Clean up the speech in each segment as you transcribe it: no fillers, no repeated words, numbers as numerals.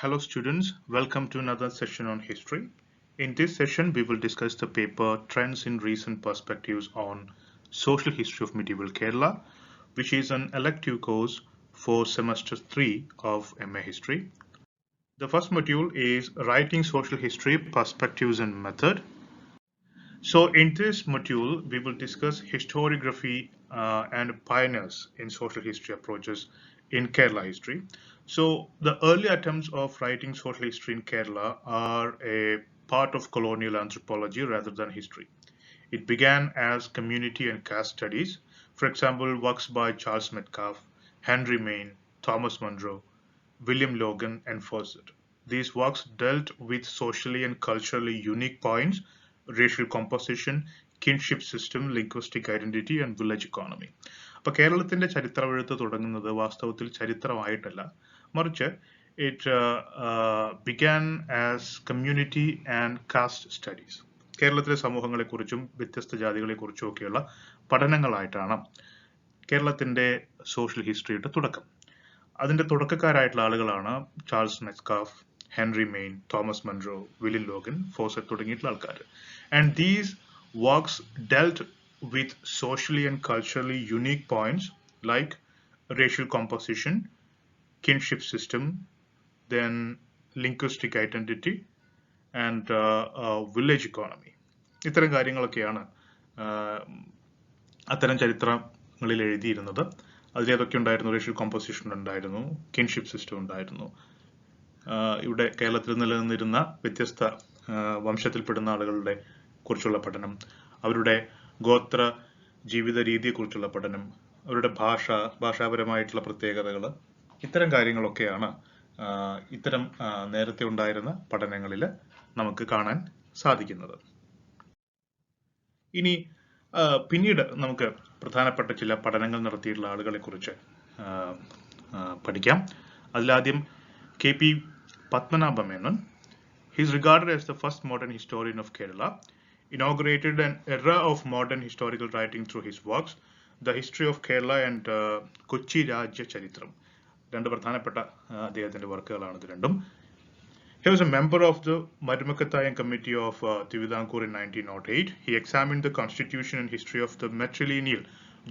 Hello students, welcome to another session on history. In this session, we will discuss the paper Trends in Recent Perspectives on Social History of Medieval Kerala, which is an elective course for semester 3 of MA History. The first module is Writing Social History, Perspectives and Method. So in this module, we will discuss historiography and pioneers in social history approaches in Kerala history. So the early attempts of writing social history in Kerala are a part of colonial anthropology rather than history. It began as community and caste studies. For example, works by Charles Metcalfe, Henry Maine, Thomas Munro, William Logan, and Fawcett. These works dealt with socially and culturally unique points, racial composition, kinship system, linguistic identity, and village economy. അപ്പോൾ കേരളത്തിന്റെ ചരിത്രമെഴുത്ത് തുടങ്ങുന്നത് വാസ്തവത്തിൽ ചരിത്രമായിട്ടല്ല, മറിച്ച് it began as community and caste studies. കേരളത്തിലെ സമൂഹങ്ങളെക്കുറിച്ചും വ്യത്യസ്ത ജാതികളെക്കുറിച്ചും ഒക്കെയുള്ള പഠനങ്ങളായിട്ടാണ് കേരളത്തിന്റെ സോഷ്യൽ ഹിസ്റ്ററിയുടെ തുടക്കം. അതിന്റെ തുടക്കക്കാരായിട്ടുള്ള ആളുകളാണ് Charles Metcalfe, Henry Maine, Thomas Munro, William Logan, Fawcett തുടങ്ങിയിട്ടുള്ള ആൾക്കാർ. And these works dealt with socially and culturally unique points like racial composition, kinship system, then linguistic identity, and village economy. ഇത്തരം കാര്യങ്ങളൊക്കെയാണ് അത്തരം ചരിത്രങ്ങളിൽ എഴുതിയിരുന്നത്. അതിലേതൊക്കെ ഉണ്ടായിരുന്നു? റേഷ്യൽ കോമ്പോസിഷൻ ഉണ്ടായിരുന്നു, kinship system ഉണ്ടായിരുന്നു. ഇവിടെ കേരളത്തിൽ നിലനിന്നിരുന്ന വ്യത്യസ്ത വംശത്തിൽപ്പെടുന്ന ആളുകളുടെ കുറിച്ചുള്ള പഠനം, അവരുടെ ഗോത്ര ജീവിത രീതിയെക്കുറിച്ചുള്ള പഠനം, അവരുടെ ഭാഷാപരമായിട്ടുള്ള പ്രത്യേകതകൾ, ഇത്തരം കാര്യങ്ങളൊക്കെയാണ് ഇത്തരം നേരത്തെ ഉണ്ടായിരുന്ന പഠനങ്ങളിൽ നമുക്ക് കാണാൻ സാധിക്കുന്നത്. ഇനി പിന്നീട് നമുക്ക് പ്രധാനപ്പെട്ട ചില പഠനങ്ങൾ നടത്തിയിട്ടുള്ള ആളുകളെ കുറിച്ച് പഠിക്കാം. അതിലാദ്യം KP Padmanabha Menon. He is regarded as the first modern historian of Kerala. Inaugurated an era of modern historical writing through his works, The History of Kerala and Kochi Rajya Charitram. രണ്ട് പ്രധാനപ്പെട്ട അദ്ദേഹത്തിന്റെ വർക്കുകളാണ് ഇത് രണ്ടും. He was a member of the Marumakatayam Committee of Tividankur in 1908. He examined the constitution and history of the matrilineal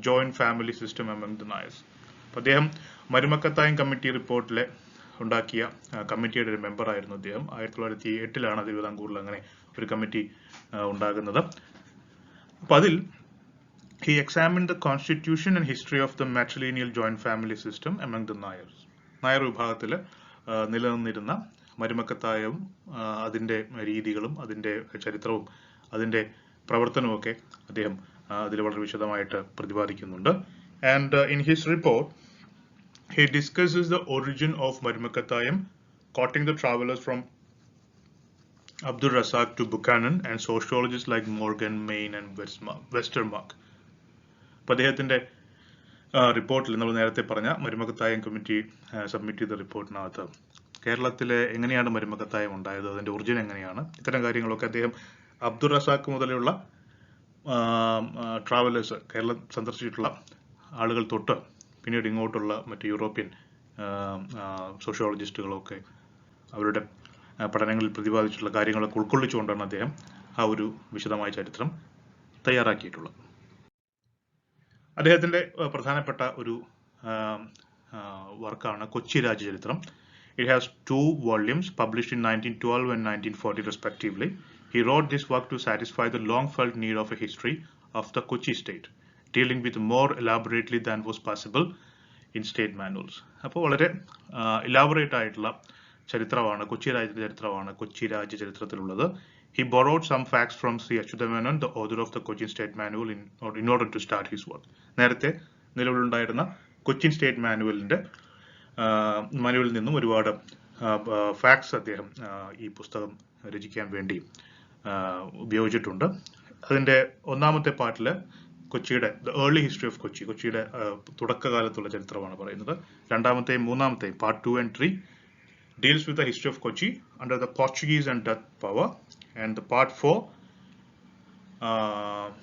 joint family system among the Niles. അദ്ദേഹം മരുമക്കത്തായം committee റിപ്പോർട്ടിലെ ഉണ്ടാക്കിയ കമ്മിറ്റിയുടെ ഒരു മെമ്പർ ആയിരുന്നു അദ്ദേഹം. 1908 തിരുവിതാംകൂറിൽ അങ്ങനെ ഒരു കമ്മിറ്റി ഉണ്ടാകുന്നത്. അപ്പൊ അതിൽ he examined the constitution and history of the matrilineal joint family system among the Nayars. Nair വിഭാഗത്തിൽ നിലനിന്നിരുന്ന മരുമക്കത്തായവും അതിന്റെ രീതികളും അതിന്റെ ചരിത്രവും അതിന്റെ പ്രവർത്തനവും ഒക്കെ അദ്ദേഹം അതിൽ വളരെ വിശദമായിട്ട് പ്രതിപാദിക്കുന്നുണ്ട്. And in his report he discusses the origin of Marumakatayam, quoting the travelers from Abdul Razak to Buchanan and sociologists like Morgan, Maine and Westermarck. അപ്പോൾ അദ്ദേഹത്തിന്റെ റിപ്പോർട്ടിൽ നമ്മൾ നേരത്തെ പറഞ്ഞ മരുമക്കത്തായം കമ്മിറ്റി സബ്മിറ്റ് ചെയ്ത റിപ്പോർട്ടിനകത്ത് കേരളത്തിലെ എങ്ങനെയാണ് മരുമക്കത്തായം ഉണ്ടായത്, അതിന്റെ ഒറിജിൻ എങ്ങനെയാണ്, ഇത്തരം കാര്യങ്ങളൊക്കെ അദ്ദേഹം അബ്ദുൾ റസാഖ് മുതലുള്ള ട്രാവലേഴ്സ്, കേരളം സന്ദർശിച്ചിട്ടുള്ള ആളുകൾ തൊട്ട് പിന്നീട് ഇങ്ങോട്ടുള്ള മറ്റ് യൂറോപ്യൻ സോഷ്യോളജിസ്റ്റുകളൊക്കെ അവരുടെ പഠനങ്ങളിൽ പ്രതിപാദിച്ചിട്ടുള്ള കാര്യങ്ങളൊക്കെ ഉൾക്കൊള്ളിച്ചുകൊണ്ടാണ് അദ്ദേഹം ആ ഒരു വിശദമായ ചരിത്രം തയ്യാറാക്കിയിട്ടുള്ളത്. അദ്ദേഹത്തിന്റെ പ്രധാനപ്പെട്ട ഒരു വർക്കാണ് Kochi രാജ്യചരിത്രം. It has 2 volumes published in 1912 and 1940 respectively. He wrote this work to satisfy the long-felt need of a history of the Kochi state, dealing with more elaborately than was possible in state manuals. അപ്പോൾ വളരെ elaborate ആയിട്ടുള്ള ചരിത്രമാണ്, കൊച്ചി രാജ്യ ചരിത്രമാണ് കൊച്ചി രാജ്യ ചരിത്രത്തിലുള്ളത്. He borrowed some facts from C. Achyuthamenon, the author of the Cochin State Manual, in order to start his work. നേരത്തെ നിലവിലുണ്ടായിരുന്ന Cochin state മാനുവലിൽ നിന്നും ഒരുപാട് ഫാക്ട്സ് അദ്ദേഹം ഈ പുസ്തകം രചിക്കാൻ വേണ്ടി ഉപയോഗിച്ചിട്ടുണ്ട്. അതിന്റെ ഒന്നാമത്തെ പാർട്ടിൽ കൊച്ചിയുടെ ഏർലി ഹിസ്റ്ററി ഓഫ് കൊച്ചി, കൊച്ചിയുടെ തുടക്കകാലത്തുള്ള ചരിത്രമാണ് പറയുന്നത്. രണ്ടാമത്തെയും മൂന്നാമത്തെയും part 2 and 3 deals with the history of Kochi under the Portuguese and Dutch power, and the part 4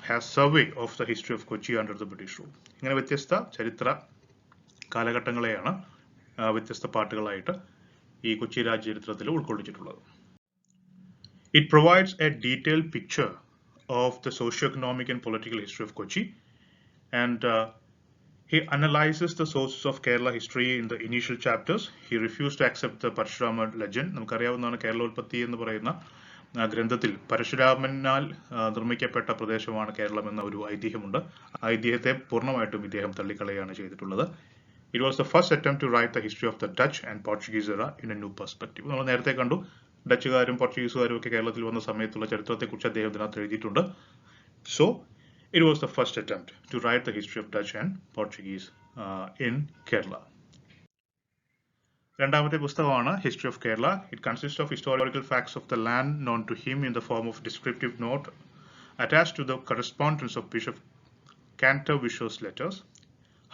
has survey of the history of Kochi under the British rule. ഇങ്ങനെ വ്യത്യസ്ത ചരിത്ര കാലഘട്ടങ്ങളെയാണ് വ്യത്യസ്ത പാർട്ടുകളായിട്ട് ഈ Kochi രാജ്യചരിത്രത്തിൽ ഉൾക്കൊള്ളിച്ചിട്ടുള്ളത്. It provides a detailed picture of the socio-economic and political history of Kochi, and he analyzes the sources of Kerala history in the initial chapters. He refused to accept the Parashurama legend. നമുക്കറിയാവുന്നതാണ് കേരളോൽപ്പത്തി എന്ന് പറയുന്ന ഗ്രന്ഥത്തിൽ പരശുരാമനാൽ നിർമ്മിക്കപ്പെട്ട പ്രദേശമാണ് കേരളം എന്ന ഒരു ഐതിഹ്യമുണ്ട്. ഐതിഹ്യത്തെ പൂർണ്ണമായിട്ടും ഇദ്ദേഹം തള്ളിക്കളയാണ് ചെയ്തിട്ടുള്ളത്. It was the first attempt to write the history of the Dutch and Portuguese era in a new perspective. നമ്മൾ നേരത്തെ കണ്ടു, ഡച്ചുകാരും പോർച്ചുഗീസുകാരും ഒക്കെ കേരളത്തിൽ വന്ന സമയത്തുള്ള ചരിത്രത്തെക്കുറിച്ച് അദ്ദേഹം ഇതിനകത്ത് എഴുതിയിട്ടുണ്ട്. So it was the first attempt to write the history of Dutch and Portuguese in Kerala. രണ്ടാമത്തെ പുസ്തകമാണ് History of Kerala. It consists of historical facts of the land known to him in the form of descriptive note attached to the correspondence of Bishop Cantor-Visscher's letters.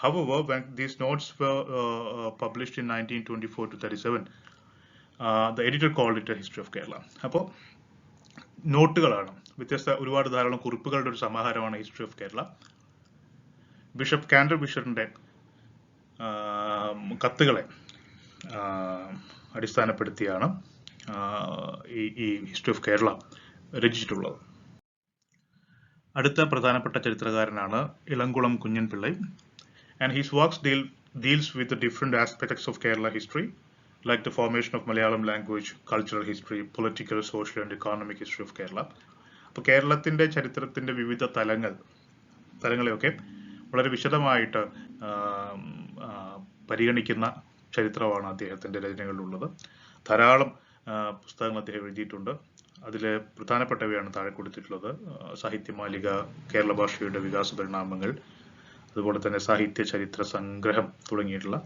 However, when these notes were published in 1924 to 37, the editor called it a History of Kerala. അപ്പോൾ നോട്ടുകളാണ്, ഒരുപാട് ധാരാളം കുറിപ്പുകളുടെ ഒരു സമാഹാരമാണ് history of Kerala. Bishop കാൻഡർ-വിഷറിന്റെ കത്തുകളെ അടിസ്ഥാനപ്പെടുത്തിയാണ് ഈ history of Kerala രചിച്ചിട്ടുള്ളത്. അടുത്ത പ്രധാനപ്പെട്ട ചരിത്രകാരനാണ് ഇളംകുളം കുഞ്ഞൻ Pillai. And his works deals with the different aspects of Kerala history, like the formation of Malayalam language, cultural history, political, social and economic history of Kerala. അപ്പോൾ കേരളത്തിന്റെ ചരിത്രത്തിന്റെ വിവിധ തലങ്ങളെയൊക്കെ വളരെ വിശദമായിട്ട് പരിഗണിക്കുന്ന ചരിത്രമാണ് അദ്ദേഹത്തിന്റെ രചനകളിലുള്ളത്. ധാരാളം പുസ്തകങ്ങൾ അദ്ദേഹം എഴുതിയിട്ടുണ്ട്. അതിൽ പ്രധാനപ്പെട്ടവയാണ് താഴെ കൊടുത്തിട്ടുള്ളത്: സാഹിത്യമാലിക, കേരള ഭാഷയുടെ വികാസ പരിണാമങ്ങൾ, അതുപോലെ തന്നെ സാഹിത്യ ചരിത്ര സംഗ്രഹം തുടങ്ങിയിട്ടുള്ള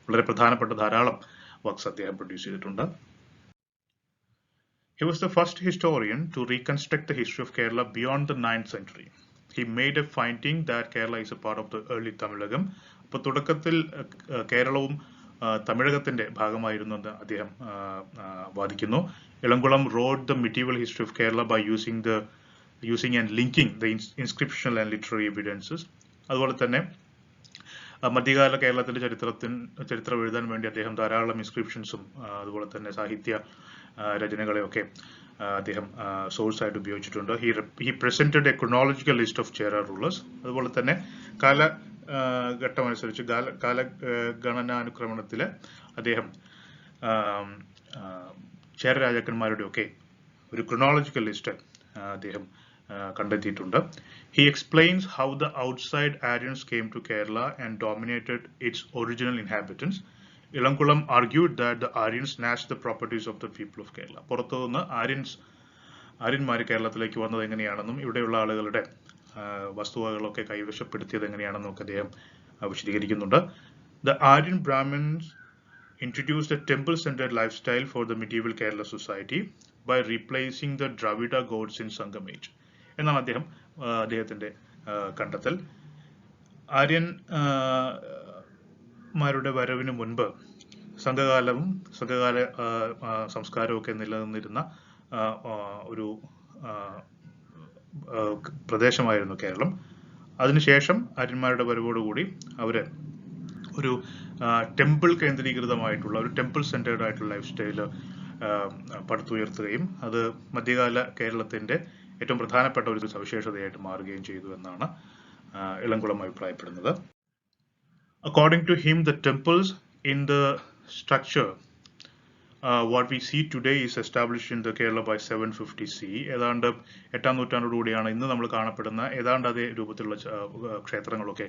വളരെ പ്രധാനപ്പെട്ട ധാരാളം വർക്ക്സ് അദ്ദേഹം പ്രൊഡ്യൂസ് ചെയ്തിട്ടുണ്ട്. He was the first historian to reconstruct the history of Kerala beyond the 9th century. He made a finding that Kerala is a part of the early Tamilagam. അപ്പോൾ തുടക്കത്തിൽ കേരളവും തമിഴകത്തിന്റെ ഭാഗമായിരുന്നു എന്ന് അദ്ദേഹം വാദിക്കുന്നു. Elamkulam wrote the medieval history of Kerala by using and linking the inscriptional and literary evidences. അതുപോലെ തന്നെ മധ്യകാല കേരളത്തിന്റെ ചരിത്രം എഴുതാൻ വേണ്ടി അദ്ദേഹം ധാരാളം ഇൻസ്ക്രിപ്ഷൻസും അതുപോലെ തന്നെ സാഹിത്യ രചനകളെയൊക്കെ അദ്ദേഹം സോഴ്സ് ആയിട്ട് ഉപയോഗിച്ചിട്ടുണ്ട്. He presented A chronological list of Chera rulers. അതുപോലെ തന്നെ കാലഘട്ടമനുസരിച്ച് കാലഗണനാനുക്രമണത്തിൽ അദ്ദേഹം ചേര രാജാക്കന്മാരുടെ ഒക്കെ ഒരു ക്രോണോളജിക്കൽ ലിസ്റ്റ് അദ്ദേഹം കണ്ടെത്തിയിട്ടുണ്ട്. He explains how the outside Aryans came to Kerala and dominated its original inhabitants. Ilankulam argued that the Aryans snatched the properties of the people of Kerala. പുറത്തുനിന്ന് ആര്യന്മാർ കേരളത്തിലേക്ക് വന്നത് എങ്ങനെയാണെന്നും ഇവിടെയുള്ള ആളുകളുടെ വസ്തുവകളൊക്കെ കൈവശപ്പെടുത്തിയത് എങ്ങനെയാണെന്നും ഒക്കെ അദ്ദേഹം വിശദീകരിക്കുന്നുണ്ട്. The Aryan Brahmins introduced a temple-centered lifestyle for the medieval Kerala society by replacing the Dravida gods in Sangam age. എന്നാണ് അദ്ദേഹത്തിന്റെ കണ്ടെത്തൽ. ആര്യന്മാരുടെ വരവിന് മുൻപ് സംഘകാല സംസ്കാരമൊക്കെ നിലനിന്നിരുന്ന ഒരു പ്രദേശമായിരുന്നു കേരളം. അതിനുശേഷം ആര്യന്മാരുടെ വരവോടുകൂടി അവര് ഒരു ടെമ്പിൾ കേന്ദ്രീകൃതമായിട്ടുള്ള ഒരു ടെമ്പിൾ സെന്റേർഡ് ആയിട്ടുള്ള ലൈഫ് സ്റ്റൈല് പടുത്തുയർത്തുകയും അത് മധ്യകാല കേരളത്തിന്റെ ഏറ്റവും പ്രധാനപ്പെട്ട ഒരു സവിശേഷതയായിട്ട് മാറുകയും ചെയ്തു എന്നാണ് ഇളംകുളം അഭിപ്രായപ്പെടുന്നത്. According to him, the temples in the structure what we see today is established in the Kerala by 750 CE. ഏതാണ്ട് 8ാം നൂറ്റാണ്ടോടുകൂടിയാണ് ഇന്ന് നമ്മൾ കാണപ്പെടുന്ന ഏതാണ്ട് അതേ രൂപത്തിലുള്ള ക്ഷേത്രങ്ങളൊക്കെ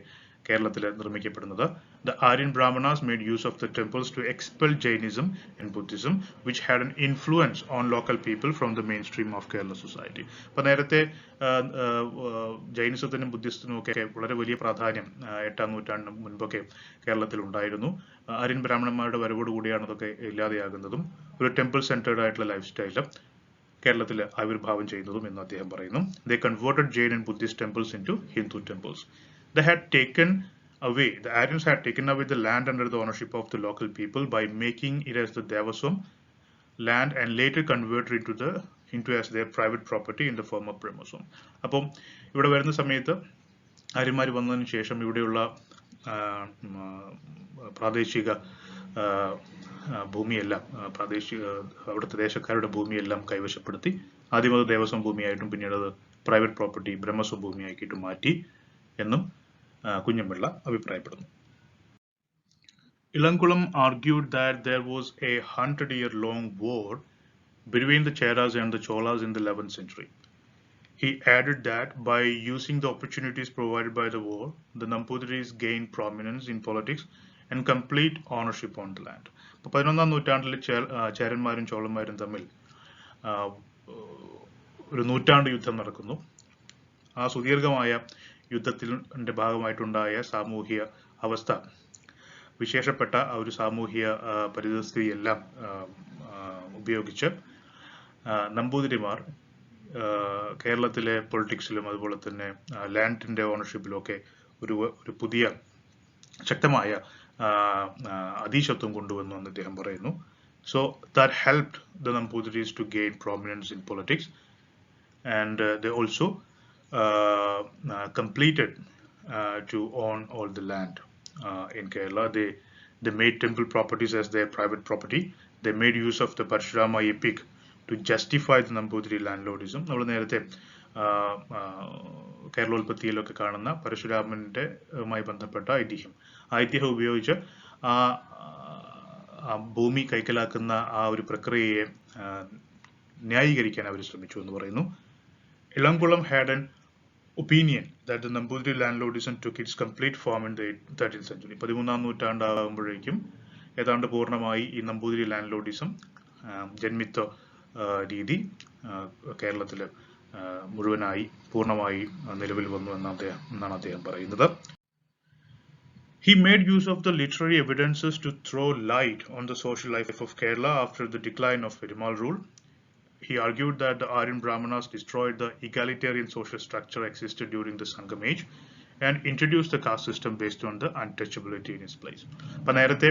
കേരളത്തിൽ നിർമ്മിക്കപ്പെടുന്നത്. The Aryan Brahmanas made use of the temples to expel Jainism and Buddhism, which had an influence on local people from the mainstream of Kerala society. അപ്പോൾ നേരത്തെ ജൈനിസത്തിനും ബുദ്ധിസത്തിനും ഒക്കെ വളരെ വലിയ പ്രാധാന്യം 8ാം നൂറ്റാണ്ടിന് മുൻപൊക്കെ കേരളത്തിൽ ഉണ്ടായിരുന്നു. ആര്യൻ ബ്രാഹ്മണന്മാരുടെ വരവോടുകൂടിയാണ് അതൊക്കെ ഇല്ലാതെയാകുന്നതും ഒരു ടെമ്പിൾ സെന്റേർഡ് ആയിട്ടുള്ള ലൈഫ് സ്റ്റൈല് കേരളത്തിൽ ആവിർഭാവം ചെയ്യുന്നതും എന്ന് അദ്ദേഹം പറയുന്നു. They converted Jain and Buddhist temples into Hindu temples. The Aryans had taken away the land under the ownership of the local people by making it as the Devaswam land and later converted into as their private property in the form of Brahmaswam. അപ്പം ഇവിടെ വരുന്ന സമയത്ത് ആര്യന്മാർ വന്നതിന് ശേഷം ഇവിടെയുള്ള പ്രാദേശിക ഭൂമിയെല്ലാം അവിടുത്തെ ദേശക്കാരുടെ ഭൂമിയെല്ലാം കൈവശപ്പെടുത്തി. ആദ്യം അത് ദേവസ്വം ഭൂമിയായിട്ടും പിന്നീട് അത് പ്രൈവറ്റ് പ്രോപ്പർട്ടി ബ്രഹ്മസ്വം ഭൂമിയാക്കിയിട്ടും മാറ്റി എന്നും കുഞ്ഞമ്പിള്ള അഭിപ്രായപ്പെടുന്നു. Ilankulam argued that there was a 100-year-long war between the Cheras and the Cholas in the 11th century. He added that by using the opportunities provided by the war, the Nampudiris gained prominence in politics and complete ownership on the land. 11ാം നൂറ്റാണ്ടിൽ ചേരന്മാരും ചോളന്മാരും തമ്മിൽ ഒരു നൂറ്റാണ്ട് യുദ്ധം നടക്കുന്നു. ആ സുദീർഘമായ യുദ്ധത്തിന്റെ ഭാഗമായിട്ടുണ്ടായ സാമൂഹിക അവസ്ഥ, വിശേഷപ്പെട്ട ആ ഒരു സാമൂഹിക പരിതസ്ഥിതിയെല്ലാം ഉപയോഗിച്ച് നമ്പൂതിരിമാർ കേരളത്തിലെ പൊളിറ്റിക്സിലും അതുപോലെ തന്നെ ലാൻഡിന്റെ ഓണർഷിപ്പിലും ഒക്കെ ഒരു പുതിയ ശക്തമായ അധീശത്വം കൊണ്ടുവന്നു എന്ന് അദ്ദേഹം പറയുന്നു. So that helped the Nampudiris to gain prominence in politics, and they also completed to own all the land in Kerala. They made temple properties as their private property. They made use of the Parshurama epic to justify the Nambudiri landlordism. നമ്മൾ നേരത്തെ കേരളോൽപ്പത്തിയിലൊക്കെ കാണുന്ന പരശുരാമനുമായി ബന്ധപ്പെട്ട ഐതിഹ്യം ഉപയോഗിച്ച് ഭൂമി കൈക്കലാക്കുന്ന ആ ഒരു പ്രക്രിയയെ ന്യായീകരിക്കാൻ അവർ ശ്രമിച്ചു എന്ന് പറയുന്നു. Ilankulam had an opinion that the Nambudiri landlordism took its complete form in the 13th century. 13ാം നൂറ്റാണ്ടാകുമ്പോഴേക്കും ഏതാണ്ട് പൂർണ്ണമായി ഈ നമ്പൂതിരി ലാൻഡ്ലോഡിസം ജന്മിത്വ രീതി കേരളത്തിൽ മുഴുവനായി പൂർണ്ണമായി നിലവിൽ വന്നു എന്നാണ് അദ്ദേഹം പറയുന്നത്. He made use of the literary evidences to throw light on the social life of Kerala after the decline of Perumal rule. He argued that the Aryan Brahmanas destroyed the egalitarian social structure existed during the Sangam age and introduced the caste system based on the untouchability in its place. അപ്പോൾ നേരത്തെ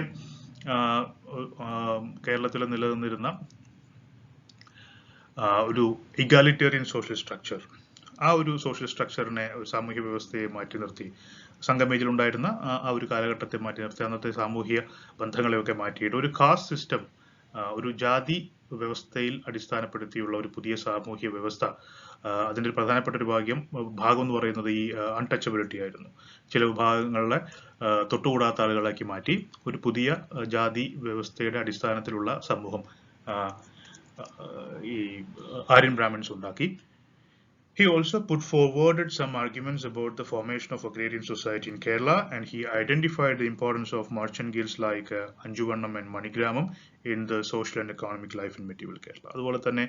കേരളത്തിൽ നിലനിന്നിരുന്ന ഒരു egalitarian social structure, ആ ഒരു social സ്ട്രക്ചറിനെ, ഒരു സാമൂഹ്യ വ്യവസ്ഥയെ മാറ്റി നിർത്തി, സംഗമേജിൽ ഉണ്ടായിരുന്ന ആ ഒരു കാലഘട്ടത്തെ മാറ്റി നിർത്തി അന്നത്തെ സാമൂഹിക ബന്ധങ്ങളെയൊക്കെ മാറ്റിയിട്ട് ഒരു കാസ്റ്റ് സിസ്റ്റം, ഒരു ജാതി വ്യവസ്ഥയിൽ അടിസ്ഥാനപ്പെടുത്തിയുള്ള ഒരു പുതിയ സാമൂഹ്യ വ്യവസ്ഥ, അതിൻ്റെ ഒരു പ്രധാനപ്പെട്ട ഒരു ഭാഗം എന്ന് പറയുന്നത് ഈ അൺടച്ചബിലിറ്റി ആയിരുന്നു. ചില വിഭാഗങ്ങളെ തൊട്ടുകൂടാത്ത ആളുകളാക്കി മാറ്റി ഒരു പുതിയ ജാതി വ്യവസ്ഥയുടെ അടിസ്ഥാനത്തിലുള്ള സമൂഹം ഈ ആര്യൻ ബ്രാഹ്മിൻസ് ഉണ്ടാക്കി. He also put forwarded some arguments about the formation of agrarian society in Kerala, and he identified the importance of merchant guilds like Anjuvannam and Manigramam in the social and economic life in medieval Kerala. അതുപോലെ തന്നെ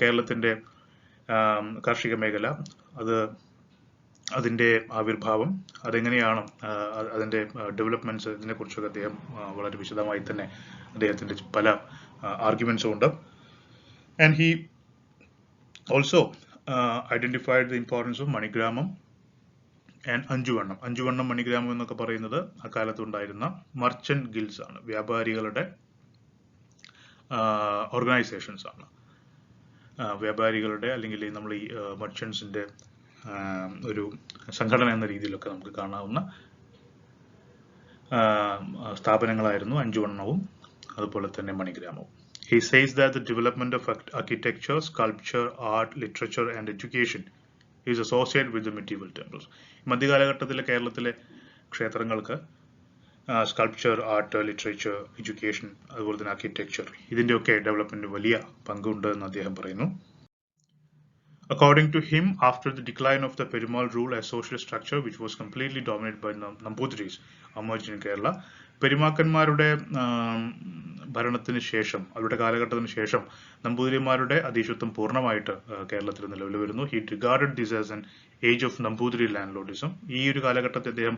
കേരളത്തിന്റെ കാർഷിക മേഖല, അതിന്റെ ആവിർഭാവം, അതെങ്ങനെയാണ്, അതിന്റെ developments, ഇതിനെ കുറിച്ചൊക്കെ അദ്ദേഹം വളരെ വിശദമായി തന്നെ അദ്ദേഹത്തിന്റെ പല ആർഗ്യുമെന്റ്സും ഉണ്ട്. And he also identified the importance of Manigramam and Anjuvannam. Anjuvannam, Manigramam എന്നൊക്കെ പറയുന്നത് അക്കാലത്ത് ഉണ്ടായിരുന്ന മർച്ചന്റ് ഗിൽഡ്സ് ആണ്, വ്യാപാരികളുടെ ഓർഗനൈസേഷൻസ് ആണ്. വ്യാപാരികളുടെ അല്ലെങ്കിൽ നമ്മൾ ഈ മർച്ചന്റ്സിന്റെ ഒരു സംഘടന എന്ന രീതിയിലൊക്കെ നമുക്ക് കാണാവുന്ന സ്ഥാപനങ്ങളായിരുന്നു അഞ്ചുവണ്ണവും അതുപോലെ തന്നെ മണിഗ്രാമവും. He says that the development of architecture, sculpture, art, literature and education is associated with the medieval temples. മധ്യകാലഘട്ടത്തിലെ കേരളത്തിലെ ക്ഷേത്രങ്ങൾക്ക് സ്കൾപ്ചർ, ആർട്ട്, ലിറ്ററേച്ചർ, എഡ്യൂക്കേഷൻ, അതുപോലെ തന്നെ ആർക്കിടെക്ചർ, ഇതിൻ്റെയൊക്കെ ഡെവലപ്മെന്റ് വലിയ പങ്കുണ്ട് എന്ന് അദ്ദേഹം പറയുന്നു. According to him, after the decline of the Perumal rule as social structure, which was completely dominated by Nampudiris, emerged in Kerala, പെരുമാക്കന്മാരുടെ ഭരണത്തിന് ശേഷം, അവരുടെ കാലഘട്ടത്തിന് ശേഷം നമ്പൂതിരിമാരുടെ അധീശത്വം പൂർണ്ണമായിട്ട് കേരളത്തിൽ നിലവിൽ വരുന്നു. He regarded this as an age of Nambudiri landlordism. ഈ ഒരു കാലഘട്ടത്തെ അദ്ദേഹം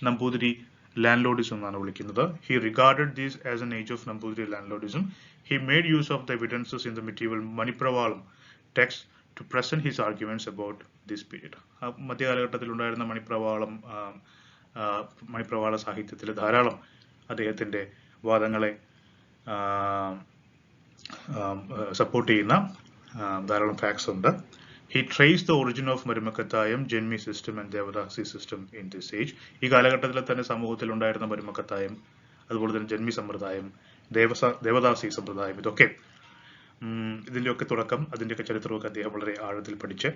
നമ്പൂതിരി landlordism എന്നാണ് വിളിക്കുന്നത്. He regarded this as an age of Nambudiri landlordism. He made use of the evidences in the medieval Manipravalam text to present his arguments about this period. മധ്യകാലഘട്ടത്തിൽ ഉണ്ടായിരുന്ന മണിപ്രവാള സാഹിത്യത്തിൽ ധാരാളം അദ്ദേഹത്തിന്റെ വാദങ്ങളെ സപ്പോർട്ട് ചെയ്യുന്ന ധാരാളം ഫാക്ട്സ് ഉണ്ട്. He traced the origin of marumakkathayam, janmi system and devadasi system in this age. ഈ കാലഘട്ടത്തിൽ തന്നെ സമൂഹത്തിൽ ഉണ്ടായിരുന്ന മരുമക്കത്തായം, അതുപോലെ തന്നെ ജന്മി സമ്പ്രദായം, ദേവദാസി സമ്പ്രദായം, ഇതൊക്കെ ഇതിൻ്റെയൊക്കെ തുടക്കം, അതിൻ്റെയൊക്കെ ചരിത്രമൊക്കെ അദ്ദേഹം വളരെ ആഴത്തിൽ പഠിച്ച്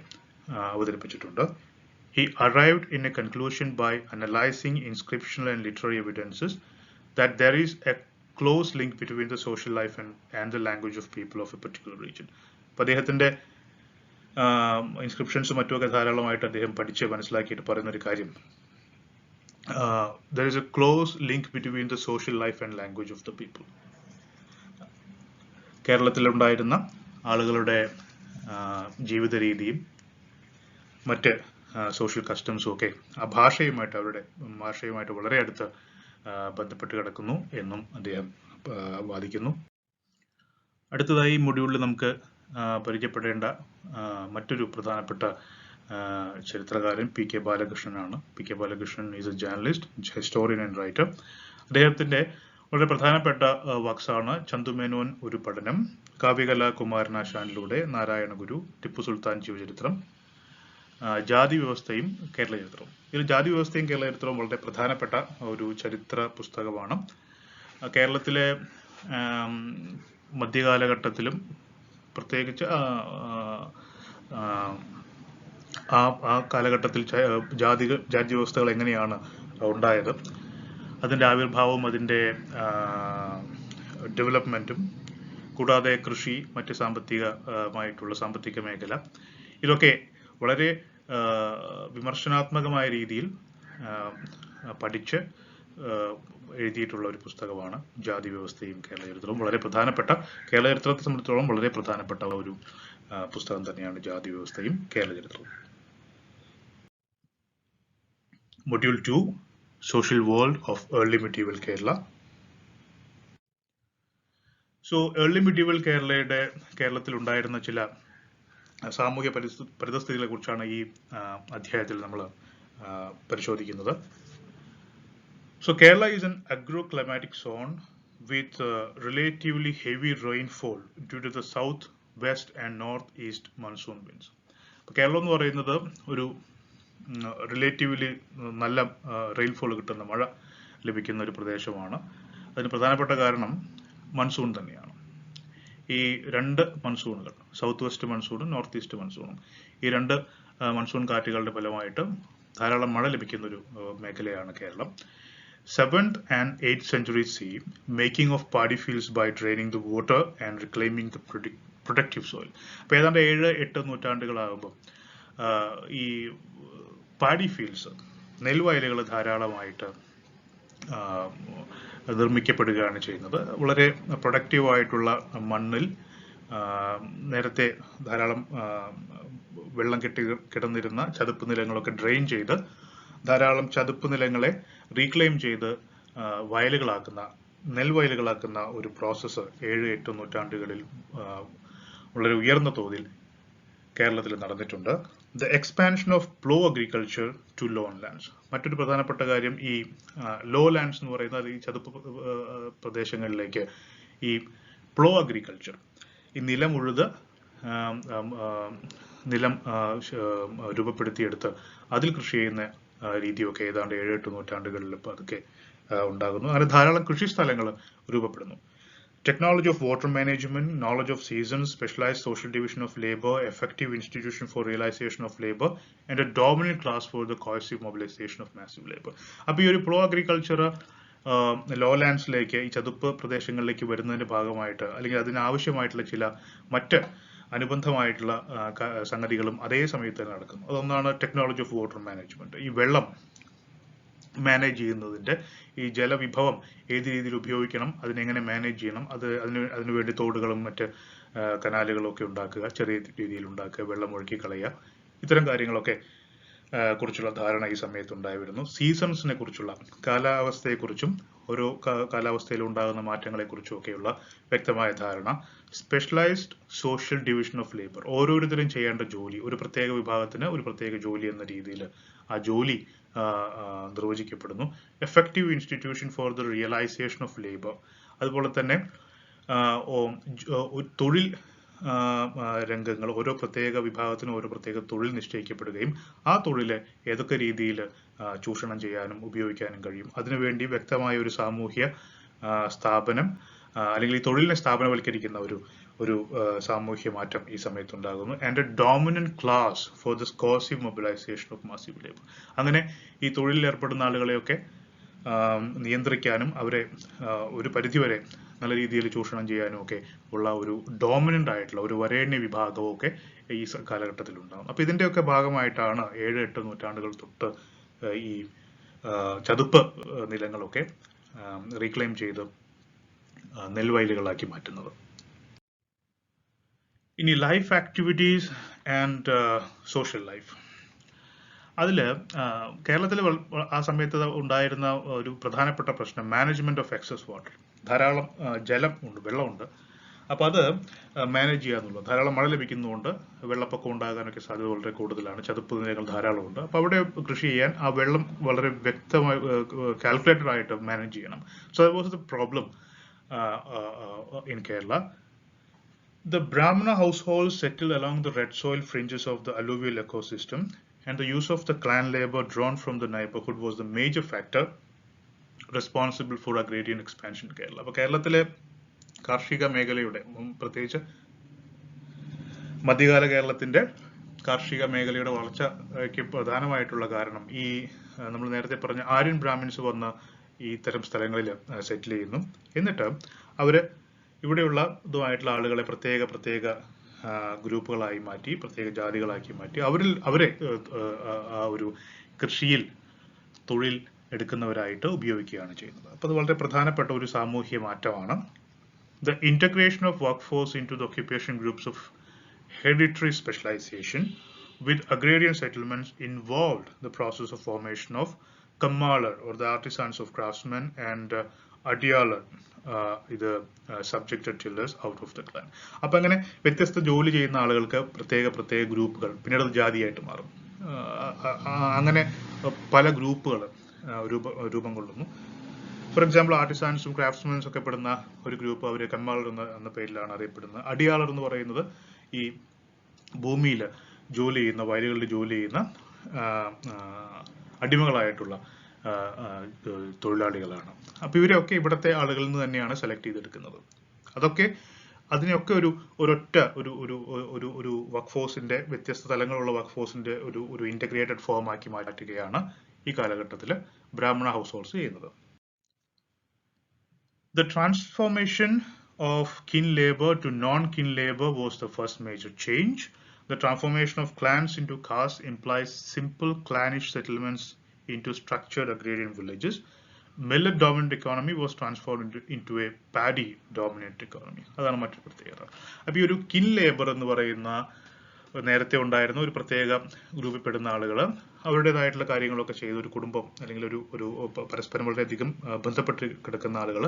അവതരിപ്പിച്ചിട്ടുണ്ട്. He arrived in a conclusion by analyzing inscriptional and literary evidences that there is a close link between the social life and the language of people of a particular region. അപ്പോൾ അദ്ദേഹത്തിൻ്റെ ഇൻസ്ക്രിപ്ഷൻസും മറ്റുമൊക്കെ ധാരാളമായിട്ട് അദ്ദേഹം പഠിച്ച് മനസ്സിലാക്കിയിട്ട് പറയുന്നൊരു കാര്യം, there is a close link between the social life and language of the people. കേരളത്തിലുണ്ടായിരുന്ന ആളുകളുടെ ജീവിത രീതിയും മറ്റ് സോഷ്യൽ കസ്റ്റംസും ഒക്കെ ആ ഭാഷയുമായിട്ട്, അവരുടെ ഭാഷയുമായിട്ട് വളരെ അടുത്ത് ബന്ധപ്പെട്ട് കിടക്കുന്നു എന്നും അദ്ദേഹം വാദിക്കുന്നു. അടുത്തതായി മൊഡ്യൂളിൽ നമുക്ക് പരിചയപ്പെടേണ്ട മറ്റൊരു പ്രധാനപ്പെട്ട ചരിത്രകാരൻ പി കെ ബാലകൃഷ്ണനാണ്. P K Balakrishnan is a journalist, historian and writer. അദ്ദേഹത്തിന്റെ വളരെ പ്രധാനപ്പെട്ട വർക്ക്സാണ് ചന്തുമേനോൻ ഒരു പഠനം, കാവ്യകല കുമാരനാശാനിലൂടെ, നാരായണ ഗുരു, ടിപ്പു സുൽത്താൻ ജീവചരിത്രം, ജാതി വ്യവസ്ഥയും കേരള ചരിത്രവും. ഇതിൽ ജാതി വ്യവസ്ഥയും കേരള ചരിത്രവും വളരെ പ്രധാനപ്പെട്ട ഒരു ചരിത്ര പുസ്തകമാണ്. കേരളത്തിലെ മധ്യകാലഘട്ടത്തിലും പ്രത്യേകിച്ച് ആ കാലഘട്ടത്തിൽ ജാതി വ്യവസ്ഥകൾ എങ്ങനെയാണ് ഉണ്ടായത്, അതിൻ്റെ ആവിർഭാവവും അതിൻ്റെ ഡെവലപ്മെൻറ്റും, കൂടാതെ കൃഷി, മറ്റ് സാമ്പത്തിക മേഖല, ഇതൊക്കെ വളരെ വിമർശനാത്മകമായ രീതിയിൽ പഠിച്ച് എഴുതിയിട്ടുള്ള ഒരു പുസ്തകമാണ് ജാതി വ്യവസ്ഥയും കേരള ചരിത്രവും. വളരെ പ്രധാനപ്പെട്ട, കേരള ചരിത്രത്തെ സംബന്ധിച്ചിടത്തോളം വളരെ പ്രധാനപ്പെട്ട ഒരു പുസ്തകം തന്നെയാണ് ജാതി വ്യവസ്ഥയും കേരള ചരിത്രവും. Module 2, Social World of Early Medieval Kerala. So early medieval കേരളത്തിൽ ഉണ്ടായിരുന്ന ചില സാമൂഹ്യ പരിതസ്ഥിതികളെ കുറിച്ചാണ് ഈ അധ്യായത്തിൽ നമ്മൾ പരിശോധിക്കുന്നത്. So Kerala is an agroclimatic zone with relatively heavy rainfall due to the south, west and north east monsoon winds. Kerala എന്ന് പറയുന്നത് ഒരു റിലേറ്റീവ്ലി നല്ല റെയിൻഫോൾ കിട്ടുന്ന, മഴ ലഭിക്കുന്ന ഒരു പ്രദേശമാണ്. അതിന് പ്രധാനപ്പെട്ട കാരണം മൺസൂൺ തന്നെയാണ്. ഈ രണ്ട് മൺസൂണുകൾ, സൗത്ത് വെസ്റ്റ് മൺസൂണും നോർത്ത് ഈസ്റ്റ് മൺസൂണും, ഈ രണ്ട് മൺസൂൺ കാറ്റുകളുടെ ഫലമായിട്ട് ധാരാളം മഴ ലഭിക്കുന്ന ഒരു മേഖലയാണ് Keralam. 7th and 8th century see making of paddy fields by draining the water and reclaiming the productive soil. അപ്പോൾ ഏതാണ്ട് 7-8 നൂറ്റാണ്ടുകളാകുമ്പോൾ ഈ പാഡി ഫീൽഡ്സ്, നെൽവയലുകൾ ധാരാളമായിട്ട് നിർമ്മിക്കപ്പെടുകയാണ് ചെയ്യുന്നത്. വളരെ പ്രൊഡക്റ്റീവായിട്ടുള്ള മണ്ണിൽ നേരത്തെ ധാരാളം വെള്ളം കിടന്നിരുന്ന ചതുപ്പ് നിലങ്ങളൊക്കെ ഡ്രെയിൻ ചെയ്ത് ധാരാളം ചതുപ്പ് നിലങ്ങളെ റീക്ലെയിം ചെയ്ത് നെൽവയലുകളാക്കുന്ന ഒരു പ്രോസസ്സ് 7-8 നൂറ്റാണ്ടുകളിൽ വളരെ ഉയർന്ന തോതിൽ കേരളത്തിൽ നടന്നിട്ടുണ്ട്. The expansion of plough agriculture to low lands. മറ്റൊരു പ്രധാനപ്പെട്ട കാര്യം, ഈ ലോ ലാൻഡ്സ് എന്ന് പറയുന്നത് ഈ ചതുപ്പ് പ്രദേശങ്ങളിലേക്ക് ഈ പ്ലോ അഗ്രികൾച്ചർ, ഈ നിലം രൂപപ്പെടുത്തിയെടുത്ത് അതിൽ കൃഷി ചെയ്യുന്ന രീതിയൊക്കെ ഏതാണ്ട് 7-8 നൂറ്റാണ്ടുകളിൽ അതൊക്കെ ഉണ്ടാകുന്നു. അങ്ങനെ ധാരാളം കൃഷി സ്ഥലങ്ങൾ രൂപപ്പെടുന്നു. Technology of water management, knowledge of seasons, specialized social division of labor, effective institution for realization of labor, and a dominant class for the coercive mobilization of massive labor. അപ്പോൾ ഈ ഒരു പ്രോ അഗ്രികൾച്ചർ ലോ ലാൻഡ്സിലേക്ക്, ഈ ചതുപ്പ് പ്രദേശങ്ങളിലേക്ക് വരുന്നതിന്റെ ഭാഗമായിട്ട്, അല്ലെങ്കിൽ അതിനാവശ്യമായിട്ടുള്ള ചില മറ്റ് അനുബന്ധമായിട്ടുള്ള സംഗതികളും അതേ സമയത്ത് തന്നെ നടക്കുന്നു. അതൊന്നാണ് ടെക്നോളജി ഓഫ് വാട്ടർ മാനേജ്മെന്റ്. ഈ വെള്ളം മാനേജ് ചെയ്യുന്നതിന്റെ, ഈ ജലവിഭവം ഏത് രീതിയിൽ ഉപയോഗിക്കണം, അതിനെങ്ങനെ മാനേജ് ചെയ്യണം, അതിനുവേണ്ടി തോടുകളും മറ്റ് കനാലുകളും ഒക്കെ ഉണ്ടാക്കുക, ചെറിയ രീതിയിൽ ഉണ്ടാക്കുക, വെള്ളം ഒഴുക്കി കളയുക, ഇത്തരം കാര്യങ്ങളൊക്കെ കുറിച്ചുള്ള ധാരണ ഈ സമയത്ത് ഉണ്ടായിരുന്നു. സീസൺസിനെ കുറിച്ചുള്ള, കാലാവസ്ഥയെക്കുറിച്ചും ഓരോ കാലാവസ്ഥയിൽ ഉണ്ടാകുന്ന മാറ്റങ്ങളെ കുറിച്ചും ഒക്കെയുള്ള വ്യക്തമായ ധാരണ. Specialised social division of labour. ഓരോരുത്തരും ചെയ്യേണ്ട ജോലി, ഒരു പ്രത്യേക വിഭാഗത്തിന് ഒരു പ്രത്യേക ജോലി എന്ന രീതിയിൽ ആ ജോലി നിർവചിക്കപ്പെടുന്നു. Effective institution for the realisation of labour. അതുപോലെ തന്നെ തൊഴിൽ രംഗങ്ങൾ, ഓരോ പ്രത്യേക വിഭാഗത്തിനും ഓരോ പ്രത്യേക തൊഴിൽ നിശ്ചയിക്കപ്പെടുകയും ആ തൊഴില് ഏതൊക്കെ രീതിയിൽ ചൂഷണം ചെയ്യാനും ഉപയോഗിക്കാനും കഴിയും, അതിനുവേണ്ടി വ്യക്തമായ ഒരു സാമൂഹ്യ സ്ഥാപനം അല്ലെങ്കിൽ ഈ തൊഴിലിനെ സ്ഥാപനവൽക്കരിക്കുന്ന ഒരു സാമൂഹ്യ മാറ്റം ഈ സമയത്തുണ്ടാകുന്നു. And a dominant class for this coercive mobilisation of massive labour. അങ്ങനെ ഈ തൊഴിലിൽ ഏർപ്പെടുന്ന ആളുകളെയൊക്കെ നിയന്ത്രിക്കാനും അവരെ ഒരു പരിധിവരെ നല്ല രീതിയിൽ ചൂഷണം ചെയ്യാനും ഒക്കെ ഉള്ള ഒരു ഡോമിനന്റ് ആയിട്ടുള്ള ഒരു വരേണ്യ വിഭാഗവും ഒക്കെ ഈ കാലഘട്ടത്തിൽ ഉണ്ടാകും. അപ്പൊ ഇതിന്റെയൊക്കെ ഭാഗമായിട്ടാണ് 7-8 നൂറ്റാണ്ടുകൾ തൊട്ട് ഈ ചതുപ്പ് നിലങ്ങളൊക്കെ റീക്ലെയിം ചെയ്ത് നെൽവയലുകളാക്കി മാറ്റുന്നത്. ഇനി life activities and social life. അതിൽ കേരളത്തിൽ ആ സമയത്ത് ഉണ്ടായിരുന്ന ഒരു പ്രധാനപ്പെട്ട പ്രശ്നം മാനേജ്മെന്റ് ഓഫ് എക്സസ് വാട്ടർ. ധാരാളം ജലം ഉണ്ട്, വെള്ളമുണ്ട്. അപ്പോൾ അത് മാനേജ് ചെയ്യാന്നുള്ളത്. ധാരാളം മഴ ലഭിക്കുന്നതുകൊണ്ട് വെള്ളപ്പൊക്കം ഉണ്ടാകാനൊക്കെ സാധ്യത വളരെ കൂടുതലാണ്. ചതുപ്പ് നിലങ്ങൾ ധാരാളമുണ്ട്. അപ്പോൾ അവിടെ കൃഷി ചെയ്യാൻ ആ വെള്ളം വളരെ വ്യക്തമായി കാൽക്കുലേറ്റഡ് ആയിട്ട് മാനേജ് ചെയ്യണം. So that was the problem in Kerala. The Brahmana households settled along the red soil fringes of the alluvial ecosystem, and the use of the clan labor drawn from the neighborhood was the major factor responsible for agrarian expansion in Kerala. അപ്പോൾ കേരളത്തിലെ കാർഷിക മേഖലയുടെ, പ്രത്യേകിച്ച് മധ്യകാല കേരളത്തിന്റെ കാർഷിക മേഖലയുടെ വളർച്ചയ്ക്ക് പ്രധാനമായിട്ടുള്ള കാരണം ഈ നമ്മൾ നേരത്തെ പറഞ്ഞ ആര്യൻ ബ്രാഹ്മിൻസ് വന്ന ഈ തരം സ്ഥലങ്ങളിൽ സെറ്റിൽ ചെയ്യുന്നു. എന്നിട്ട് അവര് ഇവിടെയുള്ള ഇതുമായിട്ടുള്ള ആളുകളെ പ്രത്യേക ഗ്രൂപ്പുകളായി മാറ്റി, പ്രത്യേക ജാതികളാക്കി മാറ്റി അവരെ ഒരു കൃഷിയിൽ തൊഴിൽ എടുക്കുന്നവരായിട്ട് ഉപയോഗിക്കുകയാണ് ചെയ്യുന്നത്. അപ്പോൾ അത് വളരെ പ്രധാനപ്പെട്ട ഒരു സാമൂഹ്യ മാറ്റമാണ്. The integration of workforce into the occupation groups of hereditary specialization with agrarian settlements involved the process of formation of Kammalar or the artisans of craftsmen and Adiyalar, ഇത് subjected tillers out of the clan. അപ്പൊ അങ്ങനെ വ്യത്യസ്ത ജോലി ചെയ്യുന്ന ആളുകൾക്ക് പ്രത്യേക ഗ്രൂപ്പുകൾ, പിന്നീട് ജാതിയായിട്ട് മാറും. അങ്ങനെ പല ഗ്രൂപ്പുകൾ രൂപം കൊള്ളുന്നു. ഫോർ എക്സാമ്പിൾ ആർട്ടിസാൻസും ക്രാഫ്റ്റ്സ്മെൻസും ഒക്കെ പെടുന്ന ഒരു ഗ്രൂപ്പ് അവർ കമ്മാളർ എന്ന പേരിലാണ് അറിയപ്പെടുന്നത്. അടിയാളർ എന്ന് പറയുന്നത് ഈ ഭൂമിയിൽ ജോലി ചെയ്യുന്ന, വയലുകളിൽ ജോലി ചെയ്യുന്ന അടിമകളായിട്ടുള്ള തൊഴിലാളികളാണ്. അപ്പൊ ഇവരൊക്കെ ഇവിടുത്തെ ആളുകളിൽ നിന്ന് തന്നെയാണ് സെലക്ട് ചെയ്തെടുക്കുന്നത്. അതിനെയൊക്കെ ഒരൊറ്റ ഒരു വർക്ക് ഫോഴ്സിന്റെ, വ്യത്യസ്ത തലങ്ങളുള്ള വർക്ക് ഫോഴ്സിന്റെ ഒരു ഇന്റഗ്രേറ്റഡ് ഫോം ആക്കി മാറ്റുകയാണ് ഈ കാലഘട്ടത്തിൽ ബ്രാഹ്മണ ഹൗസ് ഹോൾഡ്സ് ചെയ്യുന്നത്. The transformation of kin labor to non-kin labor was the first major change. The transformation of clans into castes implies simple clannish settlements into structured agrarian villages. Millet dominant economy was transformed into a paddy dominant economy. അതാണ് മറ്റൊരു പ്രത്യേകത. അപ്പോൾ ഈ ഒരു കിൻ labour എന്ന് പറയുന്ന നേരത്തെ ഉണ്ടായിരുന്ന ഒരു പ്രത്യേക ഗ്രൂപ്പിൽ പെടുന്ന ആളുകൾ അവരുടേതായിട്ടുള്ള കാര്യങ്ങളൊക്കെ ചെയ്ത് ഒരു കുടുംബം അല്ലെങ്കിൽ ഒരു പരസ്പരം വളരെയധികം ബന്ധപ്പെട്ട് കിടക്കുന്ന ആളുകൾ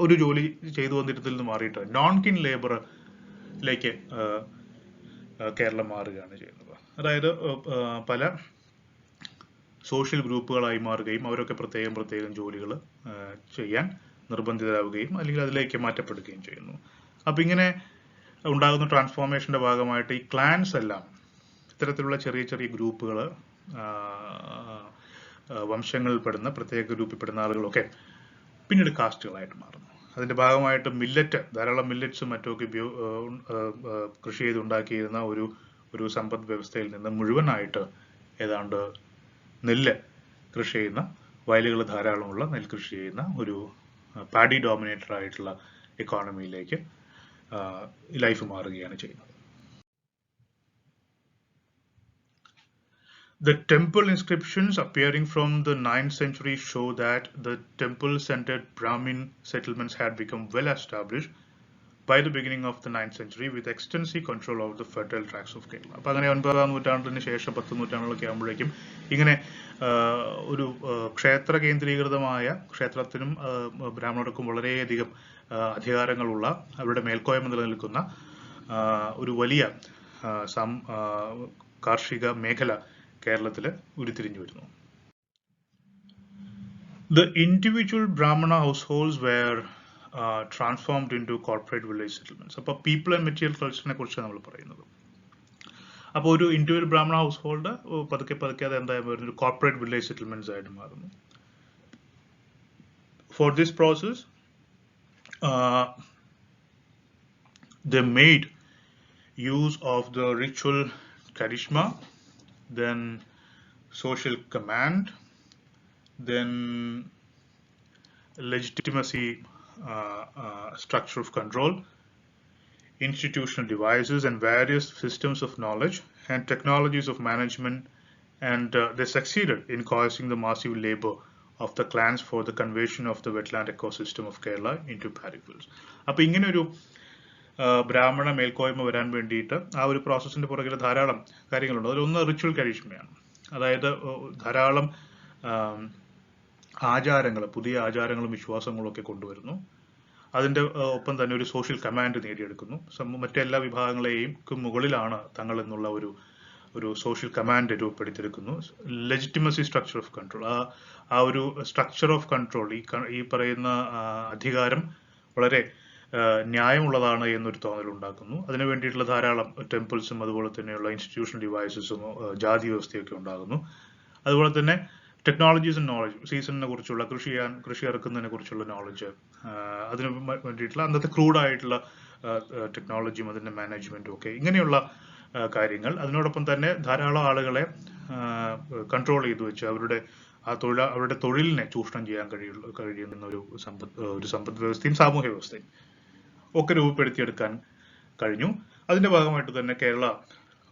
ഒരു ജോലി ചെയ്തു വന്നിരുന്നതിൽ നിന്ന് മാറിയിട്ട് നോൺ കിൻ ലേബറിലേക്ക് കേരളം മാറുകയാണ് ചെയ്യുന്നത്. അതായത് പല സോഷ്യൽ ഗ്രൂപ്പുകളായി മാറുകയും അവരൊക്കെ പ്രത്യേകം ജോലികൾ ചെയ്യാൻ നിർബന്ധിതരാവുകയും അല്ലെങ്കിൽ അതിലേക്ക് മാറ്റപ്പെടുകയും ചെയ്യുന്നു. അപ്പൊ ഇങ്ങനെ ഉണ്ടാകുന്ന ട്രാൻസ്ഫോർമേഷന്റെ ഭാഗമായിട്ട് ഈ ക്ലാൻസ് എല്ലാം ഇത്തരത്തിലുള്ള ചെറിയ ഗ്രൂപ്പുകൾ, വംശങ്ങളിൽ പെടുന്ന പ്രത്യേക ഗ്രൂപ്പിൽ പെടുന്ന ആളുകളൊക്കെ പിന്നീട് കാസ്റ്റുകളായിട്ട് മാറുന്നു. അതിന്റെ ഭാഗമായിട്ട് ധാരാളം മില്ലറ്റ്സും മറ്റുമൊക്കെ കൃഷി ചെയ്തുണ്ടാക്കിയിരുന്ന ഒരു സമ്പദ് വ്യവസ്ഥയിൽ നിന്ന് മുഴുവനായിട്ട് ഏതാണ്ട് നെല്ല് കൃഷി ചെയ്യുന്ന, വയലുകൾ ധാരാളമുള്ള നെൽകൃഷി ചെയ്യുന്ന ഒരു പാഡി ഡോമിനേറ്റഡ് ആയിട്ടുള്ള എക്കോണമിയിലേക്ക് ലൈഫ് മാറുകയാണ് ചെയ്യുന്നത്. The temple inscriptions appearing from the 9th century show that the temple-centered Brahmin settlements had become well established by the beginning of the 9th century with extensive control over the fertile tracts of Kerala. അപ്പോൾ അങ്ങനെ 9ാം നൂറ്റാണ്ടിന് ശേഷം 10 നൂറ്റാണ്ടുകളൊക്കെ ആകുമ്പോഴേക്കും ഇങ്ങനെ ഒരു ക്ഷേത്ര കേന്ദ്രീകൃതമായ, ക്ഷേത്രത്തിനും ബ്രാഹ്മണർക്കും വളരെയധികം അധികാരങ്ങളുള്ള, അവരുടെ മേൽക്കോയ്മ നിലനിൽക്കുന്ന ഒരു വലിയ കാർഷിക മേഖല കേരളത്തിൽ ഉരുത്തിരിഞ്ഞു വരുന്നു. The individual Brahmana households were transformed into corporate village settlements. അപ്പോൾ പീപ്പിൾ ആൻഡ് മെറ്റീരിയൽ കൾച്ചറിനെ കുറിച്ചാണ് നമ്മൾ പറയുന്നത്. അപ്പോൾ ഒരു ഇൻഡിവിജ്വൽ ബ്രാഹ്മണ ഹൗസ് ഹോൾഡ് പതുക്കെ അത് എന്തായാലും വരുന്ന ഒരു കോർപ്പറേറ്റ് വില്ലേജ് സെറ്റിൽമെന്റ്സ് ആയിട്ട് മാറുന്നു. For this process, they made use of the ritual charisma, then social command, then legitimacy, structure of control, institutional devices, and various systems of knowledge and technologies of management, and they succeeded in causing the massive labor of the clans for the conversion of the wetland ecosystem of Kerala into paddy fields. അപ്പോൾ ഇങ്ങനെ ഒരു ബ്രാഹ്മണ മേൽക്കോയ്മ വരാൻ വേണ്ടിയിട്ട് ആ ഒരു പ്രോസസ്സിന്റെ പുറകിൽ ധാരാളം കാര്യങ്ങളുണ്ട്. അതിലൊന്ന് റിച്വൽ കരിഷ്മയാണ്. അതായത് ധാരാളം ആചാരങ്ങൾ, പുതിയ ആചാരങ്ങളും വിശ്വാസങ്ങളും ഒക്കെ കൊണ്ടുവരുന്നു. അതിന്റെ ഒപ്പം തന്നെ ഒരു സോഷ്യൽ കമാൻഡ് നേടിയെടുക്കുന്നു. മറ്റെല്ലാ വിഭാഗങ്ങളെയും മുകളിലാണ് തങ്ങൾ എന്നുള്ള ഒരു സോഷ്യൽ കമാൻഡ് രൂപപ്പെടുത്തിയെടുക്കുന്നു. ലെജിറ്റിമസി സ്ട്രക്ചർ ഓഫ് കൺട്രോൾ, ആ ഒരു സ്ട്രക്ചർ ഓഫ് കൺട്രോൾ, ഈ പറയുന്ന അധികാരം വളരെ ന്യായമുള്ളതാണ് എന്നൊരു തോന്നൽ ഉണ്ടാക്കുന്നു. അതിനു വേണ്ടിയിട്ടുള്ള ധാരാളം ടെമ്പിൾസും അതുപോലെ തന്നെയുള്ള ഇൻസ്റ്റിറ്റ്യൂഷണൽ ഡിവൈസസും ജാതി വ്യവസ്ഥയൊക്കെ ഉണ്ടാകുന്നു. അതുപോലെ തന്നെ ടെക്നോളജീസ് ആൻഡ് നോളജ്, സീസണിനെ കുറിച്ചുള്ള കൃഷി ഇറക്കുന്നതിനെ കുറിച്ചുള്ള നോളജ്, അതിന് വേണ്ടിയിട്ടുള്ള അന്നത്തെ ക്രൂഡായിട്ടുള്ള ടെക്നോളജിയും അതിന്റെ മാനേജ്മെന്റും ഒക്കെ, ഇങ്ങനെയുള്ള കാര്യങ്ങൾ. അതിനോടൊപ്പം തന്നെ ധാരാളം ആളുകളെ കൺട്രോൾ ചെയ്തു വെച്ച് അവരുടെ തൊഴിലിനെ ചൂഷണം ചെയ്യാൻ കഴിയുന്ന ഒരു സമ്പദ് വ്യവസ്ഥയും സാമൂഹ്യ വ്യവസ്ഥയും ഒക്കെ രൂപപ്പെടുത്തിയെടുക്കാൻ കഴിഞ്ഞു. അതിന്റെ ഭാഗമായിട്ട് തന്നെ കേരള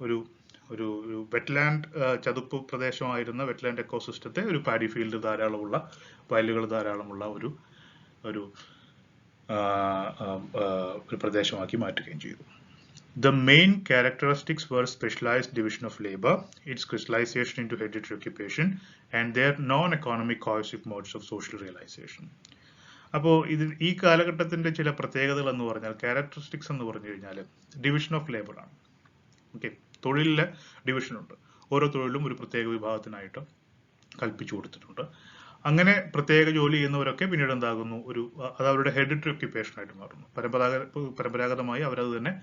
ഒരു വെറ്റ്ലാൻഡ് ചതുപ്പ് പ്രദേശമായിരുന്ന വെറ്റ്ലാൻഡ് എക്കോസിസ്റ്റത്തെ ഒരു പാഡി ഫീൽഡ് ധാരാളമുള്ള, വയലുകൾ ധാരാളമുള്ള ഒരു പ്രദേശമാക്കി മാറ്റുകയും ചെയ്തു. The main characteristics were specialized division of labor, its crystallization into hereditary occupation, and their non-economic coercive modes of social realization. അപ്പോൾ ഈ കാലഘട്ടത്തിന്റെ ചില പ്രത്യേകതകൾ എന്ന് പറഞ്ഞാൽ, ക്യാരക്ടറിസ്റ്റിക്സ് എന്ന് പറഞ്ഞു കഴിഞ്ഞാൽ ഡിവിഷൻ ഓഫ് ലേബർ ആണ്. ഓക്കെ, തൊഴിലിലെ ഡിവിഷൻ ഉണ്ട്. ഓരോ തൊഴിലും ഒരു പ്രത്യേക വിഭാഗത്തിനായിട്ട് കൽപ്പിച്ചു കൊടുത്തിട്ടുണ്ട്. അങ്ങനെ പ്രത്യേക ജോലി ചെയ്യുന്നവരൊക്കെ പിന്നീട് എന്താകുന്നു, അത് അവരുടെ ഹെറിഡിറ്ററി ഒക്യുപ്പേഷൻ ആയിട്ട് മാറുന്നു. പരമ്പരാഗതമായി അവരത് തന്നെ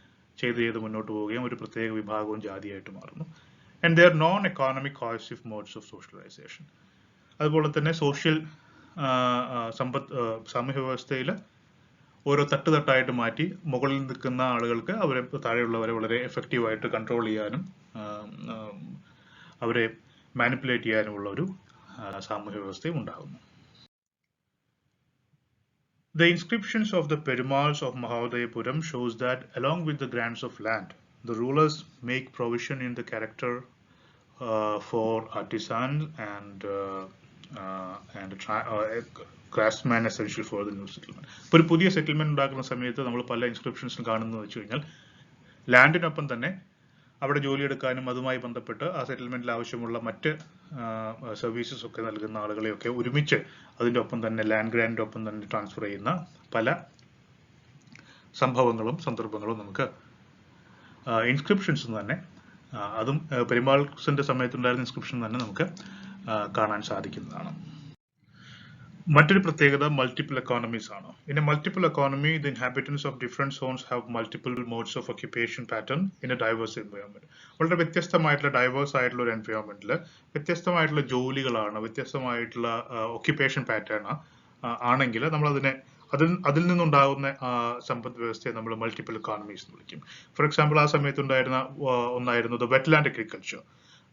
ചെയ്ത് മുന്നോട്ട് പോവുകയും ഒരു പ്രത്യേക വിഭാഗവും ജാതിയായിട്ട് മാറുന്നു. And their non economic coercive modes of socialisation. അതുപോലെ തന്നെ സോഷ്യൽ സാമൂഹ്യ വ്യവസ്ഥയിൽ ഓരോ തട്ടായിട്ട് മാറ്റി മുകളിൽ നിൽക്കുന്ന ആളുകൾക്ക് അവരെ താഴെയുള്ളവരെ വളരെ എഫക്റ്റീവായിട്ട് കൺട്രോൾ ചെയ്യാനും അവരെ മാനിപ്പുലേറ്റ് ചെയ്യാനുമുള്ള ഒരു സാമൂഹ്യ വ്യവസ്ഥയും ഉണ്ടാകുന്നു. The inscriptions of the Perumals of Mahodayapuram shows that along with the grants of land, the rulers make provision in the character for artisans and craftsmen essential for the new settlement. ഒരു പുതിയ settlement ഉണ്ടാക്കുന്ന സമയത്ത് നമ്മൾ പല ഇൻസ്ക്രിപ്ഷൻസും കാണുന്നത് വെച്ച് കഴിഞ്ഞാൽ ലാൻഡിനൊപ്പം തന്നെ അവിടെ ജോലിയെടുക്കാനും അതുമായി ബന്ധപ്പെട്ട് ആ സെറ്റിൽമെന്റിൽ ആവശ്യമുള്ള മറ്റ് സർവീസസ് ഒക്കെ നൽകുന്ന ആളുകളെയൊക്കെ ഒരുമിച്ച് അതിന്റെ ഒപ്പം തന്നെ ലാൻഡ് ഗ്രാൻഡിന്റെ ഒപ്പം തന്നെ ട്രാൻസ്ഫർ ചെയ്യുന്ന പല സംഭവങ്ങളും സന്ദർഭങ്ങളും നമുക്ക് ഇൻസ്ക്രിപ്ഷൻസ് തന്നെ, അതും പെരുമാൾസിന്റെ സമയത്തുണ്ടായിരുന്ന ഇൻസ്ക്രിപ്ഷൻ തന്നെ നമുക്ക് കാണാൻ സാധിക്കുന്നതാണ്. മറ്റൊരു പ്രത്യേകത മൾട്ടിപ്പിൾ എക്കോണമീസ് ആണ്. In a multiple economy, the inhabitants of different zones have multiple modes of occupation pattern in a diverse environment. വളരെ വ്യത്യസ്തമായിട്ടുള്ള ഡൈവേഴ്സ് ആയിട്ടുള്ള ഒരു എൻവയോൺമെന്റിൽ വ്യത്യസ്തമായിട്ടുള്ള ജോലികളാണ്, വ്യത്യസ്തമായിട്ടുള്ള ഒക്യുപ്പേഷൻ പാറ്റേൺ ആണെങ്കിൽ നമ്മൾ അതിൽ നിന്നുണ്ടാകുന്ന സമ്പദ് വ്യവസ്ഥയെ നമ്മൾ മൾട്ടിപ്പിൾ എക്കോണമീസ് എന്ന് വിളിക്കും. ഫോർ എക്സാമ്പിൾ, ആ സമയത്ത് ഒന്നായിരുന്നു the wetland agriculture.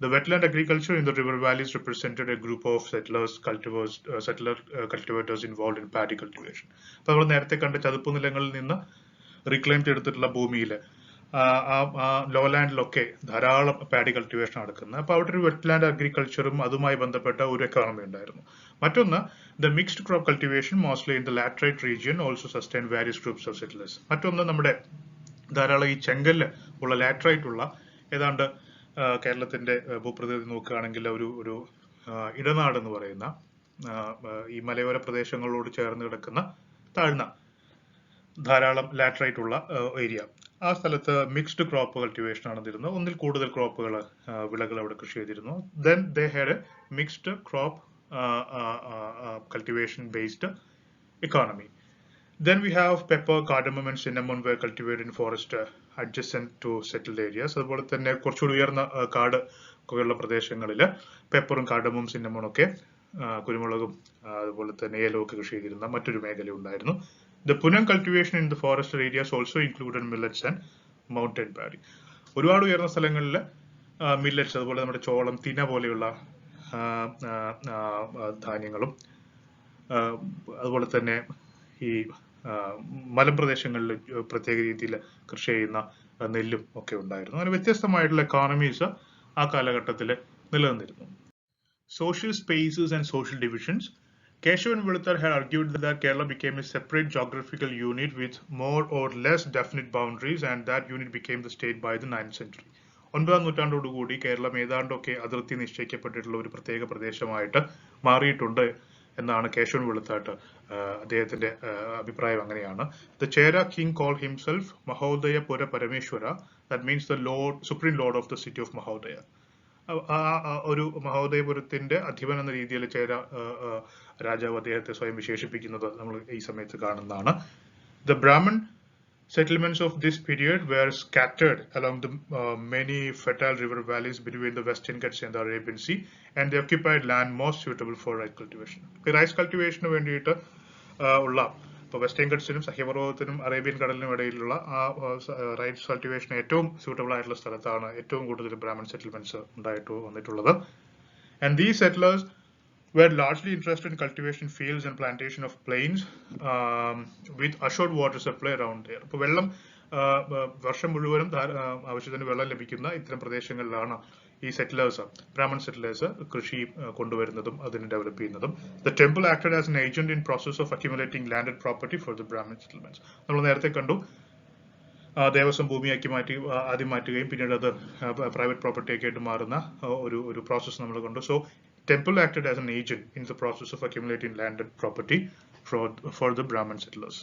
The wetland agriculture in the river valleys represented a group of cultivators involved in paddy cultivation. അപ്പോൾ നമ്മൾ നേരത്തെ കണ്ട ചതുപ്പ് നിലങ്ങളിൽ നിന്ന് റീക്ലെയിം ചെയ്തെടുത്തിട്ടുള്ള ഭൂമിയിൽ ലോലാൻഡിലൊക്കെ ധാരാളം പാഡി കൾട്ടിവേഷൻ നടക്കുന്നത്. അപ്പോൾ അവിടെ ഒരു വെറ്റ്ലാൻഡ് അഗ്രികൾച്ചറും അതുമായി ബന്ധപ്പെട്ട ഒരു എക്കോണമി ഉണ്ടായിരുന്നു. മറ്റൊന്ന് the mixed crop cultivation mostly in the laterite region also sustain various groups of settlers. മറ്റൊന്ന് നമ്മുടെ ധാരാളം ഈ ചെങ്കല്ല് ഉള്ള ലാറ്ററൈറ്റ് ഉള്ള ഏതാണ്ട് കേരളത്തിന്റെ ഭൂപ്രകൃതി നോക്കുകയാണെങ്കിൽ ഒരു ഇടനാട് എന്ന് പറയുന്ന ഈ മലയോര പ്രദേശങ്ങളോട് ചേർന്ന് കിടക്കുന്ന താഴ്ന്ന ധാരാളം ലാറ്ററൈറ്റ് ഉള്ള ഏരിയ, ആ സ്ഥലത്ത് മിക്സ്ഡ് ക്രോപ്പ് കൾട്ടിവേഷൻ നടന്നിരുന്നു. ഒന്നിൽ കൂടുതൽ വിളകൾ അവിടെ കൃഷി ചെയ്തിരുന്നു. Then they had A mixed crop cultivation based economy. Then we have pepper, cardamom and cinnamon were cultivated in forest adjacent to settled areas. അതുപോലെ തന്നെ കുറച്ചുകൂടി ഉയർന്ന കാട് ഒക്കെയുള്ള പ്രദേശങ്ങളിൽ പെപ്പറും കാർഡമവും സിന്നമോണും ഒക്കെ കുരുമുളകും അതുപോലെ തന്നെ ഏലവും ഒക്കെ കൃഷി ചെയ്തിരുന്ന മറ്റൊരു മേഖല ഉണ്ടായിരുന്നു. The punam cultivation in the forested areas also included millets and mountain paddy. ഒരുപാട് ഉയർന്ന സ്ഥലങ്ങളിൽ മില്ലറ്റ്സ് അതുപോലെ നമ്മുടെ ചോളം തിന പോലെയുള്ള ധാന്യങ്ങളും അതുപോലെ തന്നെ ഈ മലമ്പ്രദേശങ്ങളിൽ പ്രത്യേക രീതിയിൽ കൃഷി ചെയ്യുന്ന നെല്ലും ഒക്കെ ഉണ്ടായിരുന്നു. അങ്ങനെ വ്യത്യസ്തമായിട്ടുള്ള എക്കോണമീസ് ആ കാലഘട്ടത്തിൽ നിലനിന്നിരുന്നു. Social spaces and social divisions. Keshavan Veluthar had argued that Kerala became a separate geographical unit with more or less definite boundaries, and that unit became the state by the 9th century. 9ാം നൂറ്റാണ്ടോടുകൂടി Keralam ഏതാണ്ടൊക്കെ അതിർത്തി നിശ്ചയിക്കപ്പെട്ടിട്ടുള്ള ഒരു പ്രത്യേക പ്രദേശമായിട്ട് മാറിയിട്ടുണ്ട് എന്നാണ് കേശവൻ വെളുത്താട്ട് അദ്ദേഹത്തിന്റെ അഭിപ്രായം അങ്ങനെയാണ്. The Chera king called himself Mahodaya Pura Parameshwara, that means the Lord, Supreme Lord of the city of Mahodaya. ഒരു മഹോദയപുരത്തിന്റെ അധിപൻ എന്ന രീതിയിൽ ചേര രാജാവ് അദ്ദേഹത്തെ സ്വയം വിശേഷിപ്പിക്കുന്നത് നമ്മൾ ഈ സമയത്ത് കാണുന്നതാണ്. The Brahmin settlements of this period were scattered along the many fertile river valleys between the Western Ghats and the Arabian Sea, and they occupied land most suitable for rice cultivation. Rice cultivation വേണ്ടിയിട്ട് ഉള്ള ഇപ്പോൾ western ഗട്ട്സിനും സഹ്യപർവ്വതത്തിനും Arabian കടലിനും ഇടയിലുള്ള ആ rice cultivation ഏറ്റവും suitable ആയിട്ടുള്ള സ്ഥലത്താണ് ഏറ്റവും കൂടുതൽ ബ്രാഹ്മൺ സെറ്റിൽമെന്റ്സ് വന്നിട്ടുള്ളത്. And these settlers were largely interested in cultivation fields and plantation of plains with assured water supply around there. ഇപ്പോൾ വെള്ളം വർഷം മുഴുവനും ആവശ്യത്തിന് വെള്ളം ലഭിക്കുന്ന ഇത്തരം പ്രദേശങ്ങളിലാണ് ഈ സെറ്റിലേഴ്സ് ബ്രാഹ്മൺ സെറ്റിലേഴ്സ് കൃഷി കൊണ്ടുവരുന്നതും അതിനെ ഡെവലപ്പ് ചെയ്യുന്നതും. The temple acted as an agent in process of accumulating landed property for the Brahmin settlements. നമ്മൾ നേരത്തെ കണ്ടു ദേവസ്വം ഭൂമിയാക്കി ആദ്യം മാറ്റുകയും പിന്നീട് അത് പ്രൈവറ്റ് പ്രോപ്പർട്ടി ഒക്കെ ആയിട്ട് മാറുന്ന ഒരു പ്രോസസ് നമ്മൾ കണ്ടു. So temple acted as an agent in the process of accumulating landed property for the Brahmin settlers.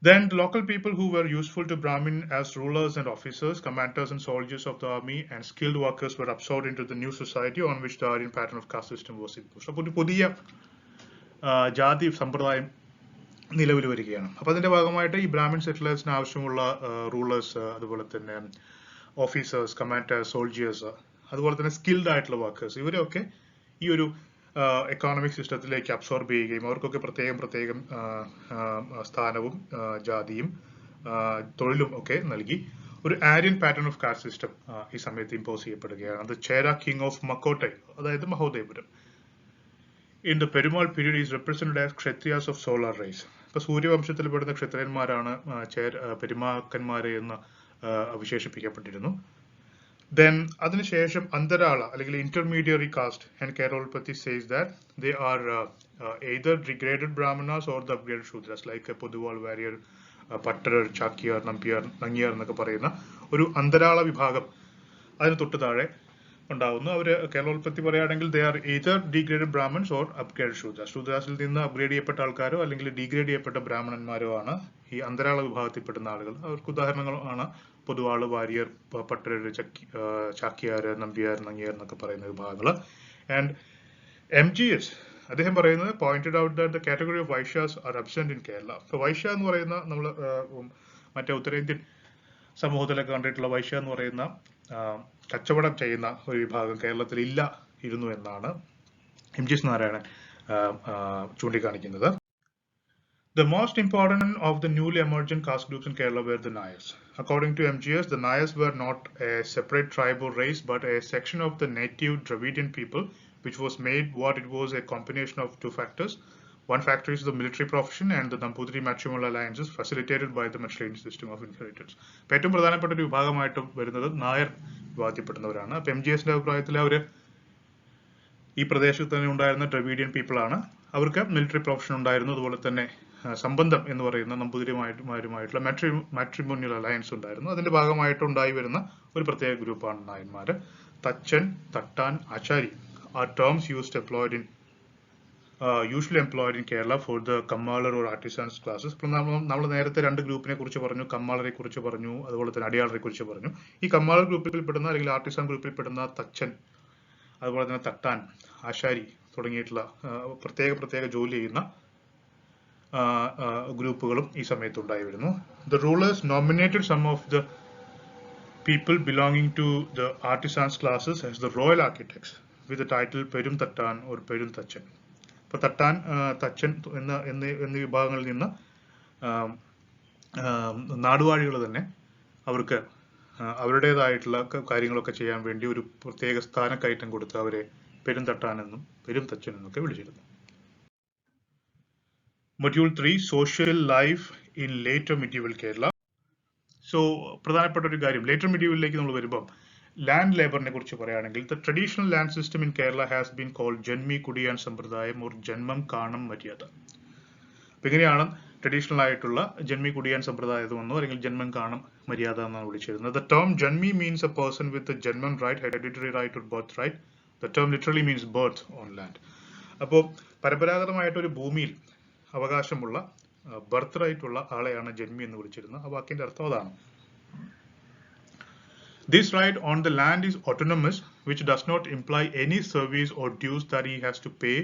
Then the local people who were useful to Brahmin as rulers and officers, commanders and soldiers of the army, and skilled workers were absorbed into the new society on which the Aryan pattern of caste system was imposed. അപ്പോൾ ഒരു പുതിയ ജാതി സമ്പ്രദായം നിലവിൽ വരികയാണ്. അപ്പോൾ അതിന്റെ ഭാഗമായിട്ട് ഈ ബ്രാഹ്മിൻ സെറ്റിലേഴ്സിന് ആവശ്യമുള്ള റൂളേഴ്സ്, അതുപോലെ തന്നെ ഓഫീസേഴ്സ്, കമാൻഡേഴ്സ്, സോൾജിയേഴ്സ്, അതുപോലെ തന്നെ സ്കിൽഡ് ആയിട്ടുള്ള വർക്കേഴ്സ്, ഇവരൊക്കെ ഈ ഒരു എക്കോണമിക് സിസ്റ്റത്തിലേക്ക് അബ്സോർബ് ചെയ്യുകയും അവർക്കൊക്കെ പ്രത്യേകം സ്ഥാനവും ജാതിയും തൊഴിലും ഒക്കെ നൽകി ഒരു Aryan pattern of caste system ഈ സമയത്ത് ഇമ്പോസ് ചെയ്യപ്പെടുകയാണ്. അത് ചേര കിങ് ഓഫ് മക്കോട്ടൈ, അതായത് Mahodayapuram. In the Perumal period is represented as Kshatriyas of solar race. ഇപ്പൊ സൂര്യവംശത്തിൽപ്പെടുന്ന ക്ഷത്രിയന്മാരാണ് പെരുമാക്കന്മാരെ എന്ന് വിശേഷിപ്പിക്കപ്പെട്ടിരുന്നു. Then അതിനുശേഷം അന്തരാള അല്ലെങ്കിൽ intermediary caste, and Kerolpati says that they are either degraded brahmanas or the upgraded shudras, like Poduval warrior, പട്ടരർ, Chakyar, Nangiar എന്നൊക്കെ പറയുന്ന ഒരു അന്തരാള വിഭാഗം അതിന് തൊട്ട് താഴെ ഉണ്ടാവുന്നു. അവര് കേരളോൽപ്പത്തി പറയുകയാണെങ്കിൽ they are either degraded brahmins or upgraded shudras. ശൂദ്രാസിൽ നിന്ന് അപ്ഗ്രേഡ് ചെയ്യപ്പെട്ട ആൾക്കാരോ അല്ലെങ്കിൽ ഡീഗ്രേഡ് ചെയ്യപ്പെട്ട ബ്രാഹ്മണന്മാരോ ആണ് ഈ അന്തരാള വിഭാഗത്തിൽപ്പെടുന്ന ആളുകൾ. അവർക്ക് ഉദാഹരണങ്ങളാണ് പൊതുവാള്, വാര്യർ, പട്ടരർ, ചാക്യാർ, നമ്പ്യാർ, നങ്ങ്യാർ എന്നൊക്കെ പറയുന്ന വിഭാഗങ്ങൾ. ആൻഡ് MGS അദ്ദേഹം പറയുന്നത് pointed out that the category of Vaishyas are absent in Kerala. So വൈശ്യ എന്ന് പറയുന്ന നമ്മൾ മറ്റേ ഉത്തരേന്ത്യൻ സമൂഹത്തിലൊക്കെ കണ്ടിട്ടുള്ള വൈശ്യ എന്ന് പറയുന്ന കച്ചവടം ചെയ്യുന്ന ഒരു വിഭാഗം കേരളത്തിൽ ഇരുന്നു എന്നാണ് MGS നാരായണൻ ചൂണ്ടിക്കാണിക്കുന്നത്. The most important of the newly emergent caste groups in Kerala were the Niles. According to MGS, the Niles were not a separate tribe or race, but a section of the native Dravidian people, which was made what it was a combination of two factors. One factor is the military profession and the Nambudiri matrimonial alliances facilitated by the matrilineal system of inheritance. ഏറ്റവും പ്രധാനപ്പെട്ട ഒരു വിഭാഗമായിട്ട് വരുന്നത് നായർ വിഭാഗത്തിൽപ്പെടുന്നവരാണ്. അപ്പൊ MGSന്റെ അഭിപ്രായത്തിൽ അവര് ഈ പ്രദേശത്ത് തന്നെ ഉണ്ടായിരുന്ന ഡ്രവീഡിയൻ പീപ്പിൾ ആണ്. അവർക്ക് മിലിറ്ററി പ്രൊഫഷൻ ഉണ്ടായിരുന്നു, അതുപോലെ തന്നെ സംബന്ധം എന്ന് പറയുന്ന നമ്പൂതിരിമാരുമായിട്ടുള്ള മാട്രിമോണിയൽ അലയൻസ് ഉണ്ടായിരുന്നു. അതിന്റെ ഭാഗമായിട്ട് ഉണ്ടായി വരുന്ന ഒരു പ്രത്യേക ഗ്രൂപ്പാണ് നായന്മാര്. തച്ചൻ, തട്ടാൻ, ആചാരി are terms usually employed in Kerala for the Kammalar or artisans classes. നമ്മൾ നേരത്തെ രണ്ട് ഗ്രൂപ്പിനെ കുറിച്ച് പറഞ്ഞു, കമ്മാളരെ കുറിച്ച് പറഞ്ഞു, അതുപോലെ തന്നെ അടിയാളരെ കുറിച്ച് പറഞ്ഞു. ഈ കമ്മാളർ ഗ്രൂപ്പിൽ പെടുന്ന അല്ലെങ്കിൽ ആർട്ടിസാൻ ഗ്രൂപ്പിൽ പെടുന്ന തച്ചൻ, അതുപോലെ തന്നെ തട്ടാൻ, ആശാരി തുടങ്ങിയിട്ടുള്ള പ്രത്യേക ജോലി ചെയ്യുന്ന ഗ്രൂപ്പുകളും ഈ സമയത്ത് ഉണ്ടായി വരുന്നു. The rulers nominated some of the people belonging to the artisans classes as the royal architects with the title Perum Tattan or Perum Tachan. ഇപ്പോൾ തട്ടാൻ, തച്ചൻ എന്നീ വിഭാഗങ്ങളിൽ നിന്ന് നാടുവാഴികൾ തന്നെ അവർക്ക് അവരുടേതായിട്ടുള്ള കാര്യങ്ങളൊക്കെ ചെയ്യാൻ വേണ്ടി ഒരു പ്രത്യേക സ്ഥാനക്കയറ്റം കൊടുത്ത് അവരെ പെരുന്തട്ടാനെന്നും പെരുംതച്ചൻ എന്നൊക്കെ വിളിച്ചിരുന്നു. Module 3, Social Life in Later Medieval Kerala. So പ്രധാനപ്പെട്ട ഒരു കാര്യം, ലേറ്റർ മെഡീവലിലേക്ക് നമ്മൾ വരുമ്പോൾ ലാൻഡ് ലേബറിനെ കുറിച്ച് പറയുകയാണെങ്കിൽ the traditional land system in Kerala has been called janmi kudiyan sampradayam or ജന്മം കാണം മര്യാദ. അപ്പൊ ഇങ്ങനെയാണ് ട്രഡീഷണൽ ആയിട്ടുള്ള ജന്മി കുടിയാൻ സമ്പ്രദായം എന്നോ അല്ലെങ്കിൽ ജന്മം കാണം മര്യാദ എന്നാണ് വിളിച്ചിരുന്നത്. The term janmi means a person with janmam right, hereditary right or birth right. The term literally means birth on land. അപ്പോൾ പരമ്പരാഗതമായിട്ടൊരു ഭൂമിയിൽ അവകാശമുള്ള ബർത്ത് റൈറ്റ് ഉള്ള ആളെയാണ് ജന്മി എന്ന് വിളിച്ചിരുന്നത്. ആ വാക്കിന്റെ അർത്ഥം അതാണ്. This right on the land is autonomous, which does not imply any service or dues that he has to pay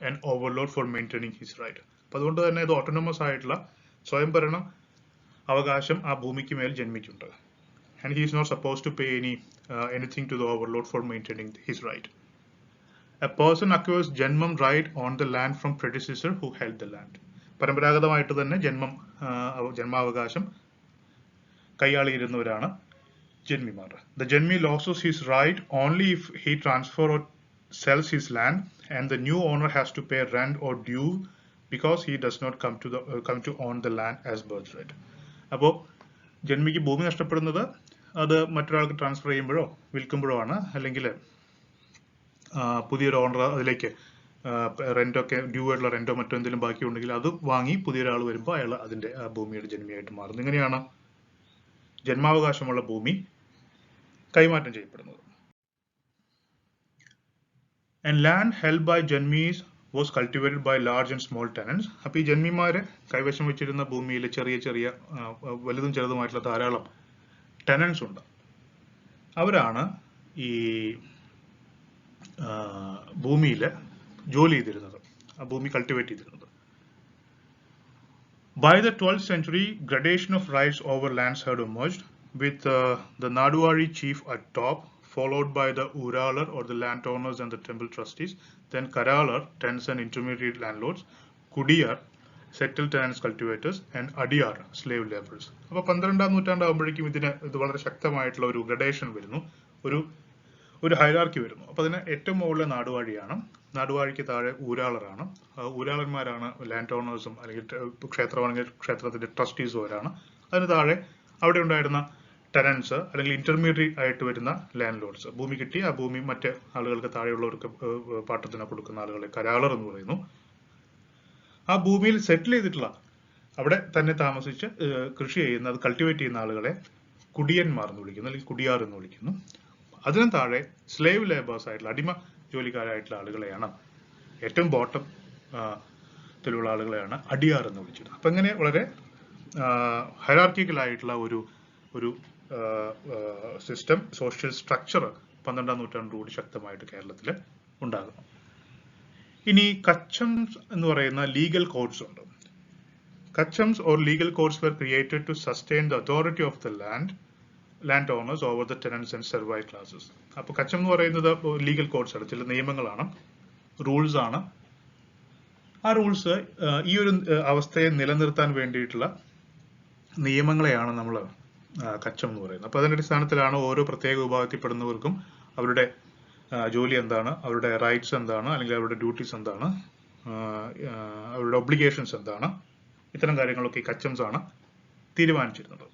an overlord for maintaining his right. അപ്പോൾ അതുകൊണ്ട് തന്നെ ഇത് ഓട്ടോണമസ് ആയിട്ടുള്ള സ്വയംഭരണ അവകാശം ആ ഭൂമിക്ക് മേൽ ജന്മിക്കുണ്ട്. And he is not supposed to pay anything to the overlord for maintaining his right. A person acquires ജന്മം right on the land from predecessor who held the land. പരമ്പരാഗതമായിട്ട് തന്നെ ജന്മാവകാശം കൈയാളിയിരുന്നവരാണ് ജന്മിമാർ. The Janmi loses his right only if he transfers or sells his land, and the new owner has to pay rent or due because he does not come to own the land as birthright. അപ്പോൾ ജന്മിക്ക് ഭൂമി നഷ്ടപ്പെടുന്നത് അത് മറ്റൊരാൾക്ക് transfer ചെയ്യുമ്പോഴോ വിൽക്കുമ്പോഴോ ആണ്. അല്ലെങ്കിൽ പുതിയൊരു owner അതിലേക്ക് റെന്റൊക്കെ ഡ്യൂ ആയിട്ടുള്ള റെന്റോ മറ്റോ എന്തെങ്കിലും ബാക്കി ഉണ്ടെങ്കിൽ അത് വാങ്ങി പുതിയൊരാൾ വരുമ്പോൾ അയാൾ അതിന്റെ ഭൂമിയുടെ ജന്മിയായിട്ട് മാറുന്നു. ഇങ്ങനെയാണ് ജന്മാവകാശമുള്ള ഭൂമി കൈമാറ്റം ചെയ്യപ്പെടുന്നത്. And land held by Janmis was cultivated by large and small tenants. അപ്പോൾ ഈ ജന്മിമാര് കൈവശം വെച്ചിരുന്ന ഭൂമിയിൽ ചെറിയ വലുതും ചെറുതുമായിട്ടുള്ള ധാരാളം ടെനൻസ് ഉണ്ട്. അവരാണ് ഈ ഭൂമിയിൽ ജോലി ചെയ്തിരുന്നത്, ആ ഭൂമി കൾട്ടിവേറ്റ് ചെയ്തിരുന്നത്. By the 12th century, gradation of rights over lands had emerged, with the Naduari chief at top, followed by the Uralar or the landowners and the temple trustees, then Karalar, tenants and intermediate landlords, Kudiyar, settled tenants cultivators, and Adiyar, slave laborers. അപ്പോൾ 12ാം നൂറ്റാണ്ടാകുമ്പോഴേക്കും ഇത് വളരെ ശക്തമായിട്ടുള്ള ഒരു gradation വരുന്നു, ഒരു hierarchy വരുന്നു. അപ്പോൾ അതിന് ഏറ്റവും മുകളിലെ നാടുവാഴിയാണ്, നാടുവാഴിക്ക് താഴെ ഊരാളറാണ്, ഊരാളന്മാരാണ് ലാൻഡ് ഓണേഴ്സും അല്ലെങ്കിൽ ക്ഷേത്രമാണെങ്കിൽ ക്ഷേത്രത്തിന്റെ ട്രസ്റ്റീസും അവരാണ്. അതിന് താഴെ അവിടെ ഉണ്ടായിരുന്ന ടെനൻസ് അല്ലെങ്കിൽ ഇന്റർമീഡിയറ്റ് ആയിട്ട് വരുന്ന ലാൻഡ് ലോഡ്സ്, ഭൂമി കിട്ടി ആ ഭൂമി മറ്റ് ആളുകൾക്ക് താഴെയുള്ളവർക്ക് പാട്ടത്തിന് കൊടുക്കുന്ന ആളുകളെ കരാളർ എന്ന് പറയുന്നു. ആ ഭൂമിയിൽ സെറ്റിൽ ചെയ്തിട്ടുള്ള അവിടെ തന്നെ താമസിച്ച് കൃഷി ചെയ്യുന്ന, അത് കൾട്ടിവേറ്റ് ചെയ്യുന്ന ആളുകളെ കുടിയന്മാർ എന്ന് വിളിക്കുന്നു അല്ലെങ്കിൽ കുടിയാർ എന്ന് വിളിക്കുന്നു. അതിനും താഴെ സ്ലേവ് ലേബേഴ്സ് ആയിട്ടുള്ള അടിമ ജോലിക്കാരായിട്ടുള്ള ആളുകളെയാണ്, ഏറ്റവും ബോട്ടം ത്തിലുള്ള ആളുകളെയാണ് അടിയാർ എന്ന് വിളിച്ചത്. അപ്പൊ ഇങ്ങനെ വളരെ ഹൈറാർക്കിക്കലായിട്ടുള്ള ഒരു സിസ്റ്റം, സോഷ്യൽ സ്ട്രക്ചർ 12ാം നൂറ്റാണ്ടോടുകൂടി ശക്തമായിട്ട് കേരളത്തിൽ ഉണ്ടാകുന്നു. ഇനി കച്ചംസ് എന്ന് പറയുന്ന ലീഗൽ കോഡ്സ് ഉണ്ട്. Customs or legal codes were created to sustain the authority of the land owners over the tenants and servile classes. അപ്പോൾ കച്ചം എന്ന് പറയുന്നത് ലീഗൽ കോഡ്സ് ആണ്, ചില നിയമങ്ങളാണ്, റൂൾസ് ആണ്. ആ റൂൾസ് ഈ ഒരു അവസ്ഥയെ നിലനിർത്താൻ വേണ്ടിയിട്ടുള്ള നിയമങ്ങളെയാണ് നമ്മൾ കച്ചം എന്ന് പറയുന്നത്. അപ്പോൾ അതിന്റെ അടിസ്ഥാനത്തിലാണ് ഓരോ പ്രത്യേക വിഭാഗത്തിൽപ്പെടുന്നവർക്കും അവരുടെ ജോലി എന്താണ്, അവരുടെ റൈറ്റ്സ് എന്താണ്, അല്ലെങ്കിൽ അവരുടെ ഡ്യൂട്ടീസ് എന്താണ്, അവരുടെ ഒബ്ലിഗേഷൻസ് എന്താണ്, ഇത്തരം കാര്യങ്ങളൊക്കെ ഈ കച്ചംസ് ആണ് തീരുമാനിച്ചിരുന്നത്.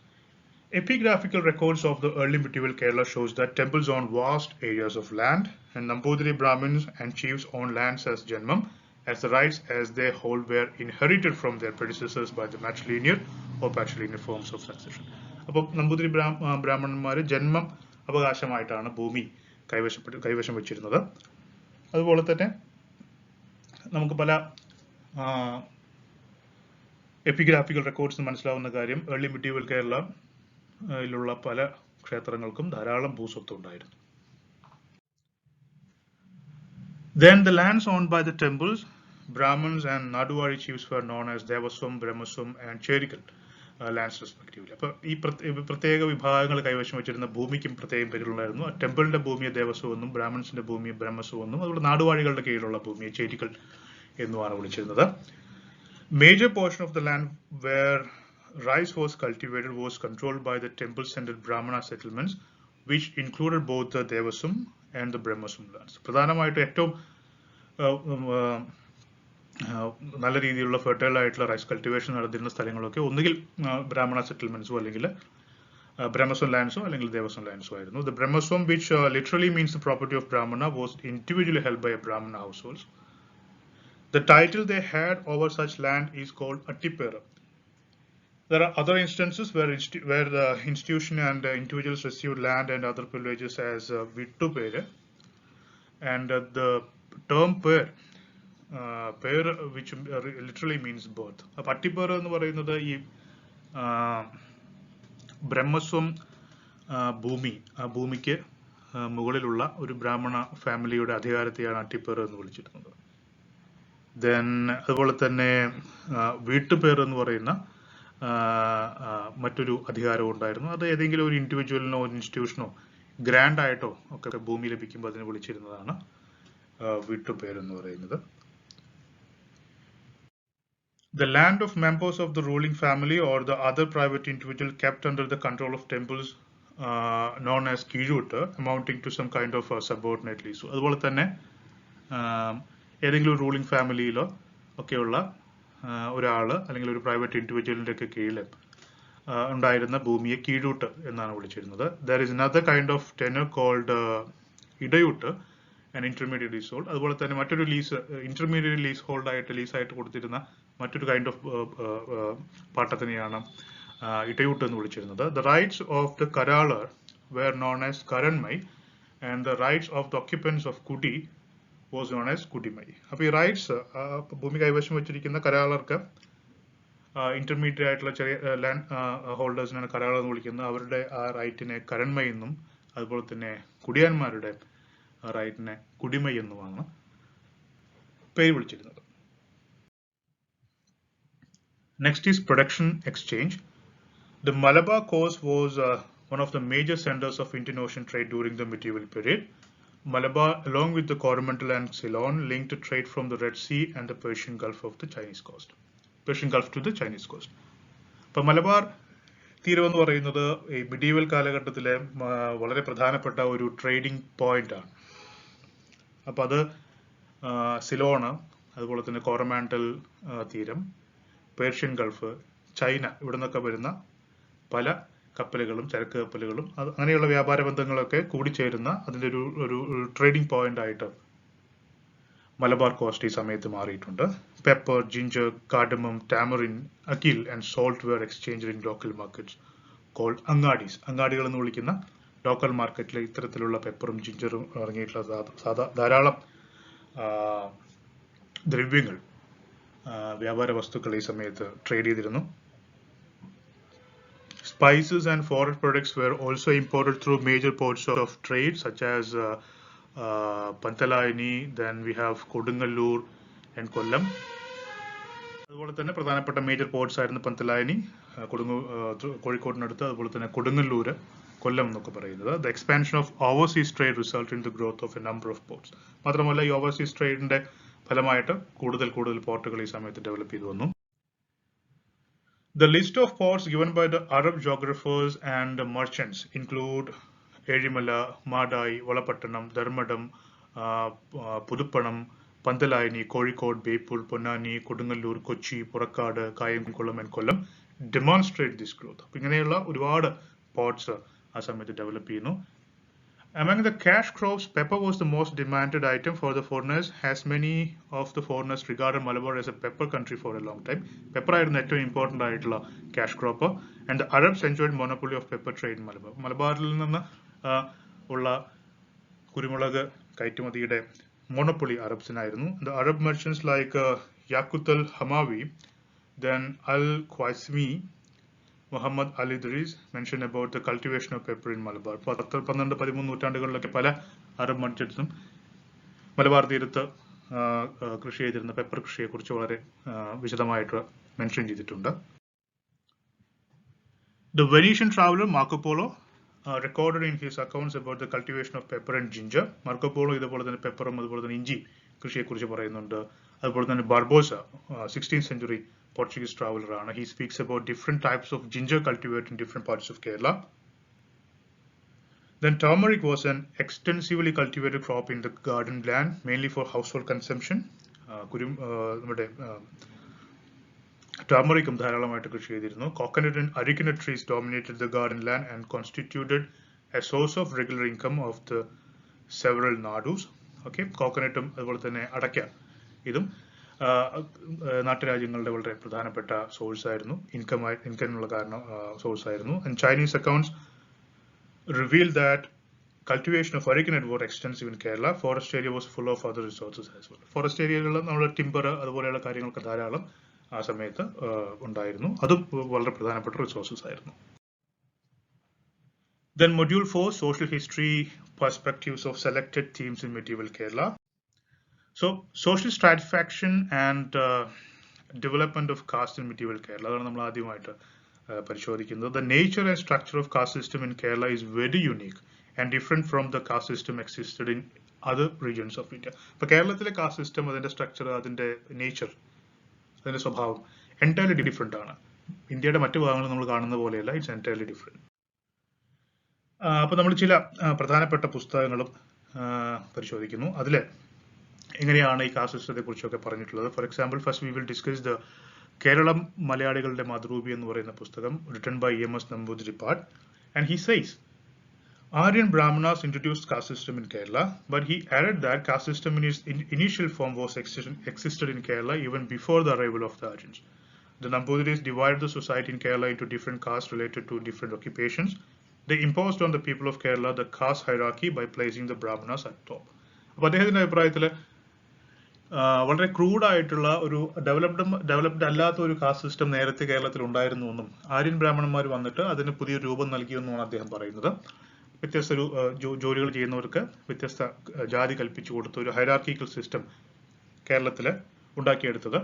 Epigraphical records of the early medieval Kerala shows that temples owned vast areas of land, and Nambudiri Brahmins and chiefs owned lands as Janmam, as the rights as they hold were inherited from their predecessors by the matrilineal or patrilineal forms of succession. അപ്പോൾ നമ്പൂതിരി ബ്രാഹ്മണന്മാർ ജന്മം അവകാശമായിട്ടാണ് ഭൂമി കൈവശം വെച്ചിരുന്നത്. അതുപോലെ തന്നെ നമുക്ക് പല epigraphical records മനസ്സിലാവുന്ന കാര്യം, ഏർലി മിഡീവൽ കേരളയിലുള്ള പല ക്ഷേത്രങ്ങൾക്കും ധാരാളം ഭൂസ്വത്ത് ഉണ്ടായിരുന്നു. Then the lands owned by the temples, Brahmins and Naduvari chiefs were known as Devaswam, Brahmaswam and Cherikal lands respectively. അപ്പോൾ ഈ പ്രത്യേക വിഭാഗങ്ങൾ കൈവശം വെച്ചിരുന്ന ഭൂമിക്കും പ്രത്യേകം പേരുണ്ടായിരുന്നു. ടെമ്പിളിന്റെ ഭൂമിയെ ദേവസ്വം എന്നും ബ്രാഹ്മൺസിന്റെ ഭൂമിയെ ബ്രഹ്മസ്വം എന്നും അതുപോലെ നാടുവാഴികളുടെ കീഴിലുള്ള ഭൂമിയെ ചേരിക്കൽ എന്നുമാണ് വിളിച്ചിരുന്നത്. Major portion of the land where rice was cultivated was controlled by the temple-centered Brahmana settlements, which included both the Devasum and the Brahmasum lands. പ്രധാനമായിട്ടും ഏറ്റവും നല്ല രീതിയിലുള്ള ഫെർട്ടൈൽ ആയിട്ടുള്ള റൈസ് കൾട്ടിവേഷൻ നടന്നിരുന്ന സ്ഥലങ്ങളൊക്കെ ഒന്നുകിൽ ബ്രാഹ്മണ സെറ്റിൽമെന്റ്സോ അല്ലെങ്കിൽ Brahmasum lands അല്ലെങ്കിൽ Devasum lands ആയിരുന്നു. The Brahmasum, which literally means the property of Brahmana, was individually held by a Brahmana households. The title they had over such land is called Attipera. There are other instances where the institution and individuals received land and other privileges as Vittupere, and the term per, which literally means birth. Attipera എന്ന് പറയുന്നത് ഈ ബ്രഹ്മസ്വം ഭൂമി, ആ ഭൂമിക്ക് മുകളിലുള്ള ഒരു ബ്രാഹ്മണ ഫാമിലിയുടെ അധികാരത്തെയാണ് അട്ടിപ്പേർ എന്ന് വിളിച്ചിരുന്നത്. ദെൻ അതുപോലെ തന്നെ വീട്ടുപേർ എന്ന് പറയുന്ന മറ്റൊരു അധികാരവും ഉണ്ടായിരുന്നു. അത് ഏതെങ്കിലും ഒരു ഇൻഡിവിജ്വലിനോ ഒരു ഇൻസ്റ്റിറ്റ്യൂഷനോ ഗ്രാൻഡ് ആയിട്ടോ ഒക്കെ ഭൂമി ലഭിക്കുമ്പോൾ അതിനെ വിളിച്ചിരുന്നതാണ് വീട്ടുപേർ എന്ന് പറയുന്നത്. The land of members of the ruling family or the other private individual kept under the control of temples known as Kirutta, amounting to some kind of subordinate lease. അതുപോലെ തന്നെ ഏതെങ്കിലും റൂളിംഗ് ഫാമിലിയിലോ ഒക്കെയുള്ള ഒരാള് അല്ലെങ്കിൽ ഒരു പ്രൈവറ്റ് ഇൻഡിവിജ്വലിന്റെ ഒക്കെ കീഴിൽ ഉണ്ടായിരുന്ന ഭൂമിയെ കീഴൂട്ട് എന്നാണ് വിളിച്ചിരുന്നത്. There is another kind of tenure called ഇടയൂട്ട് and intermediate leasehold. അതുപോലെ തന്നെ മറ്റൊരു ലീസ് ഇന്റർമീഡിയറ്റ് ലീസ് ഹോൾഡ് ആയിട്ട് ലീസായിട്ട് കൊടുത്തിരുന്ന മറ്റൊരു കൈൻഡ് ഓഫ് പാട്ടത്തിനെയാണ് ഇടയൂട്ട് എന്ന് വിളിച്ചിരുന്നത്. The rights of the Karalar were known as Karanmai and the rights of the occupants of Kuti was known as Kudimai. അപ്പോൾ ഈ റൈറ്റ്സ് ഭൂമി കൈവശം വെച്ചിരിക്കുന്ന കരാളർക്ക് ഇന്റർമീഡിയറ്റ് ആയിട്ടുള്ള ചെറിയ ലാൻഡ് ഹോൾഡേഴ്സിനാണ് കരാളർ എന്ന് വിളിക്കുന്നത്. അവരുടെ ആ റൈറ്റിനെ കരൺമൈ എന്നും അതുപോലെ തന്നെ കുടിയാന്മാരുടെ റൈറ്റിനെ കുടിമൈ എന്നുമാണ് പേര് വിളിച്ചിരുന്നത്. Next is production exchange. The Malabar coast was one of the major centers of Indian-Ocean trade during the medieval period. Malabar, along with the Coromandel and Ceylon, linked trade from the Red Sea and the Persian Gulf of the Chinese coast. Persian Gulf to the Chinese coast. അപ്പോൾ മലബാർ തീരം എന്ന് പറയുന്നത് ഈ medieval കാലഘട്ടത്തിലെ വളരെ പ്രധാനപ്പെട്ട ഒരു trading point ആണ്. അപ്പോൾ അത് സിലോണ്, അതുപോലെ തന്നെ കോറമാൻഡൽ തീരം, പേർഷ്യൻ ഗൾഫ്, ചൈന, ഇവിടെ നിന്നൊക്കെ വരുന്ന പല കപ്പലുകളും ചരക്ക് കപ്പലുകളും അങ്ങനെയുള്ള വ്യാപാര ബന്ധങ്ങളൊക്കെ കൂടിച്ചേരുന്ന അതിൻ്റെ ഒരു ട്രേഡിംഗ് പോയിന്റ് ആയിട്ട് മലബാർ കോസ്റ്റ് ഈ സമയത്ത് മാറിയിട്ടുണ്ട്. Pepper, ginger, cardamom, tamarind, akil and salt were exchange in local markets called angadis. അങ്ങാടികൾ എന്ന് വിളിക്കുന്ന ലോക്കൽ മാർക്കറ്റിൽ ഇത്തരത്തിലുള്ള പെപ്പറും ജിഞ്ചറും ഇറങ്ങിയിട്ടുള്ള ധാരാളം ദ്രവ്യങ്ങൾ, വ്യാപാര വസ്തുക്കൾ ഈ സമയത്ത് ട്രേഡ് ചെയ്തിരുന്നു. Spices and forest products were also imported through major ports of trade such as Pantalayani, then we have Kodungallur and Kollam. അതുപോലെ തന്നെ പ്രധാനപ്പെട്ട മേജർ പോർട്ട്സ് ആയിരുന്നു പന്തലായനി, കോഴിക്കോടിനടുത്ത്, അതുപോലെ തന്നെ കൊടുങ്ങല്ലൂര്, കൊല്ലം എന്നൊക്കെ പറയുന്നത്. The expansion of overseas trade resulted in the growth of a number of ports. മാത്രമല്ല ഈ ഓവർസീസ് ട്രേഡിന്റെ ഫലമായിട്ട് കൂടുതൽ പോർട്ടുകൾ ഈ സമയത്ത് ഡെവലപ്പ് ചെയ്തു വന്നു. The list of ports given by the Arab geographers and merchants include Erimala, Madai, Valapattanam, Dharmadam, Puduppanam, Pantalayani, Kozhikode, Beypul, Ponnani, Kodungallur, Kochi, Purakkad, Kayamkulam and Kollam demonstrate this growth. ഇങ്ങനെയുള്ള ഒരുപാട് ports ആ സമയത്ത് develop ചെയ്യുന്നു. Among the cash crops, pepper was the most demanded item for the foreigners, as many of the foreigners regarded Malabar as a pepper country for a long time. Pepper ആയിരുന്നു ഏറ്റവും important ആയിട്ടുള്ള cash crop. And the Arabs enjoyed monopoly of pepper trade in Malabar. മലബാറിൽ നിന്ന് ഉള്ള കുരുമുളക് കയറ്റുമതിയുടെ monopoly അറബ്സിനായിരുന്നു. The Arab merchants like Yaqut al Hamawi, then al Khwarizmi, Muhammad Ali Idris mentioned about the cultivation of pepper in Malabar. 12-13 നൂറ്റാണ്ടുകളിലൊക്കെ പല Arab മർച്ചൻസും Malabar തീരത്ത് കൃഷി ചെയ്തിരുന്ന പെപ്പർ കൃഷിയെ കുറിച്ച് വളരെ വിശദമായിട്ട് മെൻഷൻ ചെയ്തിട്ടുണ്ട്. The Venetian traveler Marco Polo recorded in his accounts about the cultivation of pepper and ginger. Marco Polo ഇതുപോലെ തന്നെ പെപ്പറും അതുപോലെ തന്നെ ഇഞ്ചി കൃഷിയെ കുറിച്ച് പറയുന്നുണ്ട്. അതുപോലെ തന്നെ Barbosa, 16th century Portuguese traveler ആണ്. He speaks about different types of ginger cultivated in different parts of Kerala. Then turmeric was an extensively cultivated crop in the garden land, mainly for household consumption. നമ്മുടെ ടർമറിക്കും ധാരാളമായിട്ട് കൃഷി ചെയ്തിരുന്നു. Coconut and arecanut trees dominated the garden land and constituted a source of regular income of the several nadus. Okay, കോക്കനട്ടും അതുപോലെ തന്നെ അടയ്ക്ക ഇതും നാട്ടുരാജ്യങ്ങളുടെ വളരെ പ്രധാനപ്പെട്ട സോഴ്സ് ആയിരുന്നു, ഇൻകമിനുള്ള സോഴ്സ് ആയിരുന്നു. And Chinese accounts reveal that cultivation of arecanut was extensive in Kerala. Forest area was full of other resources as well. Forest ഏരിയകളിൽ നമ്മുടെ ടിമ്പർ അതുപോലെയുള്ള കാര്യങ്ങളൊക്കെ ധാരാളം ആ സമയത്ത് ഉണ്ടായിരുന്നു. അതും വളരെ പ്രധാനപ്പെട്ട റിസോഴ്സസ് ആയിരുന്നു. Then module 4, social history perspectives of selected themes in medieval Kerala. So social stratification and development of caste in medieval Kerala അതാണ് നമ്മൾ ആദ്യമായിട്ട് പരിശോധിക്കുന്നത്. The nature and structure of caste system in Kerala is very unique and different from the caste system existed in other regions of India. അപ്പോൾ കേരളത്തിലെ caste system, അതിന്റെ structure, അതിന്റെ nature, അതിന്റെ സ്വഭാവം എൻറ്റയർലി ഡിഫറെന്റ് ആണ്. ഇന്ത്യയുടെ മറ്റു ഭാഗങ്ങൾ നമ്മൾ കാണുന്ന പോലെയല്ല, ഇറ്റ്സ് എൻറ്റയർലി ഡിഫറെന്റ്. അപ്പോൾ നമ്മൾ ചില പ്രധാനപ്പെട്ട പുസ്തകങ്ങളും പരിശോധിക്കുന്നു. അതിൽ എങ്ങനെയാണ് ഈ കാസ്റ്റ് സിസ്റ്റത്തെ കുറിച്ചൊക്കെ പറഞ്ഞിട്ടുള്ളത്. For example, first we will discuss the Kerala മലയാളികളുടെ മാതൃഭൂമി എന്ന് പറയുന്ന പുസ്തകം, written by E.M.S. Namboodiripad, and he says Aryan Brahmanas introduced caste system in Kerala, but he added that caste system in its initial form was existed in Kerala even before the arrival of the Aryans. The Namboodiris divided the society in Kerala into different castes related to different occupations. They imposed on the people of Kerala the caste hierarchy by placing the Brahmanas at top. അപ്പോൾ അദ്ദേഹത്തിന്റെ അഭിപ്രായത്തിൽ വളരെ ക്രൂഡായിട്ടുള്ള ഒരു developed അല്ലാത്ത ഒരു caste system നേരത്തെ കേരളത്തിൽ ഉണ്ടായിരുന്നു എന്നും ആര്യൻ ബ്രാഹ്മണന്മാർ വന്നിട്ട് അതിന് പുതിയ രൂപം നൽകിയെന്നുമാണ് അദ്ദേഹം പറയുന്നത്. വ്യത്യസ്ത ജോലികൾ ചെയ്യുന്നവർക്ക് വ്യത്യസ്ത ജാതി കൽപ്പിച്ചു കൊടുത്ത ഒരു ഹൈറാർക്കിക്കൽ സിസ്റ്റം കേരളത്തിൽ ഉണ്ടാക്കിയെടുത്തത്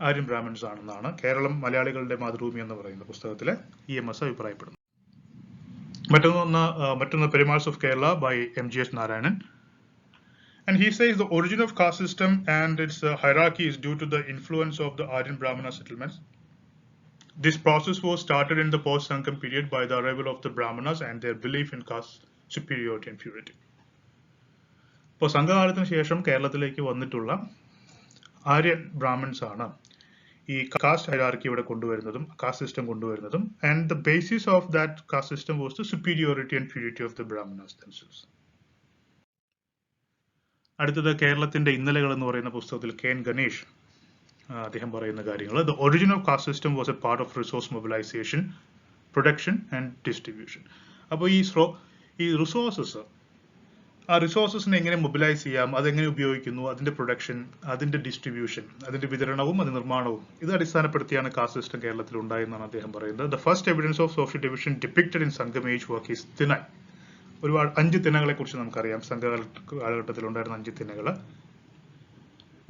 ആര്യൻ ബ്രാഹ്മൺസ് ആണെന്നാണ് കേരളം മലയാളികളുടെ മാതൃഭൂമി എന്ന് പറയുന്ന പുസ്തകത്തിലെ EMS അഭിപ്രായപ്പെടുന്നത്. മറ്റൊന്ന് Perumals of Kerala by M.G.S. Narayanan. And he says the origin of caste system and its hierarchy is due to the influence of the Aryan Brahmana settlements. This process was started in the post-Sangam period by the arrival of the Brahmanas and their belief in caste superiority and purity. ഇപ്പോൾ സംഘകാലത്തിന് ശേഷം കേരളത്തിലേക്ക് വന്നിട്ടുള്ള Aryan Brahmins ആണ് ഈ caste hierarchy ഇവിടെ കൊണ്ടുവരുന്നതും caste system കൊണ്ടുവരുന്നതും. And the basis of that caste system was the superiority and purity of the Brahmanas themselves. അടുത്തത് കേരളത്തിന്റെ ഇന്നലകൾ എന്ന് പറയുന്ന പുസ്തകത്തിൽ കെ.എൻ. ഗണേഷ് അദ്ദേഹം പറയുന്ന കാര്യങ്ങൾ. The origin of caste system was a part of resource mobilization, production and distribution. അപ്പോൾ ഈ റിസോഴ്സസ്, ആ റിസോഴ്സസിനെ എങ്ങനെ മൊബിലൈസ് ചെയ്യാം, അതെങ്ങനെ ഉപയോഗിക്കുന്നു, അതിന്റെ പ്രൊഡക്ഷൻ, അതിന്റെ ഡിസ്ട്രിബ്യൂഷൻ, അതിന്റെ വിതരണവും അതിന്റെ നിർമ്മാണവും, ഇത് അടിസ്ഥാനപ്പെടുത്തിയാണ് കാസ്റ്റ് സിസ്റ്റം കേരളത്തിൽ ഉണ്ടായെന്നാണ് അദ്ദേഹം പറയുന്നത്. The first evidence of social division depicted in Sangam age work is Tinai. ഒരുപാട് 5 തിനകളെ കുറിച്ച് നമുക്കറിയാം. സംഘകാലഘട്ടത്തിൽ ഉണ്ടായിരുന്ന 5 തിനകൾ.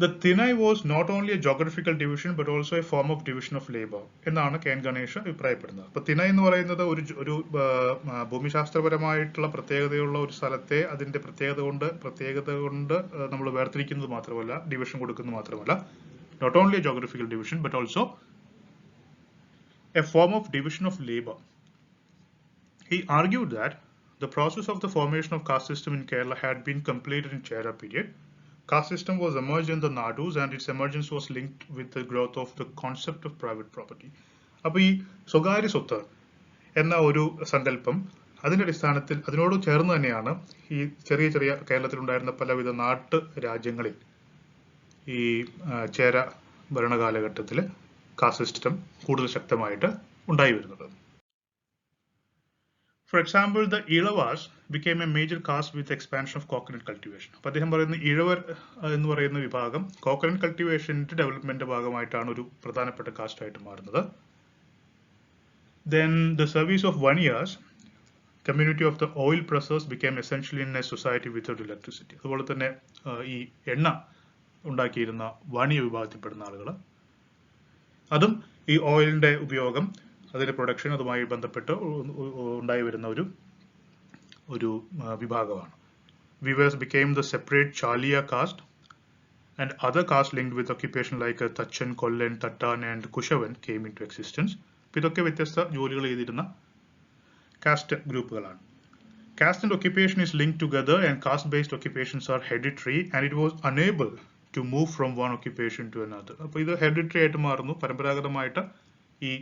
The Tinai was not only a geographical division but also a form of division of labor എന്നാണ് K N. Ganesh അഭിപ്രായപ്പെടുന്നത്. അപ്പൊ തിനൈ എന്ന് പറയുന്നത് ഒരു ഭൂമിശാസ്ത്രപരമായിട്ടുള്ള പ്രത്യേകതയുള്ള ഒരു സ്ഥലത്തെ അതിന്റെ പ്രത്യേകത കൊണ്ട് നമ്മൾ വേർതിരിക്കുന്നത് മാത്രമല്ല, ഡിവിഷൻ കൊടുക്കുന്നത് മാത്രമല്ല, not only a geographical division but also a form of division of labor. He argued that the process of the formation of caste system in Kerala had been completed in Chera period. Caste system was emerged in the Nadus and its emergence was linked with the growth of the concept of private property. അപ്പോൾ ഈ സ്വകാര്യ സ്വത്ത് എന്ന ഒരു സങ്കല്പം അതിന്റെ അടിസ്ഥാനത്തിൽ അതിനോട് ചേർന്ന് തന്നെയാണ് ഈ ചെറിയ കേരളത്തിൽ ഉണ്ടായിരുന്ന പലവിധ നാട്ടു രാജ്യങ്ങളിൽ ഈ ചേര ഭരണകാലഘട്ടത്തിൽ കാസ്റ്റ് സിസ്റ്റം കൂടുതൽ ശക്തമായിട്ട് ഉണ്ടായി വരുന്നത്. For example, the Ilavas became a major caste with expansion of coconut cultivation. അപ്പോൾ അദ്ദേഹം പറയുന്ന ഇഴവർ എന്ന് പറയുന്ന വിഭാഗം കോക്കനട്ട് കൾട്ടിവേഷന്റെ ഡെവലപ്മെന്റ് ഭാഗമായിട്ടാണ് ഒരു പ്രധാനപ്പെട്ട കാസ്റ്റ് ആയിട്ട് മാറുന്നത്. Then the service of Vaniyas, community of the oil pressers, became essentially in a society without electricity. അതുപോലെ തന്നെ ഈ എണ്ണ ഉണ്ടാക്കിയിരുന്ന വാണിയ വിഭാഗത്തിൽപ്പെടുന്ന ആളുകൾ, അതും ഈ ഓയിലിന്റെ ഉപയോഗം, അതിന്റെ പ്രൊഡക്ഷൻ, അതുമായി ബന്ധപ്പെട്ട് ഉണ്ടായി വരുന്ന ഒരു വിഭാഗമാണ്. Weavers became the separate Chalia caste and other castes linked with occupation like Tachan, Kollan, Tattan and Kushavan came into existence. ഇതൊക്കെ വ്യത്യസ്ത ജോലികൾ ചെയ്തിരുന്ന caste ഗ്രൂപ്പുകളാണ്. Caste and occupation is linked together and caste-based occupations are hereditary and it was unable to move from one occupation to another. അപ്പോൾ ഇത് hereditary ആയിട്ട് മാറുന്നു. പരമ്പരാഗതമായിട്ട് ഈ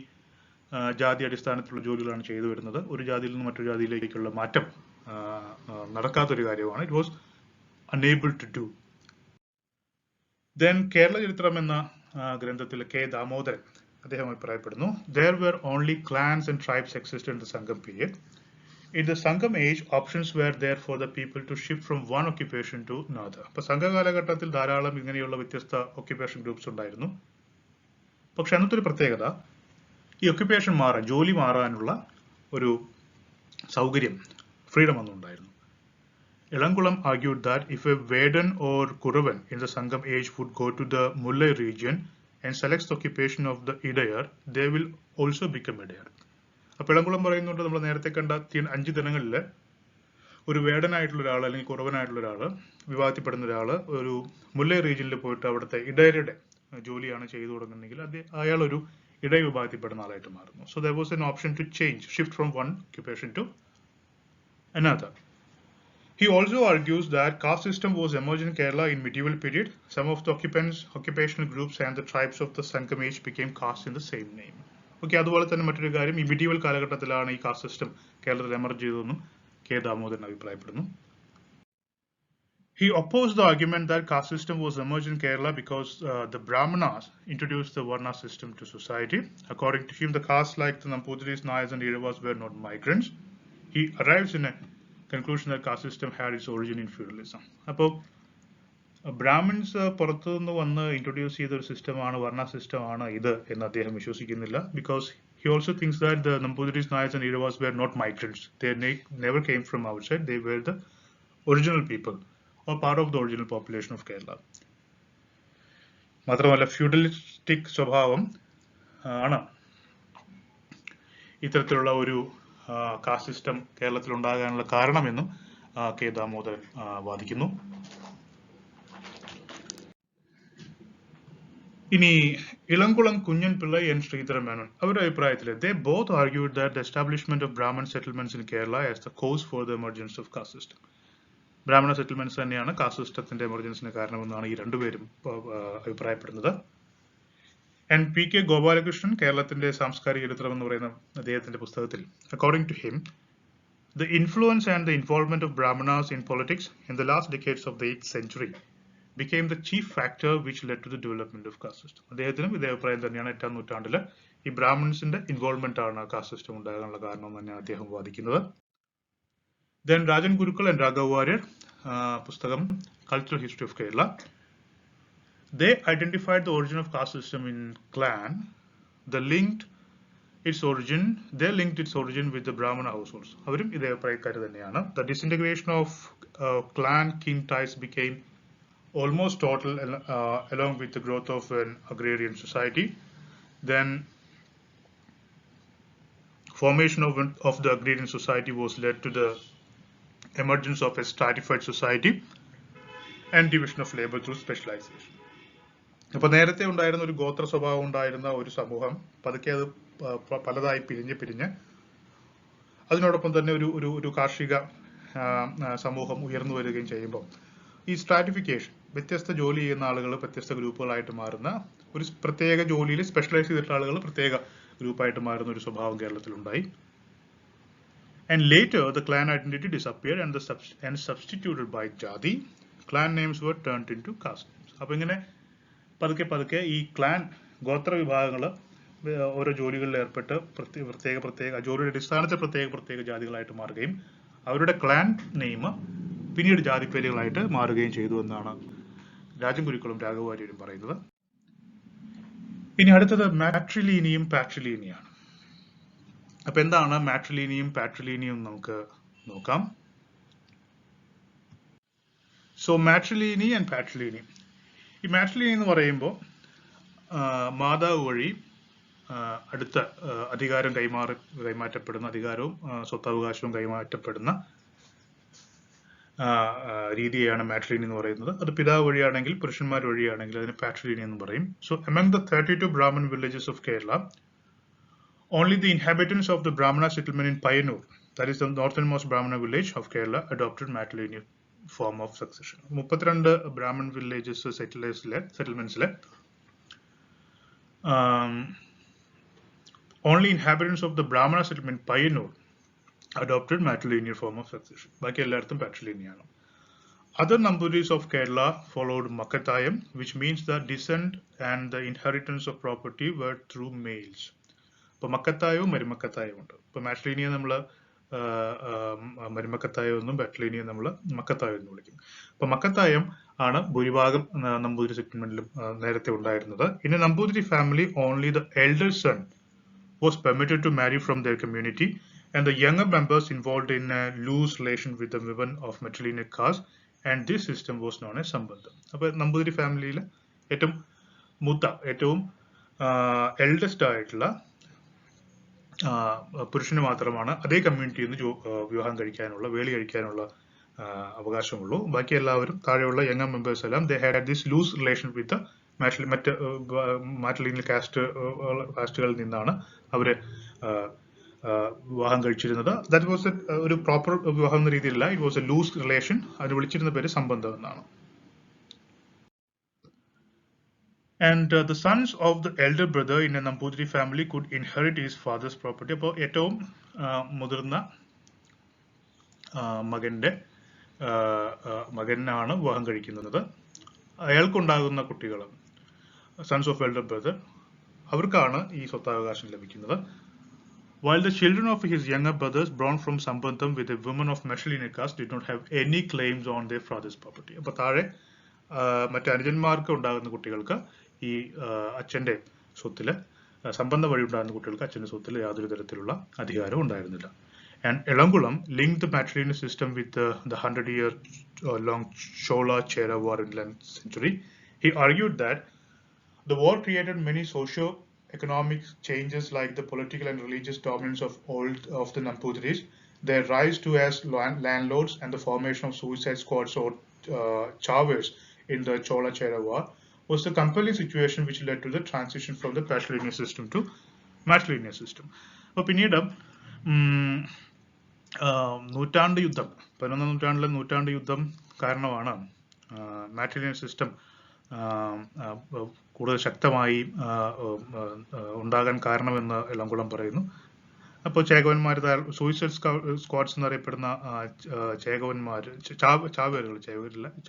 ജാതി അടിസ്ഥാനത്തിലുള്ള ജോലികളാണ് ചെയ്തു വരുന്നത്. ഒരു ജാതിയിൽ നിന്ന് മറ്റൊരു ജാതിയിലേക്കുള്ള മാറ്റം നടക്കാത്തൊരു കാര്യമാണ്. It was unable to do. Then Kerala ചരിത്രം എന്ന ഗ്രന്ഥത്തിൽ കെ ദാമോദരൻ അദ്ദേഹം അഭിപ്രായപ്പെടുന്നു, there were only clans and tribes existed in the Sangam period. In the Sangam age, options were there for the people to shift from one occupation to another. അപ്പോൾ സംഘ കാലഘട്ടത്തിൽ ധാരാളം ഇങ്ങനെയുള്ള വ്യത്യസ്ത occupation groups ഉണ്ടായിരുന്നു. പക്ഷെ അന്നത്തെ ഒരു പ്രത്യേകത ഈ occupation മാറാൻ, ജോലി മാറാനുള്ള ഒരു സൗകര്യം, ഫ്രീഡം ഒന്നും ഉണ്ടായിരുന്നു. Elankulam argued that if a Vedan or Kuravan in the Sangam age would go to the Mullai region and selects the occupation of the Idayar, they will also become Idayar. അപ്പോൾ ഇളംകുളം പറയുന്നുണ്ട്, നമ്മൾ നേരത്തെ കണ്ട 5 ദിനങ്ങളിൽ ഒരു വേടനായിട്ടുള്ള ഒരാൾ അല്ലെങ്കിൽ കുറവനായിട്ടുള്ള ഒരാൾ, വിവാഹത്തിൽപ്പെടുന്ന ഒരാൾ ഒരു മുല്ലൈ റീജിയനിൽ പോയിട്ട് അവിടുത്തെ ഇടയരുടെ ജോലിയാണ് ചെയ്തു തുടങ്ങുന്നെങ്കിൽ അയാൾ ഒരു ഇടയ വിഭാഗത്തിൽപ്പെടുന്ന ആളായിട്ട് മാറുന്നു. So there was an option to change, shift from one occupation to another. He also argues that caste system was emerged in Kerala in medieval period. Some of the occupational groups and the tribes of the Sangam age became caste in the same name. Okay, അതുപോലെ തന്നെ മറ്റൊരു കാര്യം, ഈ medieval കാലഘട്ടത്തിലാണ് ഈ caste system കേരളത്തിൽ emerge ചെയ്തതെന്നും K Damodaran അഭിപ്രായപ്പെടുന്നു. He opposed the argument that caste system was emerged in Kerala because the Brahmanas introduced the Varna system to society. According to him, the castes like the Nampudiris, Niles and Iravas were not migrants. He arrives in a conclusion that caste system had its origin in feudalism. അപ്പോൾ ബ്രാഹ്മിൻസ് പുറത്തുനിന്ന് വന്ന് introduce ചെയ്ത ഒരു സിസ്റ്റമാണ്, വർണ്ണ സിസ്റ്റമാണ് ഇത് എന്ന് അദ്ദേഹം വിശ്വസിക്കുന്നില്ല. Because he also thinks that the Nampudiris, Niles and Iravas were not migrants. They never came from outside. They were the original people or part of the original population of Kerala. മാത്രമല്ല ഫ്യൂഡലിസ്റ്റിക് സ്വഭാവം ആണ് ഇത്തരത്തിലുള്ള ഒരു caste system കേരളത്തിൽ ഉണ്ടാകാനുള്ള കാരണമെന്നും K Damodaran വാദിക്കുന്നു. ഇനി ഇളംകുളം കുഞ്ഞൻ പിള്ളൈ and ശ്രീധരൻ മേനോൻ അവരുടെ അഭിപ്രായത്തിൽ they both argued that the establishment of Brahmin settlements in Kerala as the cause for the emergence of caste system. ബ്രാഹ്മണ സെറ്റിൽമെന്റ്സ് തന്നെയാണ് കാസ്റ്റ് സിസ്റ്റത്തിന്റെ എമർജൻസിന് കാരണമെന്നാണ് ഈ രണ്ടുപേരും അഭിപ്രായപ്പെടുന്നത്. And P.K. Gopalakrishnan, കേരളത്തിന്റെ സാംസ്കാരിക ചരിത്രം എന്ന് പറയുന്ന അദ്ദേഹത്തിന്റെ പുസ്തകത്തിൽ, according to him, the influence and the involvement of Brahmanas in politics in the last decades of the 8th century became the chief factor which led to the development of caste system. അദ്ദേഹത്തിനും ഇതേ അഭിപ്രായം തന്നെയാണ്. 8ാം നൂറ്റാണ്ടിൽ ഈ ബ്രാഹ്മൺസിന്റെ involvement ആണ് caste system ഉണ്ടാകാനുള്ള കാരണം തന്നെയാണ് അദ്ദേഹം വാദിക്കുന്നത്. Then Rajan Gurukul and Raghav Warrior, പുസ്തകം Cultural History of Kerala, they identified the origin of caste system in clan. They linked its origin with the Brahmana households. അവരും ഇതേ അഭിപ്രായക്കാർ തന്നെയാണ്. The disintegration of clan king ties became almost total along with the growth of an agrarian society. Then formation of the agrarian society was led to the emergence of a stratified society and division of labor through specialization. അപ്പോൾ നേരത്തെ ഉണ്ടായിരുന്ന ഒരു ഗോത്ര സ്വഭാവം ഉണ്ടായിരുന്ന ഒരു സമൂഹം പതുക്കെ അത് പലതായി പിരിഞ്ഞ് അതിനോടൊപ്പം തന്നെ ഒരു കാർഷിക സമൂഹം ഉയർന്നു വരികയും ചെയ്യുമ്പോൾ ഈ സ്ട്രാറ്റിഫിക്കേഷൻ, വ്യത്യസ്ത ജോലി ചെയ്യുന്ന ആളുകൾ വ്യത്യസ്ത ഗ്രൂപ്പുകളായിട്ട് മാറുന്ന, ഒരു പ്രത്യേക ജോലിയിൽ സ്പെഷ്യലൈസ് ചെയ്തിട്ടുള്ള ആളുകൾ പ്രത്യേക ഗ്രൂപ്പായിട്ട് മാറുന്ന ഒരു സ്വഭാവം കേരളത്തിലുണ്ടായി. And later the clan identity disappeared and substituted by jati. Clan names were turned into caste names. അപ്പോൾ ഇങ്ങനെ പതുക്കെ ഈ ക്ലാൻ ഗോത്ര വിഭാഗങ്ങൾ ഓരോ ജോലികളിൽ ഏർപ്പെട്ട് പ്രത്യേക ജോലിയുടെ അടിസ്ഥാനത്തിൽ പ്രത്യേക ജാതികളായിട്ട് മാറുകയും അവരുടെ ക്ലാൻ നെയിം പിന്നീട് ജാതിപ്പേരുകളായിട്ട് മാറുകയും ചെയ്തു എന്നാണ് രാജൻ ഗുരുക്കളും രാഘവ വാര്യരും പറയുന്നത്. ഇനി അടുത്തത് മാട്രിലീനിയും പാട്രിലീനിയാണ്. അപ്പൊ എന്താണ് മാട്രിലീനിയും പാട്രിലീനിയും നമുക്ക് നോക്കാം. So matriliny and patriliny. ഈ മാട്രിലീനി എന്ന് പറയുമ്പോൾ മാതാവ് വഴി അടുത്ത അധികാരം കൈമാറ്റപ്പെടുന്ന, അധികാരവും സ്വത്തവകാശവും കൈമാറ്റപ്പെടുന്ന രീതിയാണ് മാട്രിലിനി എന്ന് പറയുന്നത്. അത് പിതാവ് വഴിയാണെങ്കിൽ പുരുഷന്മാർ വഴിയാണെങ്കിൽ അതിന് പാട്രിലിനി എന്ന് പറയും. So among the 32 Brahmin villages of Kerala, only the inhabitants of the Brahmana settlement in Payyanur, that is the northernmost Brahmana village of Kerala, adopted matrilineal form of succession. 32 Brahmin villages settlements only inhabitants of the Brahmana settlement Payyanur adopted matrilineal form of succession. ബാക്കി എല്ലായിടത്തും patrilineal. Other Nambudiris of Kerala followed Makatayam, which means the descent and the inheritance of property were through males. ഇപ്പോൾ മക്കത്തായവും മരുമക്കത്തായവും ഉണ്ട്. ഇപ്പോൾ മാട്രിലിനിയെ നമ്മൾ മരുമക്കത്തായം എന്നും പാട്രിലിനിയെ നമ്മൾ മക്കത്തായം എന്ന് വിളിക്കും. അപ്പോൾ മക്കത്തായം ആണ് ഭൂരിഭാഗം നമ്പൂതിരി സെറ്റിൽമെന്റിലും നേരത്തെ ഉണ്ടായിരുന്നത്. In a Nambudiri family, only the elder son was permitted to marry from their community, and the younger members involved in a loose relation with the women of matrilineal caste, and this system was known as Sambandham. അപ്പോൾ നമ്പൂതിരി ഫാമിലിയിൽ ഏറ്റവും eldest ആയിട്ടുള്ള പുരുഷന് മാത്രമാണ് അതേ കമ്മ്യൂണിറ്റിയിൽ നിന്ന് വിവാഹം കഴിക്കാനുള്ള വേളി കഴിക്കാനുള്ള അവകാശമുള്ളൂ. ബാക്കി എല്ലാവരും താഴെയുള്ള യങ്ങർ മെമ്പേഴ്സ് എല്ലാം they had this loose relation with മറ്റ് മാട്രിലിനിയൽ കാസ്റ്റുകളിൽ നിന്നാണ് അവര് വിവാഹം കഴിച്ചിരുന്നത്. ദാറ്റ് വാസ് ഒരു പ്രോപ്പർ വിവാഹം എന്ന രീതിയിലല്ല, it was a loose relation. അതിന് വിളിച്ചിരുന്ന പേര് സംബന്ധം എന്നാണ്. And the sons of the elder brother in a Nambudiri family could inherit his father's property. അപ്പോൾ ഏറ്റവും മുതിർന്ന മകനാണ് വിവാഹം കഴിക്കുന്നത്. അയാൾക്കുണ്ടാകുന്ന കുട്ടികൾ സൺസ് ഓഫ് എൽഡർ ബ്രദർ അവർക്കാണ് ഈ സ്വത്താവകാശം ലഭിക്കുന്നത്. While the children of his younger brothers born from Sambandham with a woman of matrilineal caste did not have any claims on their father's property. അപ്പോൾ താഴെ മറ്റ് അനുജന്മാർക്ക് ഉണ്ടാകുന്ന കുട്ടികൾക്ക് ഈ അച്ഛൻ്റെ സ്വത്തില് സംബന്ധം വഴി ഉണ്ടാകുന്ന കുട്ടികൾക്ക് അച്ഛൻ്റെ സ്വത്തിൽ യാതൊരു തരത്തിലുള്ള അധികാരവും ഉണ്ടായിരുന്നില്ല. And Elangulam linked the matrilineal system with the 100-year long Chola Chera War in the 11th century. He argued that the war created many socio-economic changes like the political and religious dominance of the Nampudiris, their rise to as landlords, and the formation of suicide squads or chavers in the Chola Chera War was the compelling situation which led to the transition from the patrilineal system to matrilineal system. അപ്പോൾ പിന്നീട് 11ാം നൂറ്റാണ്ടിലെ നൂറ്റാണ്ട് യുദ്ധം കാരണമാണ് മാട്രിലിനിയൽ system കൂടുതൽ ശക്തമായി ഉണ്ടാകാൻ കാരണമെന്ന് എളംകുളം പറയുന്നു. അപ്പോൾ ചേകവന്മാർ സൂയിസൈഡ് സ്ക്വാഡ്സ് എന്നറിയപ്പെടുന്ന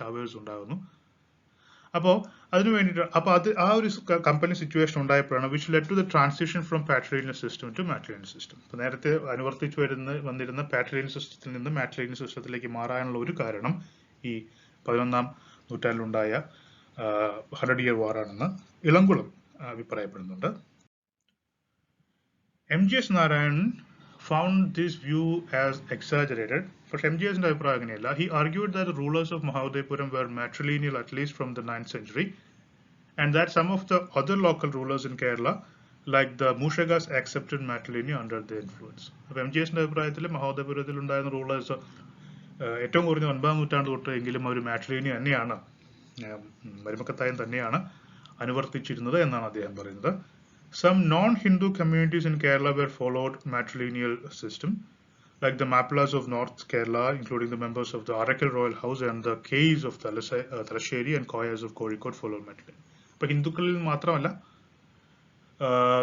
ചാവേഴ്സ് ഉണ്ടാകുന്നു. അപ്പോൾ അതിനു വേണ്ടിയിട്ട് ആ ഒരു കമ്പനി സിറ്റുവേഷൻ ഉണ്ടായപ്പോഴാണ് which led to the transition from patrilineal system to matrilineal system. അപ്പോൾ നേരത്തെ അനുവർത്തിച്ചു വന്നിരുന്ന പാട്രിലിനിയൽ സിസ്റ്റത്തിൽ നിന്ന് മാട്രിലിനിയൽ സിസ്റ്റത്തിലേക്ക് മാറാനുള്ള ഒരു കാരണം ഈ 11ാം നൂറ്റാണ്ടിലുണ്ടായ 100-year war ആണെന്ന് Elamkulam അഭിപ്രായപ്പെടുന്നുണ്ട്. M.G.S. Narayanan found this view as exaggerated, but M.G.S. അഭിപ്രായം അങ്ങനെയല്ല. He argued that the rulers of Mahadepuram were matrilineal at least from the 9th century, and that some of the other local rulers in Kerala, like the Mushagas, accepted matrilineal under their influence. അപ്പോൾ M.G.S. അഭിപ്രായത്തിൽ മഹാദേപുരത്തിൽ ഉണ്ടായിരുന്ന rulers ഏറ്റവും കുറഞ്ഞ 9ാം നൂറ്റാണ്ട് തൊട്ട് എങ്കിലും അവർ മാട്രിലിനിയൽ തന്നെയാണ്, മരുമക്കത്തായം തന്നെയാണ് അനുവർത്തിച്ചിരുന്നത് എന്നാണ് അദ്ദേഹം പറയുന്നത്. Some non-Hindu communities in Kerala were followed matrilineal system, like the Mappilas of North Kerala, including the members of the Arakkal Royal House and the Keys of Thalassery and Koyas of Kozhikode followed matrilineal. അപ്പോൾ ഹിന്ദുക്കളിൽ മാത്രമല്ല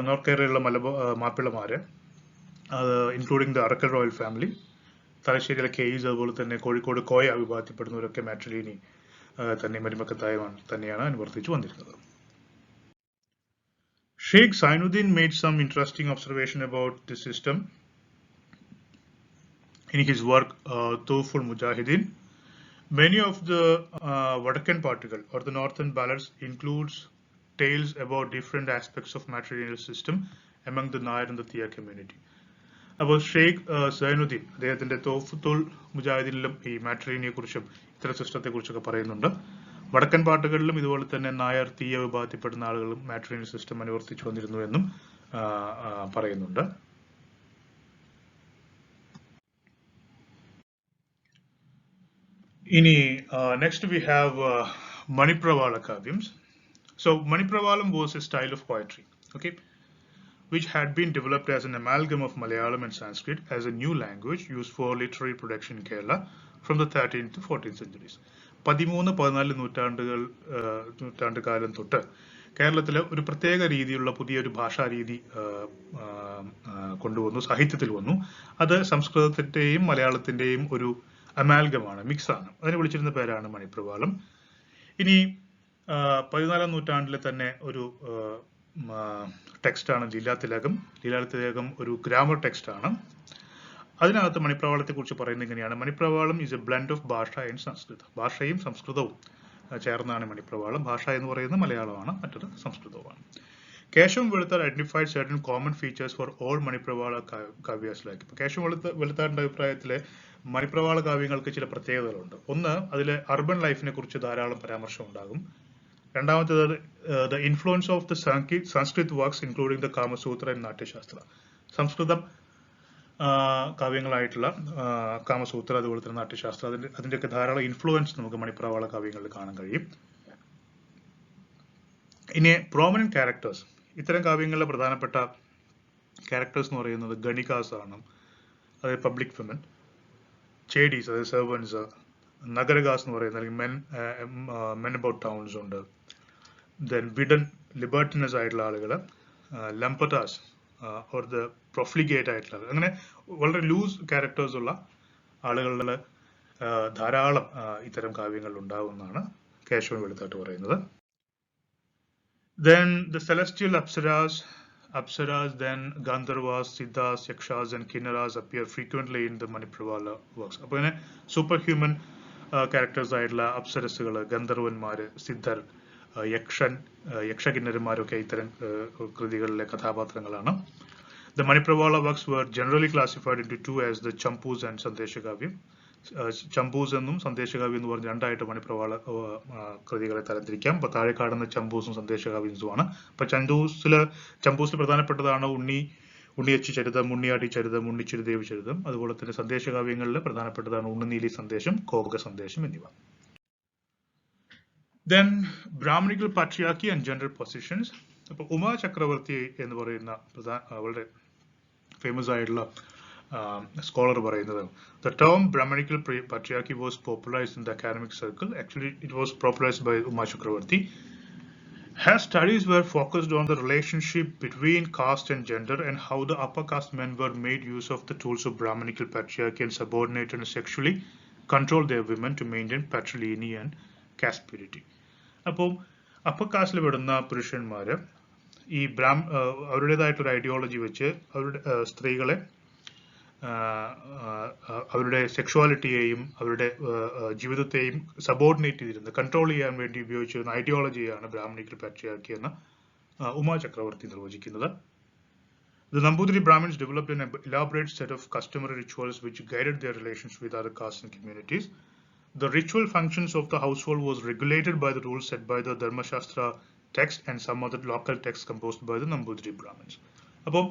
north കേരളയിലുള്ള മാപ്പിളമാര്, including the Arakkal royal family, തലശ്ശേരിയിലെ case, അതുപോലെ തന്നെ കോഴിക്കോട് കോയ വിഭാഗത്തിൽപ്പെടുന്നവരൊക്കെ മാട്രിലിനി തന്നെ മരുമക്കത്തായമാണ് തന്നെയാണ് അനുവർത്തിച്ചു വന്നിരുന്നത്. Sheikh Zainuddin made some interesting observation about this system in his work Tuhful Mujahideen. Many of the Vadakkan particle or the northern ballads includes tales about different aspects of matrilineal system among the Nair and the Thia community. അപ്പോൾ ഷെയ്ഖ് സൈനുദ്ദീൻ അദ്ദേഹത്തിന്റെ തോഫുൽ മുജാഹിദീനിലും ഈ മാട്രിലിനിയെ കുറിച്ചും ഇത്തരം സിസ്റ്റത്തെ കുറിച്ചൊക്കെ പറയുന്നുണ്ട്. വടക്കൻ പാട്ടുകളിലും ഇതുപോലെ തന്നെ നായർ തീയ വിഭാഗത്തിൽപ്പെടുന്ന ആളുകളും മാട്രിലിനിയൽ സിസ്റ്റം അനുവർത്തിച്ചു വന്നിരുന്നു എന്നും പറയുന്നുണ്ട്. Next we have Manipravala Kavyams. So Manipravalam was a style of poetry, okay, which had been developed as an amalgam of Malayalam and Sanskrit as a new language used for literary production in Kerala from the 13th to 14th centuries. 13-14 നൂറ്റാണ്ട് കാലം തൊട്ട് കേരളത്തിലെ ഒരു പ്രത്യേക രീതിയിലുള്ള പുതിയൊരു ഭാഷാരീതി കൊണ്ടുവന്നു, സാഹിത്യത്തിൽ വന്നു. അത് സംസ്കൃതത്തിന്റെയും മലയാളത്തിന്റെയും ഒരു അമാൽഗമാണ്, മിക്സ് ആണ്. അതിനെ വിളിച്ചിരുന്ന പേരാണ് മണിപ്രവാളം. ഇനി 14-ാം നൂറ്റാണ്ടിലെ തന്നെ ഒരു ടെക്സ്റ്റാണ് ലീലാതിലകം. ലീലാതിലകം ഒരു ഗ്രാമർ ടെക്സ്റ്റ് ആണ്. അതിനകത്ത് മണിപ്രവാളത്തെ കുറിച്ച് പറയുന്നത് ഇങ്ങനെയാണ്: Manipravalam is a blend of bhasha and Samskritam. ഭാഷയും സംസ്കൃതവും ചേർന്നാണ് മണിപ്രവാളം. ഭാഷ എന്ന് പറയുന്നത് മലയാളമാണ്, മറ്റൊരു സംസ്കൃതവുമാണ്. Kesavan Veluthat identified certain common features for all Manipravala kavyas like. ഇപ്പൊ കേശവം വെളുത്താറിന്റെ അഭിപ്രായത്തില് മണിപ്രവാള കാവ്യങ്ങൾക്ക് ചില പ്രത്യേകതകളുണ്ട്. ഒന്ന്, അതിലെ അർബൻ ലൈഫിനെ കുറിച്ച് ധാരാളം പരാമർശം ഉണ്ടാകും. രണ്ടാമത്തേത്, the influence of the Sanskrit works including the Kamasutra and നാട്യശാസ്ത്ര. സംസ്കൃതം കാവ്യങ്ങളായിട്ടുള്ള കാമസൂത്ര, അതുപോലെ തന്നെ നാട്യശാസ്ത്ര, അതിന്റെയൊക്കെ ധാരാളം ഇൻഫ്ലുവൻസ് നമുക്ക് മണിപ്രവാള കാവ്യങ്ങളിൽ കാണാൻ കഴിയും. ഇനി പ്രോമിനന്റ് ക്യാരക്ടേഴ്സ്. ഇത്തരം കാവ്യങ്ങളിലെ പ്രധാനപ്പെട്ട ക്യാരക്ടേഴ്സ് എന്ന് പറയുന്നത് ഗണികാസ് ആണ്, അതായത് പബ്ലിക് വിമൻ. ചേഡീസ്, അതായത് സെർവൻസ്. നഗരകാസ് എന്ന് പറയുന്നത് അല്ലെങ്കിൽ മെൻ അബൌട്ട് ടൗൺസ് ഉണ്ട്. ദെൻ വിഡൻ, ലിബർട്ടിനസ് ആയിട്ടുള്ള ആളുകൾ. ലംപറ്റാസ് ഓർ ദ പ്രൊഫ്ലിഗേറ്റ് ആയിട്ടുള്ള ആളുകൾ. അങ്ങനെ വളരെ ലൂസ് ക്യാരക്ടേഴ്സ് ഉള്ള ആളുകളിൽ ധാരാളം ഇത്തരം കാവ്യങ്ങൾ ഉണ്ടാവുമെന്നാണ് കേശവൻ വെളുത്താട്ട് പറയുന്നത്. Then the celestial apsaras, then Gandharvas, Siddhas, Yakshas and Kinnaras appear frequently in the Manipravala works. അപ്പോൾ ഇങ്ങനെ സൂപ്പർ ഹ്യൂമൻ ക്യാരക്ടേഴ്സ് ആയിട്ടുള്ള അപ്സരസുകൾ, ഗന്ധർവന്മാര്, സിദ്ധർ, യക്ഷകിന്നരന്മാരൊക്കെ ഇത്തരം കൃതികളിലെ കഥാപാത്രങ്ങളാണ്. The Manipravala works were generally classified into two as the Champus and Sandeshakavyam. ചമ്പൂസ് എന്നും സന്ദേശകാവ്യം എന്ന് പറഞ്ഞ് രണ്ടായിട്ട് മണിപ്രവാള കൃതികളെ തരംതിരിക്കാം. അപ്പൊ താഴെ കാണുന്ന ചമ്പൂസും സന്ദേശകാവ്യസുമാണ്. അപ്പൊ ചമ്പൂസിൽ പ്രധാനപ്പെട്ടതാണ് ഉണ്ണിയച്ചി ചരിതം, ഉണ്ണിയാട്ടി ചരിതം, ഉണ്ണിച്ചിരുദേവി ചരിതം. അതുപോലെ തന്നെ സന്ദേശകാവ്യങ്ങളിൽ പ്രധാനപ്പെട്ടതാണ് ഉണ്ണുനീലി സന്ദേശം, കോക സന്ദേശം എന്നിവ. Then Brahmanical patriarchy and gender positions. അപ്പൊ ഉമാ ചക്രവർത്തി എന്ന് പറയുന്ന വളരെ ഫേമസ് ആയിട്ടുള്ള scholar പറയുന്നത്, the term Brahmanical patriarchy was popularized in the academic circle. Actually, it was popularized by Uma Chakravarti. Her studies were focused on the relationship between caste and gender and how the upper caste men were made use of the tools of Brahmanical patriarchy and subordinated and sexually controlled their women to maintain patrilineal and caste purity. അപ്പോൾ upper കാസ്റ്റിൽ പെടുന്ന പുരുഷന്മാര് ഈ അവരുടേതായിട്ടൊരു ideology വെച്ച് അവരുടെ സ്ത്രീകളെ അവരുടെ സെക്ഷുവാലിറ്റിയെയും അവരുടെ ജീവിതത്തെയും സബോർഡിനേറ്റ് ചെയ്തിരുന്നത്, കൺട്രോൾ ചെയ്യാൻ വേണ്ടി ഉപയോഗിച്ചിരുന്ന ഐഡിയോളജിയാണ് ബ്രാഹ്മണിക്കൽ പാട്രിയാർക്കി എന്ന് ഉമാ ചക്രവർത്തി നിർവചിക്കുന്നത്. The Nambudiri Brahmins developed an elaborate set of customary rituals which guided their relations with other castes and communities. The ritual functions of the household was regulated by the rules set by the Dharmashastra text and some other local texts composed by the Nambudiri Brahmins. അപ്പോൾ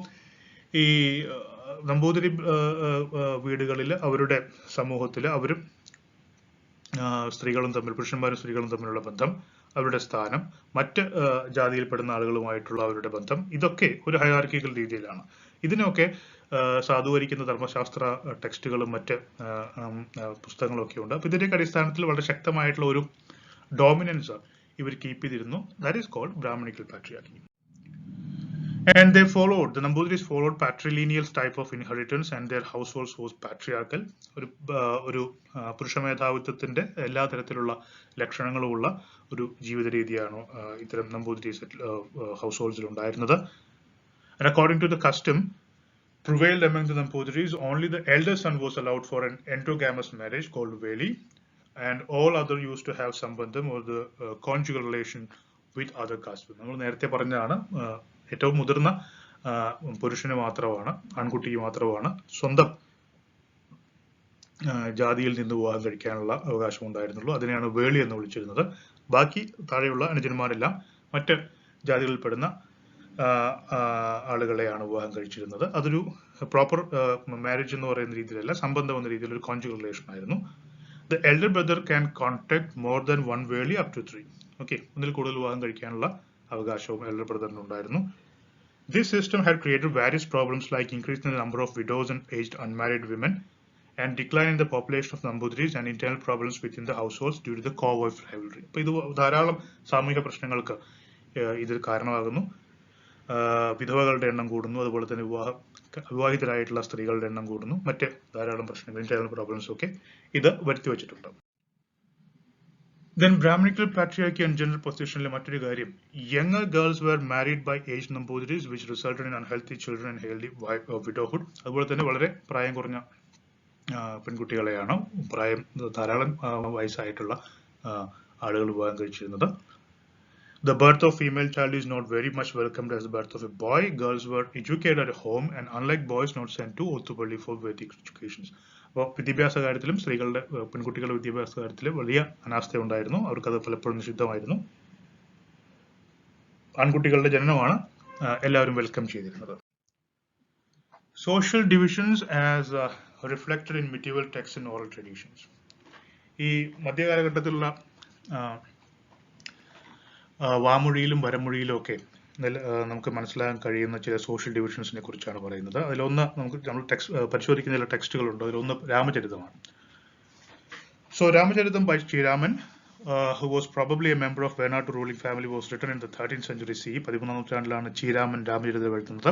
ഈ നമ്പൂതിരി വീടുകളിൽ അവരുടെ സമൂഹത്തിൽ അവരും സ്ത്രീകളും തമ്മിൽ, പുരുഷന്മാരും സ്ത്രീകളും തമ്മിലുള്ള ബന്ധം, അവരുടെ സ്ഥാനം, മറ്റ് ജാതിയിൽപ്പെടുന്ന ആളുകളുമായിട്ടുള്ള അവരുടെ ബന്ധം, ഇതൊക്കെ ഒരു ഹയറാർക്കിക്കൽ രീതിയിലാണ്. ഇതിനൊക്കെ സാധൂകരിക്കുന്ന ധർമ്മശാസ്ത്ര ടെക്സ്റ്റുകളും മറ്റ് പുസ്തകങ്ങളും ഒക്കെ ഉണ്ട്. അപ്പൊ ഇതിന്റെയൊക്കെ അടിസ്ഥാനത്തിൽ വളരെ ശക്തമായിട്ടുള്ള ഒരു ഡോമിനൻസ് ഇവർ കീപ്പ് ചെയ്തിരുന്നു. That is called Brahmanical patriarchy. And they followed, the Nambudiris followed patrilineal type of inheritance and their households was patriarchal. ഒരു പുരുഷമേധാവിത്വത്തിന്റെ എല്ലാ തരത്തിലുള്ള ലക്ഷണങ്ങളുമുള്ള ഒരു ജീവിത രീതിയാണ് ഇത്തരം നമ്പൂതിരീസ് ഹൗസ് ഹോൾഡ്സിൽ ഉണ്ടായിരുന്നത്. And according to the custom prevailed among the Nambudiris, only the elder son was allowed for an endogamous marriage called Veli, and all other used to have sambandham or the conjugal relation with other castes. നമ്മൾ നേരത്തെ പറഞ്ഞതാണ്, ഏറ്റവും മുതിർന്ന പുരുഷന് മാത്രമാണ്, ആൺകുട്ടിക്ക് മാത്രമാണ് സ്വന്തം ജാതിയിൽ നിന്ന് വിവാഹം കഴിക്കാനുള്ള അവകാശം ഉണ്ടായിരുന്നുള്ളൂ. അതിനെയാണ് വേളി എന്ന് വിളിച്ചിരുന്നത്. ബാക്കി താഴെയുള്ള അനുജന്മാരെല്ലാം മറ്റ് ജാതികളിൽപ്പെടുന്ന ആളുകളെയാണ് വിവാഹം കഴിച്ചിരുന്നത്. അതൊരു പ്രോപ്പർ മാരേജ് എന്ന് പറയുന്ന രീതിയിലല്ല, സംബന്ധം എന്ന രീതിയിൽ ഒരു കോൺജുഗൽ റിലേഷൻ ആയിരുന്നു. The elder brother can contact more than one wali up to 3. Okay, ഒന്നിൽ കൂടുതൽ വിവാഹം കഴിക്കാനുള്ള അവകാശവും elder brotherന് ഉണ്ടായിരുന്നു. This system had created various problems like increase in the number of widows and aged unmarried women, and decline in the population of Nambudris and internal problems within the households due to the co-wife rivalry. അപ്പോൾ ഇത് ധാരാളം സാമൂഹിക പ്രശ്നങ്ങൾക്ക് ഇതിൽ കാരണമാകുന്നു. വിധവകളുടെ എണ്ണം കൂടുന്നു, അതുപോലെ തന്നെ വിവാഹിതരായിട്ടുള്ള സ്ത്രീകളുടെ എണ്ണം കൂടുന്നു, മറ്റ് ധാരാളം പ്രശ്നങ്ങൾ, ഇന്റേണൽ പ്രോബ്ലംസ് ഒക്കെ ഇത് വരുത്തി വെച്ചിട്ടുണ്ട്. Then Brahminical patriarchy and gender positionലെ മറ്റൊരു കാര്യം, younger girls were married by aged Nambudris which resulted in unhealthy children and healthy widowhood. അതുപോലെ തന്നെ വളരെ പ്രായം കുറഞ്ഞ പെൺകുട്ടികളെയാണ് ധാരാളം വയസ്സായിട്ടുള്ള ആളുകൾ വിവാഹം കഴിച്ചിരുന്നത്. The birth of female child is not very much welcomed as the birth of a boy. Girls were educated at home and unlike boys not sent to Othupalli for Vedic educations. അപ്പോൾ വിദ്യാഭ്യാസ കാര്യത്തിലും സ്ത്രീകളുടെ പെൺകുട്ടികളുടെ വിദ്യാഭ്യാസ കാര്യത്തിലും വലിയ അനാസ്ഥ ഉണ്ടായിരുന്നു. അവർക്കത് പലപ്പോഴും നിഷിദ്ധമായിരുന്നു. ആൺകുട്ടികളുടെ ജനനമാണ് എല്ലാവരും വെൽക്കം ചെയ്തിരുന്നത്. Social divisions as reflected in medieval texts and oral traditions. ഈ മധ്യകാലഘട്ടത്തിലുള്ള വാമൊഴിയിലും വരമൊഴിയിലും ഒക്കെ നമുക്ക് മനസ്സിലാക്കാൻ കഴിയുന്ന ചില സോഷ്യൽ ഡിവിഷൻസിനെ കുറിച്ചാണ് പറയുന്നത്. അതിലൊന്ന് നമ്മൾ പരിശോധിക്കുന്ന ചില ടെക്സ്റ്റുകളുണ്ട്. അതിലൊന്ന് രാമചരിതമാണ്. So Ramacharitam by Sriraman, who was probably a member of Venatu ruling family, was written in the 13th century CE. 13th നൂറ്റാണ്ടിലാണ് ശ്രീരാമൻ രാമചരിതം എഴുതുന്നത്.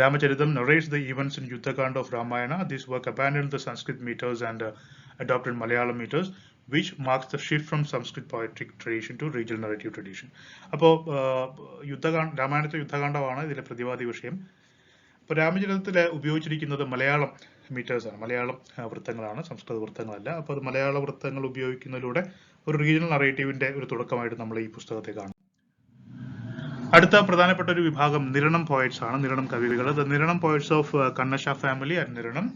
Ramacharitam narrates the events in Yuddhakanda of Ramayana. This work abandoned the Sanskrit meters and adopted Malayalam meters, which marks the shift from Sanskrit poetic tradition to regional narrative tradition. അപ്പോൾ രാമായണത്തെ യുദ്ധകാണ്ഡമാണ് ഇതിലെ പ്രതിവാദി വിഷയം. അപ്പോൾ രാമചരിതത്തിൽ ഉപയോഗിച്ചിരിക്കുന്നത് മലയാളം മീറ്റേഴ്സാണ്, മലയാളം വൃത്തങ്ങളാണ്, സംസ്കൃത വൃത്തങ്ങളല്ല. അപ്പോൾ അത് മലയാള വൃത്തങ്ങൾ ഉപയോഗിക്കുന്നതിലൂടെ ഒരു റീജിയണൽ നറേറ്റീവിന്റെ ഒരു തുടക്കമായിട്ട് നമ്മൾ ഈ പുസ്തകത്തെ കാണും. അടുത്ത പ്രധാനപ്പെട്ട ഒരു വിഭാഗം നിരണം പോയറ്റ്സ് ആണ്, നിരണം കവികൾ. The Niranam poets of Kannassa family at Niranam,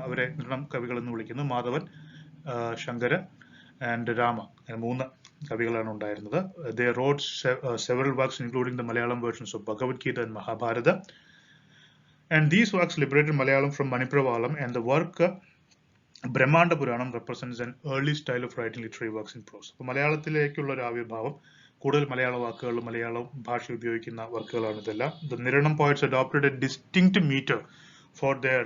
അവരെ നിരണം കവികൾ എന്ന് വിളിക്കുന്നു. മാധവൻ, ശങ്കര ആൻഡ് രാമ, മൂന്ന് കവികളാണ് ഉണ്ടായിരുന്നത്. They wrote several works including the Malayalam versions of Bhagavad Gita and Mahabharata, and these works liberated Malayalam from Manipravalam, and the work Brahmanda Puranam represents an early style of writing literary works in prose. അപ്പോൾ മലയാളത്തിലേക്കുള്ള ഒരു ആവിർഭാവം, കൂടുതൽ മലയാള വാക്കുകൾ, മലയാള ഭാഷ ഉപയോഗിക്കുന്ന വർക്കുകളാണ് ഇതെല്ലാം. The Niranam poets adopted a distinct meter for their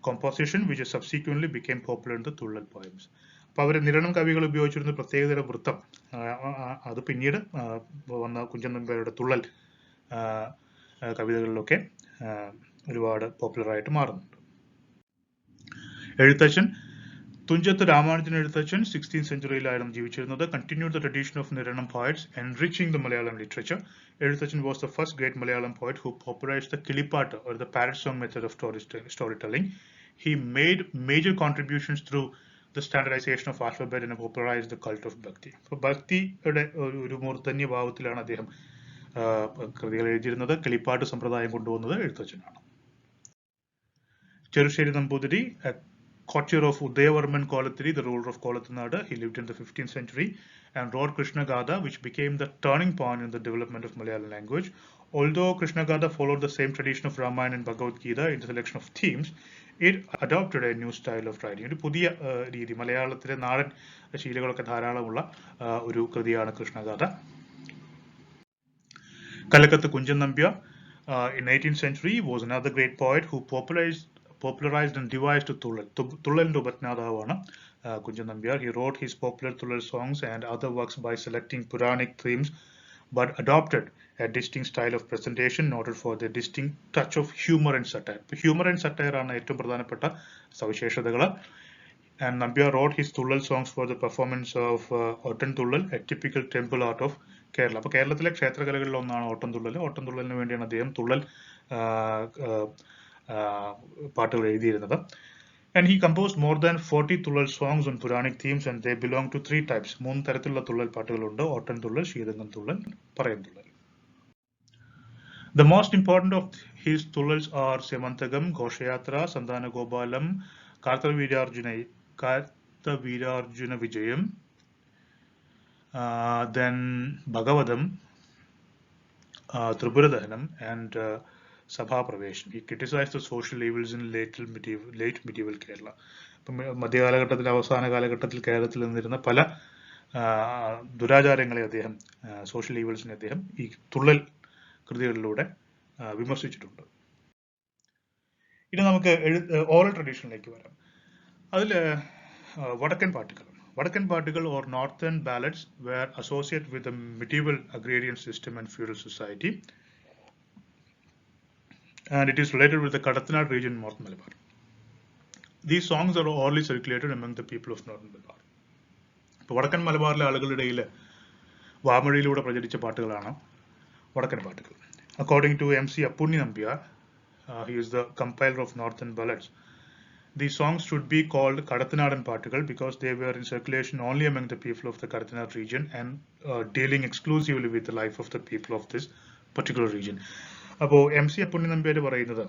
composition, which subsequently became popular in the Tullal poems. അപ്പോൾ അവർ നിരണം കവികൾ ഉപയോഗിച്ചിരുന്ന പ്രത്യേകതര വൃത്തം, അത് പിന്നീട് വന്ന കുഞ്ചൻ നമ്പ്യാരുടെ തുള്ളൽ കവിതകളിലൊക്കെ ഒരുപാട് പോപ്പുലർ ആയിട്ട് മാറുന്നുണ്ട്. എഴുത്തച്ഛൻ തുഞ്ചത്ത് രാമാനുജൻ എഴുത്തച്ഛൻ 16th centuryയിലായിരുന്നു ജീവിച്ചിരുന്നത്. Continued the tradition of Niranam poets, enriching the Malayalam literature. Eഴുത്തച്ഛൻ was the first great Malayalam poet who popularized the kilipattu or the parrot song method of storytelling. He made major contributions through the standardization of alphabet and popularized the cult of bhakti. അപ്പോൾ ഭക്തിയുടെ ഒരു മൂർധന്യ ഭാവത്തിലാണ് അദ്ദേഹം കൃതികൾ എഴുതിയിരുന്നത്. കിളിപ്പാട്ട് സമ്പ്രദായം കൊണ്ടുവന്നത് എഴുത്തച്ഛനാണ്. Cherusseri Namboothiri, courtier of Udayavarman Kolathiri, the ruler of Kolathanadu. He lived in the 15th century and wrote Krishna Gada, which became the turning point in the development of Malayalam language. Although Krishna Gada followed the same tradition of Ramayana and Bhagavad Gita in the selection of themes, it adopted a new style of writing. ഒരു പുതിയ രീതി, മലയാളത്തിലെ നാടൻ ശീലങ്ങളൊക്കെ ധാരാളമുള്ള ഒരു കൃതിയാണ് Krishnagatha. Kalakkath Kunchan Nambiar in 18th century was another great poet who popularized and devised Tullal. Tullalinte ഉപജ്ഞാതാവാണ് Kunchan Nambiar. He wrote his popular Tullal songs and other works by selecting Puranic themes, but adopted a distinct style of presentation noted for the distinct touch of humor and satire. Humor and satire ആണ് ഏറ്റവും പ്രധാനപ്പെട്ട സവിശേഷതകൾ. And Nambiar wrote his Tullal songs for the performance of Ottan Tullal, a typical temple art of Kerala. അപ്പോൾ കേരളത്തിലെ ക്ഷേത്രകലകളിൽ ഒന്നാണ് ഓട്ടം തുള്ളൽ. ഓട്ടം തുള്ളലിന് വേണ്ടിയാണ് അദ്ദേഹം തുള്ളൽ പാട്ടുകൾ എഴുതിയിരുന്നത്. And he composed more than 40 Tullal songs on Puranic themes, and they belong to 3 types. 3 തരത്തിലുള്ള തുള്ളൽ പാട്ടുകളുണ്ട്: ഓട്ടൻ തുള്ളൽ, ശീതങ്ങൻ തുള്ളൽ, പറയം തുള്ളൽ. The most important of his tullals are Semantagam, Ghoshayatra, Sandana Gopalam, Kartavirarjuna Vijayam, then Bhagavatam, Tribhuradahanam, and സഭാപ്രവേശനം. He criticized the social evils in late medieval Kerala. ഇപ്പം മധ്യകാലഘട്ടത്തിൽ അവസാന കാലഘട്ടത്തിൽ കേരളത്തിൽ നിന്നിരുന്ന പല ദുരാചാരങ്ങളെ അദ്ദേഹം സോഷ്യൽ ഈവിൾസിനെ അദ്ദേഹം ഈ തുള്ളൽ കൃതികളിലൂടെ വിമർശിച്ചിട്ടുണ്ട്. ഇനി നമുക്ക് ഓറൽ ട്രഡീഷനിലേക്ക് വരാം. അതിൽ വടക്കൻ പാട്ടുകൾ or northern ballads were associated with the medieval agrarian system and feudal society, and it is related with the Kadathanad region in North Malabar. These songs are orally circulated among the people of Northern Malabar. ഇപ്പോൾ വടക്കൻ മലബാറിലെ ആളുകളുടെ ഇടയിൽ വാമൊഴിയിലൂടെ പ്രചരിച്ച പാട്ടുകളാണ് വടക്കൻ പാട്ടുകൾ. According to MC Appunni Nambiar, he is the compiler of Northern Ballads. These songs should be called Kadathanadan പാട്ടുകൾ because they were in circulation only among the people of the Kadathanad region and dealing exclusively with the life of the people of this particular region. അപ്പോൾ MC Appunni Nambiar പറയുന്നത്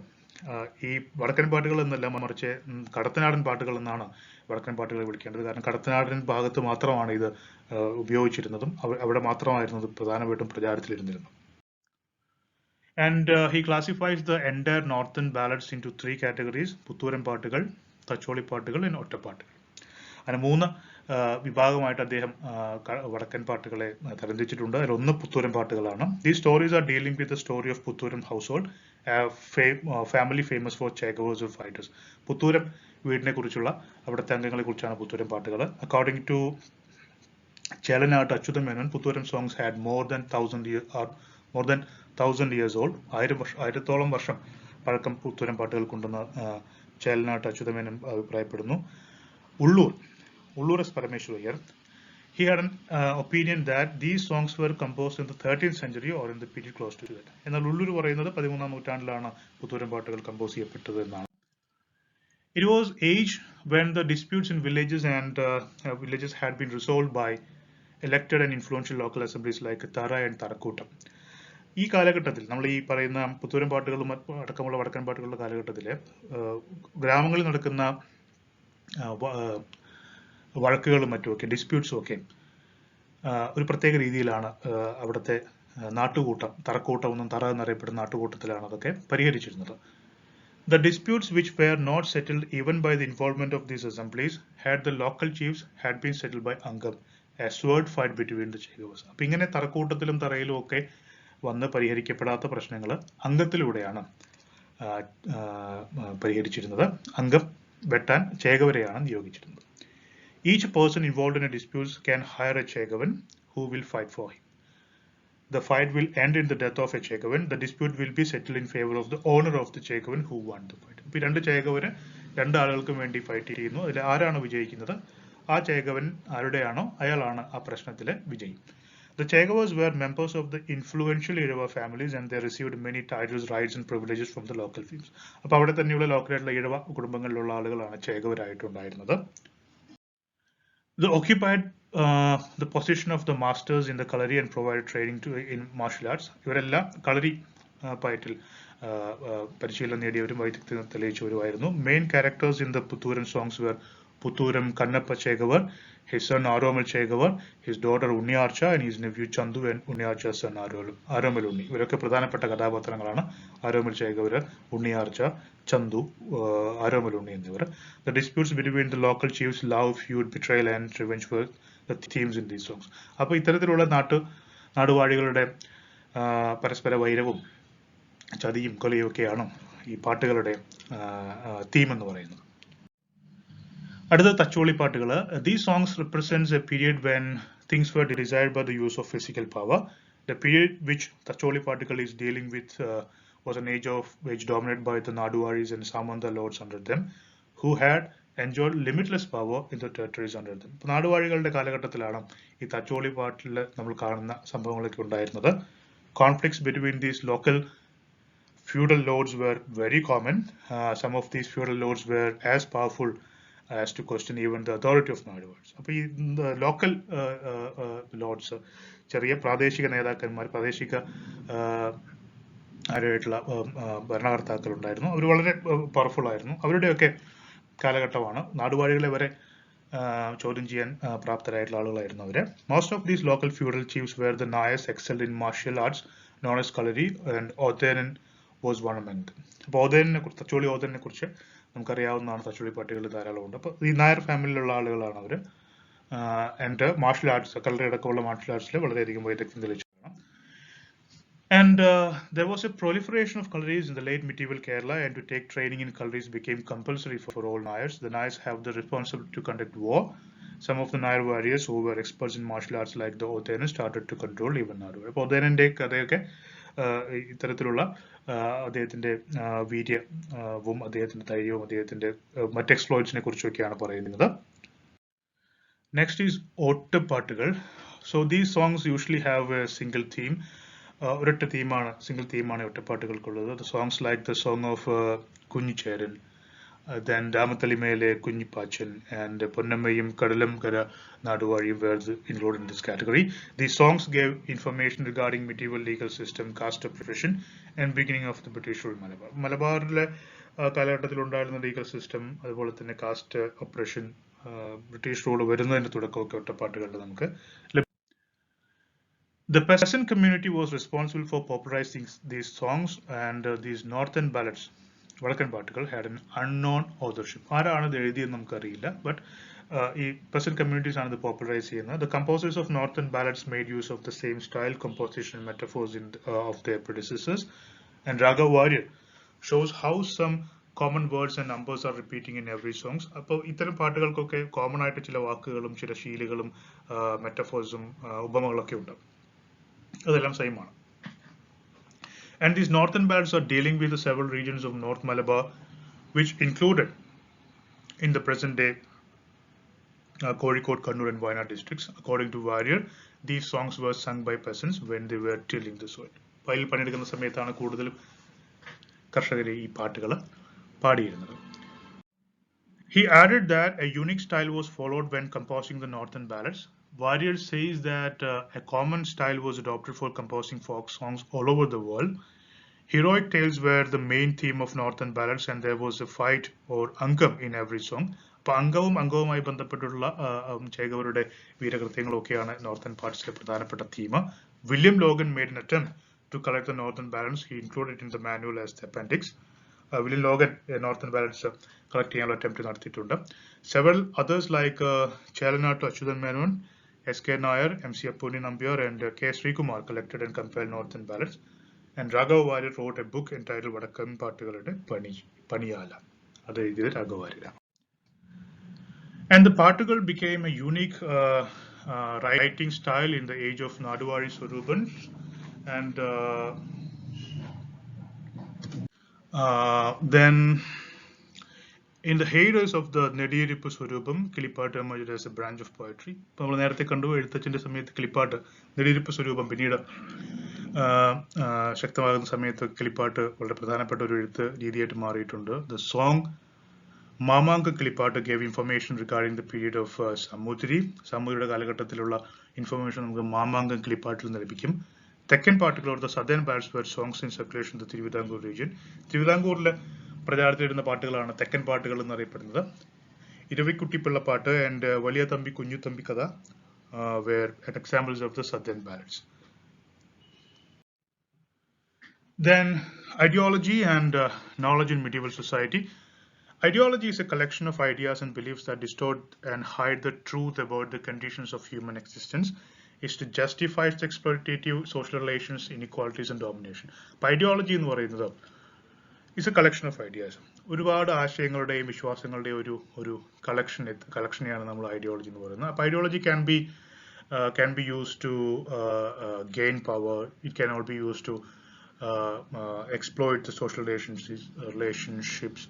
ഈ വടക്കൻ പാട്ടുകൾ എന്നല്ല, മറിച്ച് കടത്തനാടൻ പാട്ടുകൾ എന്നാണ് വടക്കൻ പാട്ടുകളെ വിളിക്കേണ്ടത്. കാരണം കടത്തനാടൻ ഭാഗത്ത് മാത്രമാണ് ഇത് ഉപയോഗിച്ചിരുന്നതും അവിടെ മാത്രമായിരുന്നു ഇത് പ്രധാനമായിട്ടും പ്രചാരത്തിലിരുന്നിരുന്നത്. And he classifies the entire northern ballads into 3 categories: Puthooran പാട്ടുകൾ, തച്ചോളി പാട്ടുകൾ, and ഒറ്റപ്പാട്ടുകൾ. അങ്ങനെ 3 വിഭാഗമായിട്ട് അദ്ദേഹം വടക്കൻ പാട്ടുകളെ തരംതിരിച്ചിട്ടുണ്ട്. അതിലൊന്ന് പുത്തൂരൻ പാട്ടുകളാണ്. These stories are dealing with the story of Puthuram household, family famous for chagavers or fighters. Puthooram വീടിനെ കുറിച്ചുള്ള അവിടുത്തെ അംഗങ്ങളെ കുറിച്ചാണ് പുത്തൂരം പാട്ടുകൾ. According to Chelanat Achyutam Menon, Puthuram songs had more than 1,000 years old. 1000 വർഷം പഴക്കം പുത്തൂരം പാട്ടുകൾക്കുണ്ടെന്ന് ചേലനാട്ട് അച്യുതമേനൻ അഭിപ്രായപ്പെടുന്നു. Ullur as Parameshwar, he had an opinion that these songs were composed in the 13th century or in the period close to that. എന്നാൽ ഉള്ളൂർ പറയുന്നത് 13ാം നൂറ്റാണ്ടിലാണ് പുത്തൂരം പാട്ടുകൾ compose ചെയ്യപ്പെട്ടത് എന്നാണ്. It was age when the disputes in villages had been resolved by elected and influential local assemblies like Tara and Tarakotam. ഈ കാലഘട്ടത്തിൽ നമ്മൾ ഈ പറയുന്ന പുത്തൂരം പാട്ടുകളും അടക്കമുള്ള വടക്കൻ പാട്ടുകളുടെ കാലഘട്ടത്തിൽ ഗ്രാമങ്ങളിൽ നടക്കുന്ന വഴക്കുകളും മറ്റുമൊക്കെ ഡിസ്പ്യൂട്ട്സും ഒക്കെ ഒരു പ്രത്യേക രീതിയിലാണ് അവിടുത്തെ തറക്കൂട്ടം എന്നും തറ എന്നറിയപ്പെടുന്ന നാട്ടുകൂട്ടത്തിലാണ് അതൊക്കെ പരിഹരിച്ചിരുന്നത്. The disputes which were not settled even by the involvement of these assemblies had the local chiefs had been settled by Angam, a sword fight between the Chegavas. അപ്പൊ ഇങ്ങനെ തറക്കൂട്ടത്തിലും തറയിലും ഒക്കെ വന്ന് പരിഹരിക്കപ്പെടാത്ത പ്രശ്നങ്ങൾ അംഗത്തിലൂടെയാണ് പരിഹരിച്ചിരുന്നത്. അംഗം വെട്ടാൻ ചേകവരെയാണ് നിയോഗിച്ചിരുന്നത്. Each person involved in a dispute can hire a Chegavan who will fight for him. The fight will end in the death of a Chegavan. The dispute will be settled in favor of the owner of the Chegavan who won the fight. ഇപ്പോൾ 2 ചേകവര് 2 ആളുകൾക്കും വേണ്ടി fight ചെയ്യുന്നു. അതിൽ ആരാണ് വിജയിക്കുന്നത്, ആ ചേകവൻ ആരുടെയാണോ അയാളാണ് ആ പ്രശ്നത്തിലെ വിജയി. The Chegavas were members of the influential Irava families and they received many titles, rights and privileges from the local fiefs. അപ്പോൾ അവിടെ തന്നെയുള്ള ലോക്കലായിട്ടുള്ള ഇഴവ കുടുംബങ്ങളിലുള്ള ആളുകളാണ് ചേകവരായിട്ടുണ്ടായിരുന്നത്. They occupied the position of the masters in the Kalari and provided training in martial arts. ഇവരെല്ലാം കളരി പയറ്റിൽ പരിശീലനം നേടിയവരും വൈദഗ്ധ്യം തെളിയിച്ചവരുമായിരുന്നു. Main characters in the Puthuram songs were Puthuram Kannappa Chegavar, his son Aromal Chegavar, his daughter Unniyarcha and his nephew Chandu and Unniyarcha's son Aromal Unni. ഇവരൊക്കെ പ്രധാനപ്പെട്ട കഥാപാത്രങ്ങളാണ്. Aromal Chegavar, Unniyarcha, Chandu, Aromal Unni എന്നിവർ. The disputes between the local chiefs, love, feud, betrayal and revenge were the themes in these songs. അപ്പോൾ ഇത്തരത്തിലുള്ള നാടുവാഴികളുടെ പരസ്പര വൈരവും ചതിയും കൊലയും ഒക്കെയാണ് ഈ പാട്ടുകളുടെ തീം എന്ന് പറയുന്നത്. അടുത്ത തച്ചോളി പാട്ടുകൾ. These songs represents a period when things were desired by the use of physical power. The period which Tacholi particle is dealing with was an age dominated by the Naduvaris and Samanta lords under them, who had enjoyed limitless power in the territories under them. നാടുവാഴികളുടെ കാലഘട്ടത്തിലാണ് ഈ തച്ചോളി പാട്ടിൽ നമ്മൾ കാണുന്ന സംഭവങ്ങളൊക്കെ ഉണ്ടായിരുന്നത്. Conflicts between these local feudal lords were very common. Some of these feudal lords were as powerful as to question even the authority of Naduvaris. അപ്പോൾ ഈ local Lord's, ചെറിയ പ്രാദേശിക നേതാക്കന്മാർ, പ്രാദേശിക ആരായിട്ടുള്ള ഭരണകർത്താക്കൾ ഉണ്ടായിരുന്നു. അവർ വളരെ പവർഫുൾ ആയിരുന്നു. അവരുടെയൊക്കെ കാലഘട്ടമാണ്. നാടുവാഴികളെ വരെ ചോദ്യം ചെയ്യാൻ പ്രാപ്തരായിട്ടുള്ള ആളുകളായിരുന്നു അവര്. Most of these local feudal chiefs were the Niles excelled in martial arts known as Kalari and Otharan was one among them. അപ്പോൾ ഓതേനെ കുറിച്ച് തച്ചോളി ഓതേനെ കുറിച്ച് നമുക്കറിയാവുന്നതാണ്. തച്ചോളി പാട്ടുകൾ ധാരാളമുണ്ട്. അപ്പോൾ ഈ നായർ ഫാമിലിയിലുള്ള ആളുകളാണ് അവർ. ആൻഡ് മാർഷൽ ആർട്സ്, കളറി അടക്കമുള്ള മാർഷൽ ആർട്സിൽ വളരെയധികം വൈദഗ്ധ്യം തെളിയിച്ചു. And there was a proliferation of culleries in the late medieval Kerala, and to take training in culleries became compulsory for all Nayars. The Nayars have the responsibility to conduct war. Some of the Nayar warriors who were experts in martial arts like the Othenen started to control even Nadu. അപ്പോൾ ഒതേനന്റെ കഥയൊക്കെ ഇത്തരത്തിലുള്ള അദ്ദേഹത്തിന്റെ വീര്യവും അദ്ദേഹത്തിന്റെ ധൈര്യവും അദ്ദേഹത്തിന്റെ മറ്റ് എക്സ്പ്ലോയിറ്റ്സിനെ കുറിച്ചൊക്കെയാണ് പറയുന്നത്. Next is ഒറ്റപ്പാട്ടുകൾ. So these songs usually have a single theme. ഒരൊറ്റ തീമാണ്, സിംഗിൾ തീമാണ് ഒറ്റപ്പാട്ടുകൾക്കുള്ളത്. The songs like the song of Kunhicheran, then രാമത്തളിമേലെ കുഞ്ഞിപ്പാച്ചൻ, and പൊന്നമ്മയും കടലും കര നാടുവാഴിയും were included in this category. These songs gave information regarding medieval legal system, caste oppression, and beginning of the British rule Malabar. മലബാറിലെ കാലഘട്ടത്തിലുണ്ടായിരുന്ന legal system, അതുപോലെ തന്നെ cast oppression, British rule വരുന്നതിന്റെ തുടക്കമൊക്കെ ഒറ്റപ്പാട്ടുകളിൽ നമുക്ക്. The peasant community was responsible for popularizing these songs, and these northern ballads, വടക്കൻ പാട്ടുകൾ, had an unknown authorship. ആരാണ് ഇത് എഴുതിയെന്ന് നമുക്കറിയില്ല, ബട്ട് ഈ peasant communities ആണ് ഇത് പോപ്പുലറൈസ് ചെയ്യുന്നത്. The composers of northern ballads made use of the same style, composition, and metaphors of their predecessors. And Raghav Warrior shows how some common words and numbers are repeating in every song. അപ്പോൾ ഇത്തരം പാട്ടുകൾക്കൊക്കെ common ആയിട്ട് ചില വാക്കുകളും ചില ശീലുകളും മെറ്റഫോഴ്സും ഉപമകളൊക്കെ ഉണ്ട്. അതെല്ലാം same ആണ്. And these northern ballads are dealing with the several regions of North Malabar, which included in the present day Kozhikode, Kannur, and Wayanad districts. According to Warrior, these songs were sung by peasants when they were tilling the soil. വയലിൽ പണിയെടുക്കുന്ന സമയത്താണ് കൂടുതലും കർഷകർ ഈ പാട്ടുകൾ പാടിയിരുന്നത്. He added that a unique style was followed when composing the northern ballads. Warrior says that a common style was adopted for composing folk songs all over the world. Heroic tales were the main theme of northern ballads, and there was a fight or angam in every song. അപ്പോൾ അംഗവുമായി ബന്ധപ്പെട്ടുള്ള ചേകവരുടെ വീരകൃത്യങ്ങളൊക്കെയാണ് northern പാർട്സിലെ പ്രധാനപ്പെട്ട theme. William Logan made an attempt to collect the northern ballads. He included in the manual as the appendix. William Logan northern ballads collect ചെയ്യാനുള്ള attempt നടത്തിയിട്ടുണ്ട്. Several others like Chelanattu Achuthan Menon, S.K. Nair, M.C. Appuni Nambiar, and K. Srikumar collected and compiled northern ballads. And Raghav Warrior wrote a book entitled Vadakkan Paatukalude Paniyala. That is Raghav Warrior. And the Paatugal became a unique writing style in the age of Naduvari Swarupans. And then in the heydays of the Nediyirippu Swarupam, Kilipattu emerged as a branch of poetry. ഇപ്പോൾ നമ്മൾ നേരത്തെ കണ്ടു എഴുത്തച്ഛൻ്റെ സമയത്ത് കിളിപ്പാട്ട്, നെടിയിരിപ്പ് സ്വരൂപം പിന്നീട് ശക്തമാകുന്ന സമയത്ത് കിളിപ്പാട്ട് വളരെ പ്രധാനപ്പെട്ട ഒരു എഴുത്ത് രീതിയായിട്ട് മാറിയിട്ടുണ്ട്. The song Mamanka Kilippattu gave information regarding the period of Samoothiri. സമൂതിരിയുടെ കാലഘട്ടത്തിലുള്ള ഇൻഫർമേഷൻ നമുക്ക് മാമാങ്കം കിളിപ്പാട്ടിൽ നിന്ന് ലഭിക്കും. തെക്കൻ പാട്ടുകൾ or the southern ballads were songs in circulation in the Thiruvithamkoor region. തിരുവിതാംകൂറിലെ പ്രചാരത്തിലിരുന്ന പാട്ടുകളാണ് തെക്കൻ പാട്ടുകൾ എന്നറിയപ്പെടുന്നത്. ഇരവിക്കുട്ടിപ്പിള്ളപ്പാട്ട് ആൻഡ് വലിയ തമ്പി കുഞ്ഞു തമ്പി കഥ were examples of the southern ballads. Then ideology and knowledge in medieval society. Ideology is a collection of ideas and beliefs that distort and hide the truth about the conditions of human existence. Is to justify its exploitative social relations, inequalities, and domination. Ideology എന്ന് പറയുന്നത് is a collection of ideas. ഒരുപാട് ആശയങ്ങളുടെയും വിശ്വാസങ്ങളുടെയും ഒരു കളക്ഷനെയാണ് നമ്മൾ ideology എന്ന് പറയുന്നത്. അപ്പോൾ ideology can be used to gain power. It can also be used to exploit the social relationships,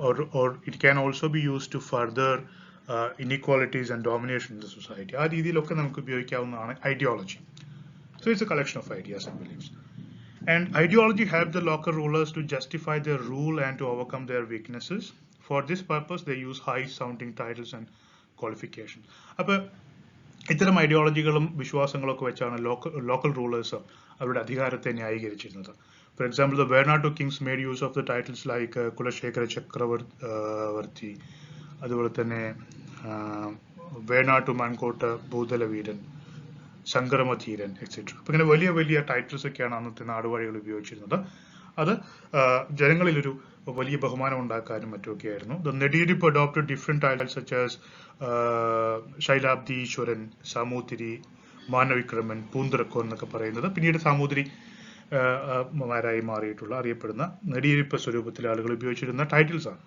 or it can also be used to further inequalities and domination in the society. ആ രീതിയിലൊക്കെ നമുക്ക് ഉപയോഗിക്കാവുന്നതാണ് ideology. So it's a collection of ideas and beliefs. And ideology helped the local rulers to justify their rule and to overcome their weaknesses. For this purpose, they use high-sounding titles and qualifications. അപ്പോൾ ഇത്തരം ഐഡിയോളജികളും വിശ്വാസങ്ങളൊക്കെ വെച്ചാണ് local rulers അവരുടെ അധികാരത്തെ ന്യായീകരിച്ചിരുന്നത്. For example, the Vayanad kings made use of the titles like Kulashekara Chakravarti, അതുപോലെ തന്നെ വേണാട്ടു മാൻകോട്ട ഭൂതലവീരൻ, ശങ്കരമധീരൻ etcetera. അപ്പൊ ഇങ്ങനെ വലിയ വലിയ ടൈറ്റിൽസ് ഒക്കെയാണ് അന്നത്തെ നാടുവാഴികൾ ഉപയോഗിച്ചിരുന്നത്. അത് ജനങ്ങളിലൊരു വലിയ ബഹുമാനം ഉണ്ടാക്കാനും മറ്റുമൊക്കെയായിരുന്നു. The Nediyiruppu adopted different titles such as ശൈലാബ്ദി ഈശ്വരൻ, സാമൂതിരി, മാനവിക്രമൻ, പൂന്തുറക്കോൻ എന്നൊക്കെ പറയുന്നത് പിന്നീട് സാമൂതിരി മാരായി മാറിയിട്ടുള്ള അറിയപ്പെടുന്ന നെടിയിരുപ്പ് സ്വരൂപത്തിലെ ആളുകൾ ഉപയോഗിച്ചിരുന്ന ടൈറ്റിൽസ് ആണ്.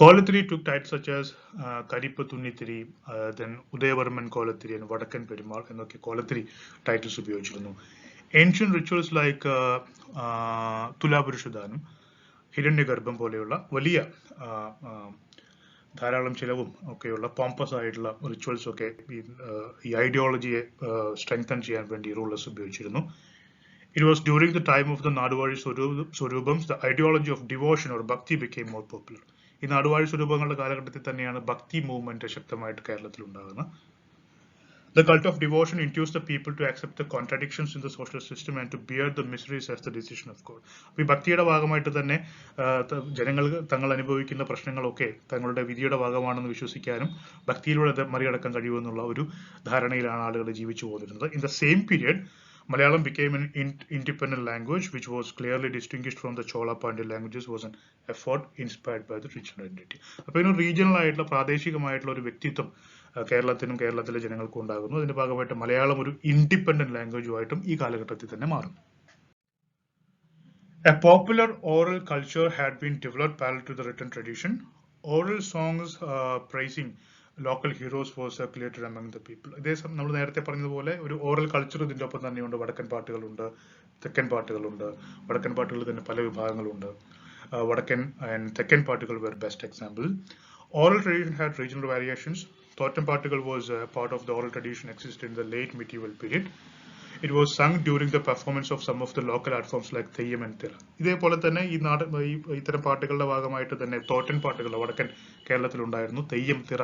Kolatiri took titles such as Karippa Tunnitiri, then Udayavarman Kolatiri and Vadakan Perimal എന്നൊക്കെ Kolatiri titles ഉപയോഗിച്ചിരുന്നു. Ancient rituals like തുലാപുരുഷദാനം, ഹിരണ്യഗർഭം പോലെയുള്ള വലിയ ധാരാളം ചിലവും ഒക്കെയുള്ള പോംപസ് ആയിട്ടുള്ള റിച്വൽസ് ഒക്കെ ഈ ഐഡിയോളജിയെ സ്ട്രെങ്തൻ ചെയ്യാൻ വേണ്ടി റൂളേഴ്സ് ഉപയോഗിച്ചിരുന്നു. It was during the time of the Naduvari Swarubams the ideology of devotion or bhakti became more popular. ഈ നാടുവാഴി സ്വരൂപങ്ങളുടെ കാലഘട്ടത്തിൽ തന്നെയാണ് ഭക്തി മൂവ്മെന്റ് ശക്തമായിട്ട് കേരളത്തിൽ ഉണ്ടാകുന്നത്. The cult of devotion induced the people to accept the contradictions in the social system and to bear the miseries as the decision of God. അപ്പോൾ ഈ ഭക്തിയുടെ ഭാഗമായിട്ട് തന്നെ ജനങ്ങൾ തങ്ങൾ അനുഭവിക്കുന്ന പ്രശ്നങ്ങളൊക്കെ തങ്ങളുടെ വിധിയുടെ ഭാഗമാണെന്ന് വിശ്വസിക്കാനും ഭക്തിയിലൂടെ അത് മറികടക്കാൻ കഴിയുമെന്നുള്ള ഒരു ധാരണയിലാണ് ആളുകൾ ജീവിച്ചു പോന്നിരുന്നത്. In the same period, Malayalam became an independent language which was clearly distinguished from the Chola Pandya languages, was an effort inspired by the regional identity. അപ്പോൾ ഇതിന് റീജിയണൽ ആയിട്ടുള്ള പ്രാദേശികമായിട്ടുള്ള ഒരു വ്യക്തിത്വം കേരളത്തിനും കേരളത്തിലെ ജനങ്ങൾക്കും ഉണ്ടാകുന്നു. അതിന്റെ ഭാഗമായിട്ട് മലയാളം ഒരു ഇൻഡിപെൻഡന്റ് ലാംഗ്വേജുമായിട്ടും ഈ കാലഘട്ടത്തിൽ തന്നെ മാറും. A popular oral culture had been developed parallel to the written tradition. Oral songs praising local heroes was circulated among the people. ഇതേ നമ്മൾ നേരത്തെ പറഞ്ഞതുപോലെ ഒരു ഓറൽ കൾച്ചർ ഇതിന്റെ ഒപ്പം തന്നെയുണ്ട്. വടക്കൻ പാട്ടുകളുണ്ട്, തെക്കൻ പാട്ടുകളുണ്ട്. വടക്കൻ പാട്ടുകളിൽ തന്നെ പല വിഭാഗങ്ങളുണ്ട്. വടക്കൻ ആൻഡ് തെക്കൻ പാട്ടുകൾ were best example. Oral tradition had regional variations. Thotham പാട്ടുകൾ was part of the oral tradition existed in the late medieval period. It was sung during the performance of some of the local art forms like Theyyam and തിറ. ഇതേപോലെ തന്നെ ഇത്തരം പാട്ടുകളുടെ ഭാഗമായിട്ട് തന്നെ തോട്ടൻ പാട്ടുകൾ വടക്കൻ കേരളത്തിൽ ഉണ്ടായിരുന്നു. തെയ്യം, തിറ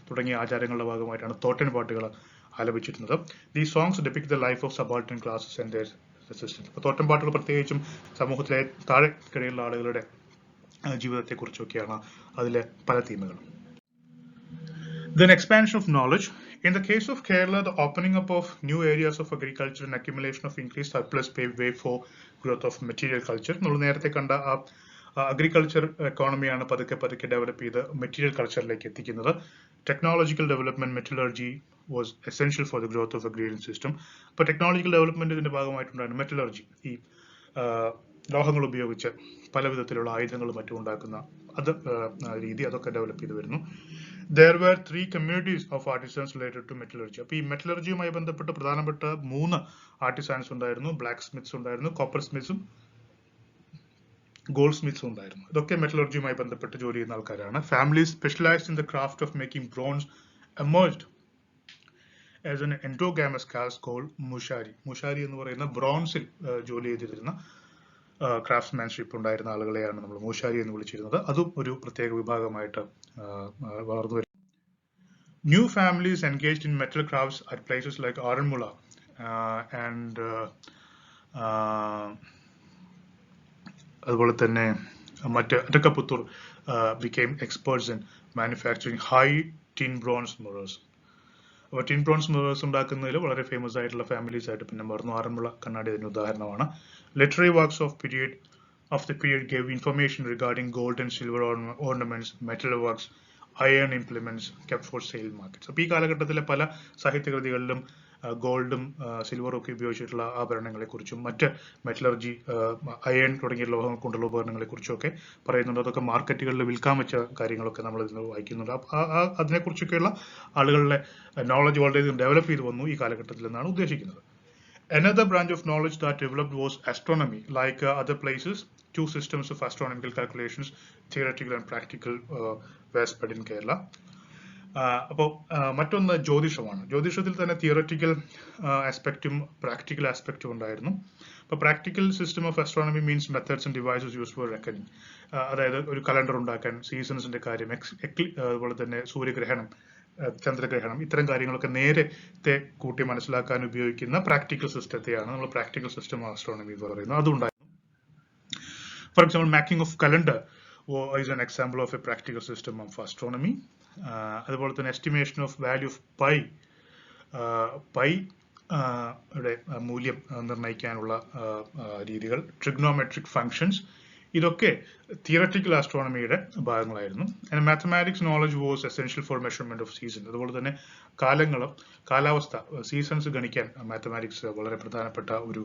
തുടങ്ങിയ ആചാരങ്ങളുടെ ഭാഗമായിട്ടാണ് തോട്ടൻ പാട്ടുകൾ ആലപിച്ചിരുന്നത്. These songs depict the life of subaltern classes and their resistance. അപ്പോൾ തോട്ടൻ പാട്ടുകൾ പ്രത്യേകിച്ചും സമൂഹത്തിലെ താഴെക്കിടയിലുള്ള ആളുകളുടെ ജീവിതത്തെക്കുറിച്ചൊക്കെയാണ് അതിലെ പല തീമുകളും. Then expansion of knowledge. In the case of Kerala, the opening up of new areas of agriculture and accumulation of increased surplus paved way for growth of material culture. നമ്മൾ നേരത്തെ കണ്ട അഗ്രികൾച്ചർ എക്കോണമിയാണ് പതുക്കെ പതുക്കെ ഡെവലപ്പ് ചെയ്ത് material കൾച്ചറിലേക്ക് എത്തിക്കുന്നത്. Technological development, metallurgy was essential for the growth of agrarian system. അപ്പോൾ technological development ഇതിന്റെ ഭാഗമായിട്ടുണ്ടായിരുന്നു. Metallurgy, ഈ ലോഹങ്ങൾ ഉപയോഗിച്ച് പല വിധത്തിലുള്ള ആയുധങ്ങളും മറ്റും ഉണ്ടാക്കുന്ന രീതി, അതൊക്കെ ഡെവലപ്പ് ചെയ്ത് വരുന്നു. There were 3 communities of artisans related to metallurgy. അപ്പോൾ ഈ മെറ്റലർജിയുമായി ബന്ധപ്പെട്ട് പ്രധാനപ്പെട്ട 3 ആർട്ടിസാൻസ് ഉണ്ടായിരുന്നു. ബ്ലാക്ക് സ്മിത്സ് ഉണ്ടായിരുന്നു, കോപ്പർ സ്മിത്സും ഗോൾഡ് സ്മിത്സും ഉണ്ടായിരുന്നു. ഇതൊക്കെ മെറ്റലർജിയുമായി ബന്ധപ്പെട്ട് ജോലി ചെയ്യുന്ന ആൾക്കാരാണ്. Families specialized in the craft of making bronze emerged as an endogamous caste called mushari. മുഷാരി എന്ന് പറയുന്ന ബ്രോൺസിൽ ജോലി ചെയ്തിരുന്ന ക്രാഫ്റ്റ്സ്മാൻഷിപ്പ് ഉണ്ടായിരുന്ന ആളുകളെയാണ് നമ്മൾ മൂശാരി എന്ന് വിളിച്ചിരുന്നത്. അതും ഒരു പ്രത്യേക വിഭാഗമായിട്ട് വളർന്നു വരുന്നു. New families engaged in metal crafts at places like Aranmula and അതുപോലെ തന്നെ മറ്റ് അറ്റക്കപ്പുത്തൂർ became experts in manufacturing high tin bronze mirrors. അപ്പോൾ ടിൻ ബ്രോൺസ് മിറേഴ്സ് ഉണ്ടാക്കുന്നതിൽ വളരെ ഫേമസ് ആയിട്ടുള്ള ഫാമിലീസ് ആയിട്ട് പിന്നെ മറന്നു. ആറന്മുള കണ്ണാടി അതിന് ഉദാഹരണമാണ്. Literary works of the period gave information regarding gold and silver ornaments, metal works, iron implements kept for sale markets. അപ്പോൾ ഈ കാലഘട്ടത്തിലെ പല സാഹിത്യകൃതികളിലും ഗോൾഡും സിൽവറും ഒക്കെ ഉപയോഗിച്ചിട്ടുള്ള ആഭരണങ്ങളെ കുറിച്ചും മറ്റ് മെറ്റലർജി, അയൺ തുടങ്ങിയ ലോഹങ്ങൾ കൊണ്ടുള്ള ഉപകരണങ്ങളെ കുറിച്ചും ഒക്കെ പറയുന്നുണ്ട്. അതൊക്കെ മാർക്കറ്റുകളിൽ വിൽക്കാൻ വെച്ച കാര്യങ്ങളൊക്കെ നമ്മൾ ഇതിൽ വായിക്കുന്നുണ്ട്. അതിനെക്കുറിച്ചൊക്കെയുള്ള ആളുകളുടെ നോളജ് വളരെ ഡെവലപ്പ് ചെയ്ത് വന്നു ഈ കാലഘട്ടത്തിൽ എന്നാണ് ഉദ്ദേശിക്കുന്നത്. Another branch of knowledge that developed was astronomy. Like other places, 2 systems of astronomical calculations, theoretical and practical, were spread in Kerala. അപ്പോൾ മറ്റൊന്ന് ജ്യോതിഷമാണ്. ജ്യോതിഷത്തിൽ തന്നെ തിയററ്റിക്കൽ ആസ്പെക്റ്റും പ്രാക്ടിക്കൽ ആസ്പെക്റ്റും ഉണ്ടായിരുന്നു. അപ്പോൾ practical system of astronomy means methods and devices used for reckoning. അതായത് ഒരു calendar ഉണ്ടാക്കാൻ, സീസൺസിന്റെ കാര്യം, അതുപോലെ തന്നെ സൂര്യഗ്രഹണം, ചന്ദ്രഗ്രഹണം, ഇത്തരം കാര്യങ്ങളൊക്കെ നേരത്തെ കൂട്ടി മനസ്സിലാക്കാൻ ഉപയോഗിക്കുന്ന പ്രാക്ടിക്കൽ സിസ്റ്റത്തെയാണ് നമ്മൾ പ്രാക്ടിക്കൽ സിസ്റ്റം ഓഫ് ആസ്ട്രോണമി എന്ന് പറയുന്നത്. അതുണ്ടായിരുന്നു. For example, making of calendar is an example of a practical system of astronomy. അതുപോലെ തന്നെ estimation of value of pi മൂല്യം നിർണ്ണയിക്കാനുള്ള രീതികൾ, ട്രിഗ്നോമെട്രിക് ഫങ്ഷൻസ്, ഇതൊക്കെ തിയററ്റിക്കൽ ആസ്ട്രോണമിയുടെ ഭാഗങ്ങളായിരുന്നു. And mathematics knowledge was essential for measurement of season. അതുപോലെ തന്നെ കാലാവസ്ഥ, സീസൺസ് ഗണിക്കാൻ മാത്തമാറ്റിക്സ് വളരെ പ്രധാനപ്പെട്ട ഒരു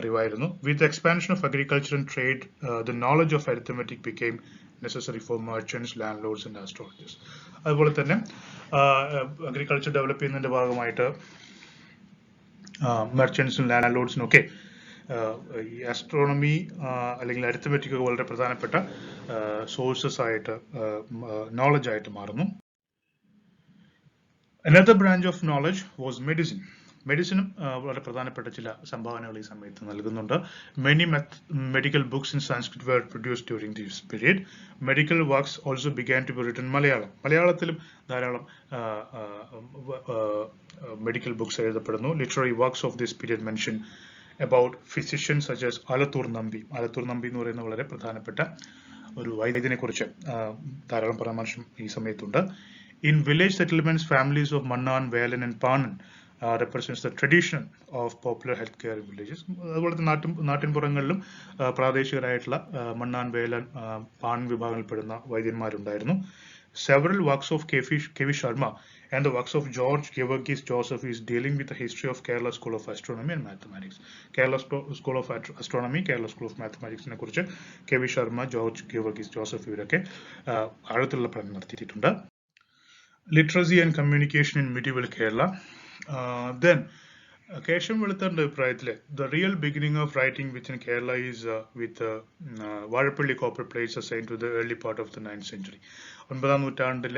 അറിവായിരുന്നു. With expansion of agriculture and trade, the knowledge of arithmetic became necessary for merchants, landlords and astrologers. അതുപോലെ തന്നെ അഗ്രികൾച്ചർ ഡെവലപ്പ് ചെയ്യുന്നതിന്റെ ഭാഗമായിട്ട് മെർച്ചൻസിനും ലാൻഡ് ലോർഡ്സിനും ഒക്കെ ഈ ആസ്ട്രോണമി അല്ലെങ്കിൽ അരിത്തമെറ്റിക് വളരെ പ്രധാനപ്പെട്ട സോഴ്സസ് ആയിട്ട്, നോളജ് ആയിട്ട് മാറുന്നു. Another branch of knowledge was medicine. മെഡിസിനും വളരെ പ്രധാനപ്പെട്ട ചില സംഭാവനകൾ ഈ സമയത്ത് നൽകുന്നുണ്ട്. Many medical books in Sanskrit were produced during this period. Medical works also began to be written in Malayalam. മലയാളത്തിലും ധാരാളം മെഡിക്കൽ ബുക്സ് എഴുതപ്പെടുന്നു. Literary works of this period mention about physicians such as Alathur Nambi എന്ന് പറയുന്ന വളരെ പ്രധാനപ്പെട്ട ഒരു വൈദ്യനെ കുറിച്ച് ധാരാളം പരാമർശം ഈ സമയത്തുണ്ട്. In village settlements, families of Mannan, Velan and Panan represents the tradition of popular healthcare in villages. അതുപോലെ നാട്ടിൻപുറങ്ങളിലും പ്രാദേശികരായിട്ടുള്ള മണ്ണാൻ, വേലൻ, pan വിഭാഗങ്ങളിൽപ്പെടുന്ന വൈദ്യന്മാരുണ്ടായിരുന്നു. Several works of K.V. Sharma and the works of George Georgis Joseph is dealing with the history of Kerala School of Astronomy and Mathematics. Kerala School of Astronomy, Kerala School of Mathematics നെ കുറിച്ച് K.V. Sharma, George Georgis Joseph ഇവരൊക്കെ ആഴത്തിലുള്ള പഠനം നടത്തിയിട്ടുണ്ട്. Literacy and communication in medieval Kerala. Then Keshav Veluthante അഭിപ്രായത്തിൽ the real beginning of writing within Kerala is with Vazhappally copper plates assigned to the early part of the 9th century. 9ാം നൂറ്റാണ്ടിൽ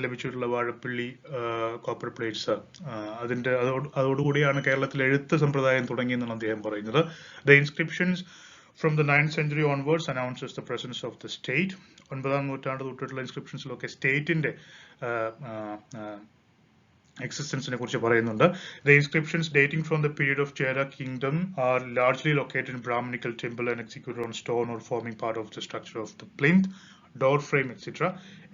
ലഭിച്ചിട്ടുള്ള Vazhappally copper plates, അതോടുകൂടിയാണ് കേരളത്തിൽ എഴുത്ത് സമ്പ്രദായം തുടങ്ങിയെന്നാണ് അദ്ദേഹം പറയുന്നത്. The inscriptions from the 9th century onwards announces the presence of the state. 9ാം നൂറ്റാണ്ട് തൊട്ടിട്ടുള്ള ഇൻസ്ക്രിപ്ഷൻസിലൊക്കെ സ്റ്റേറ്റിന്റെ existence ne kurichu parayunnundu. The inscriptions dating from the period of Chera kingdom are largely located in Brahmanical temple and executed on stone or forming part of the structure of the plinth, door frame, etc.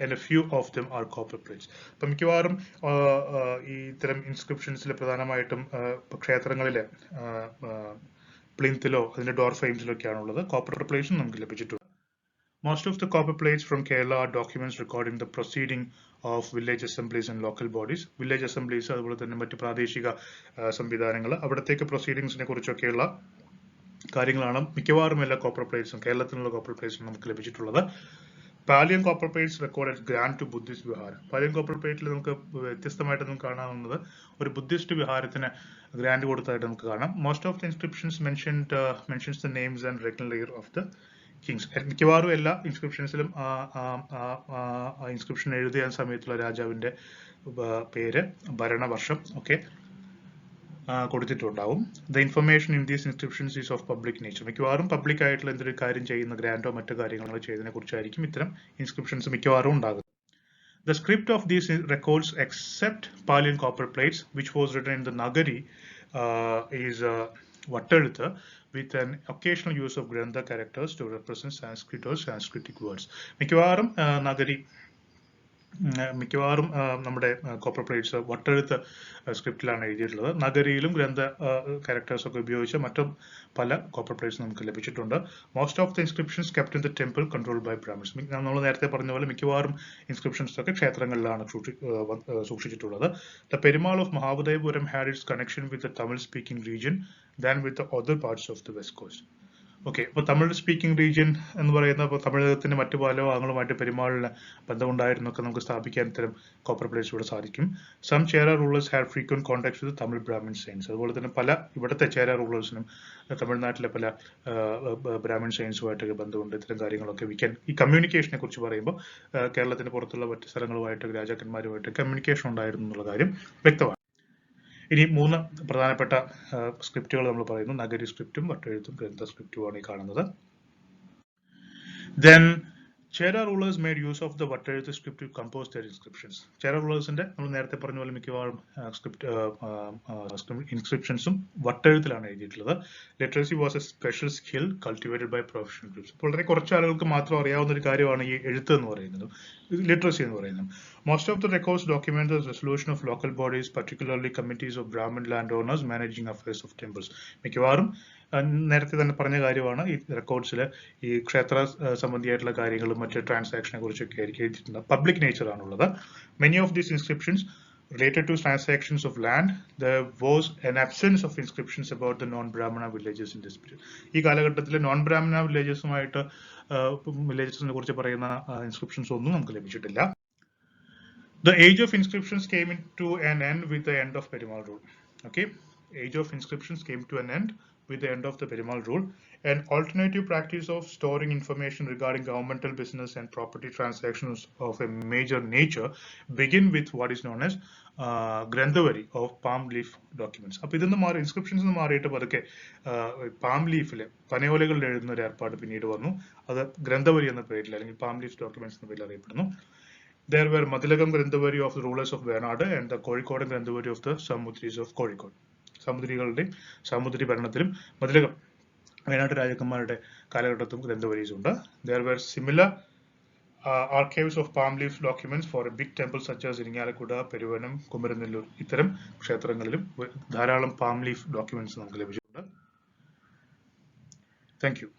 And a few of them are copper plates. അപ്പം മിക്കവാറും ഈ ഇത്തരം ഇൻസ്ക്രിപ്ഷൻസിലെ പ്രധാനമായിട്ടും ക്ഷേത്രങ്ങളിലെ പ്ലിന്തിലോ അതിന്റെ door ഫ്രെയിംസിലോ ഒക്കെയാണുള്ളത്. Copper പ്ലേറ്റ്സും നമുക്ക് ലഭിച്ചിട്ടുണ്ട്. Most of the copper plates from Kerala are documents recording the proceeding of village assemblies and local bodies. Village assemblies അതുപോലെ തന്നെ മറ്റ് പ്രാദേശിക സംവിധാനങ്ങൾ, അവിടത്തേക്ക് പ്രൊസീഡിങ്സിനെ കുറിച്ചൊക്കെയുള്ള കാര്യങ്ങളാണ് മിക്കവാറും എല്ലാ കോപ്പർ പ്ലേറ്റ്സും, കേരളത്തിലുള്ള കോപ്പർ പ്ലേറ്റ്സും നമുക്ക് ലഭിച്ചിട്ടുള്ളത്. Paliyan copper plates record grant to Buddhist viharam. Paliyan copper പ്ലേറ്റിൽ നമുക്ക് വ്യത്യസ്തമായിട്ട് നമുക്ക് കാണാവുന്നത് ഒരു ബുദ്ധിസ്റ്റ് വിഹാരത്തിന് ഗ്രാൻഡ് കൊടുത്തതായിട്ട് നമുക്ക് കാണാം. Most of the inscriptions mentions the names and regnal of the kings. മിക്കവാറും എല്ലാ ഇൻസ്ക്രിപ്ഷൻസിലും ഇൻസ്ക്രിപ്ഷൻ എഴുതിയ സമയത്തുള്ള രാജാവിന്റെ പേര്, ഭരണവർഷം ഒക്കെ കൊടുത്തിട്ടുണ്ടാവും. The information in these inscriptions is of public nature. മിക്കവാറും പബ്ലിക് ആയിട്ടുള്ള എന്തൊരു കാര്യം ചെയ്യുന്ന ഗ്രാൻഡോ മറ്റു കാര്യങ്ങളോ ചെയ്തതിനെ കുറിച്ചായിരിക്കും ഇത്തരം ഇൻസ്ക്രിപ്ഷൻസ് മിക്കവാറും ഉണ്ടാകുന്നത്. The script of these records, except Palian copper plates, which was written in the Nagari, is Vattalutha, with an occasional use of Grantha characters to represent Sanskrit or Sanskritic words. മിക്കവാറും നമ്മുടെ copper plates Vattezhuthu സ്ക്രിപ്റ്റിലാണ് എഴുതിയിട്ടുള്ളത്. നഗരിയിലും ഗ്രന്ഥ characters ഒക്കെ ഉപയോഗിച്ച് മറ്റും പല copper plates നമുക്ക് ലഭിച്ചിട്ടുണ്ട്. Most of the inscriptions kept in the temple controlled by Brahmins. നമ്മൾ നേരത്തെ പറഞ്ഞ പോലെ മിക്കവാറും ഇൻസ്ക്രിപ്ഷൻസ് ഒക്കെ ക്ഷേത്രങ്ങളിലാണ് സൂക്ഷിച്ചിട്ടുള്ളത്. The Perumal of Mahabalipuram had its connection with the Tamil speaking region than with the other parts of the west coast. Okay, അപ്പോൾ Tamil speaking region എന്ന് പറയുന്ന തമിഴകത്തിന്റെ മറ്റു പല ഭാഗങ്ങളുമായിട്ട് പെരുമാളിന് ബന്ധമുണ്ടായിരുന്നൊക്കെ നമുക്ക് സ്ഥാപിക്കാൻ ഇത്തരം കോപ്പർ പ്ലേറ്റ്സിലൂടെ സാധിക്കും. Some Chera rulers had frequent contact with Tamil Brahmin science. അതുപോലെ തന്നെ പല ഇവിടുത്തെ ചേര റൂളേഴ്സിനും തമിഴ്നാട്ടിലെ പല ബ്രാഹ്മിൻ സയൻസുമായിട്ടൊക്കെ ബന്ധമുണ്ട്. ഇത്തരം കാര്യങ്ങളൊക്കെ ഈ കമ്മ്യൂണിക്കേഷനെ കുറിച്ച് പറയുമ്പോൾ കേരളത്തിന് പുറത്തുള്ള മറ്റ് സ്ഥലങ്ങളുമായിട്ട് രാജാക്കന്മാരുമായിട്ട് കമ്മ്യൂണിക്കേഷൻ ഉണ്ടായിരുന്നു എന്നുള്ള കാര്യം വ്യക്തമാണ്. ഇനി 3 പ്രധാനപ്പെട്ട സ്ക്രിപ്റ്റുകൾ നമ്മൾ പറയുന്നു. നഗരി സ്ക്രിപ്റ്റും വട്ടെഴുത്തും ഗ്രന്ഥ സ്ക്രിപ്റ്റുമാണ് ഈ കാണുന്നത്. Then Chera rulers made use of the Vatteluttu script to compose their inscriptions. Chera rulers in inscriptions literacy was a special skill cultivated by professional groups. Literacy. Most of the records document the resolution of local bodies, particularly committees of Brahmin landowners managing affairs of temples. നേരത്തെ തന്നെ പറഞ്ഞ കാര്യമാണ് ഈ റെക്കോർഡ്സിൽ ഈ ക്ഷേത്ര സംബന്ധിയായിട്ടുള്ള കാര്യങ്ങളും മറ്റ് ട്രാൻസാക്ഷനെ കുറിച്ചൊക്കെ ആയിരിക്കും എഴുതിയിട്ടുണ്ട്. പബ്ലിക് നേച്ചർ ആണുള്ളത്. Many of these inscriptions related to transactions of land. There was an absence of inscriptions about the non-Brahmana villages in this period. ഈ കാലഘട്ടത്തിൽ non-Brahmana വില്ലേജസുമായിട്ട് വില്ലേജസിനെ കുറിച്ച് പറയുന്ന ഇൻസ്ക്രിപ്ഷൻസ് ഒന്നും നമുക്ക് ലഭിച്ചിട്ടില്ല. The age of inscriptions came to an end with the end of Perumal rule. Okay, age of inscriptions came to an end with the end of the Perumal rule. An alternative practice of storing information regarding governmental business and property transactions of a major nature begin with what is known as Granthavari of palm leaf documents. അപ്പോൾ ഇതൊന്നും മാറി inscriptions മാറിയിട്ട് പതുക്കെ palm ലീഫില് പനയോലകളിൽ എഴുതുന്ന ഒരു ഏർപ്പാട് പിന്നീട് വന്നു. അത് ഗ്രന്ഥവരി എന്ന പേരിൽ അല്ലെങ്കിൽ പാം ലീഫ് ഡോക്യുമെന്റ്സ് എന്ന പേരിൽ അറിയപ്പെടുന്നു. There were Madhilagam Granthavari of the rulers of Venad and the Kozhikode Granthavari of the Samudris of Kozhikode. സമുദ്രികളുടെയും Samudri ഭരണത്തിലും Mathilakam Wayanad രാജാക്കന്മാരുടെ കാലഘട്ടത്തും ഗ്രന്ഥവരീസ് ഉണ്ട്. There were similar archives of palm leaf documents for a big temple such as Iringalakkuda, Peruvanam, Kumaranellur. ഇത്തരം ക്ഷേത്രങ്ങളിലും ധാരാളം palm leaf documents നമുക്ക് ലഭിച്ചിട്ടുണ്ട്. Thank you.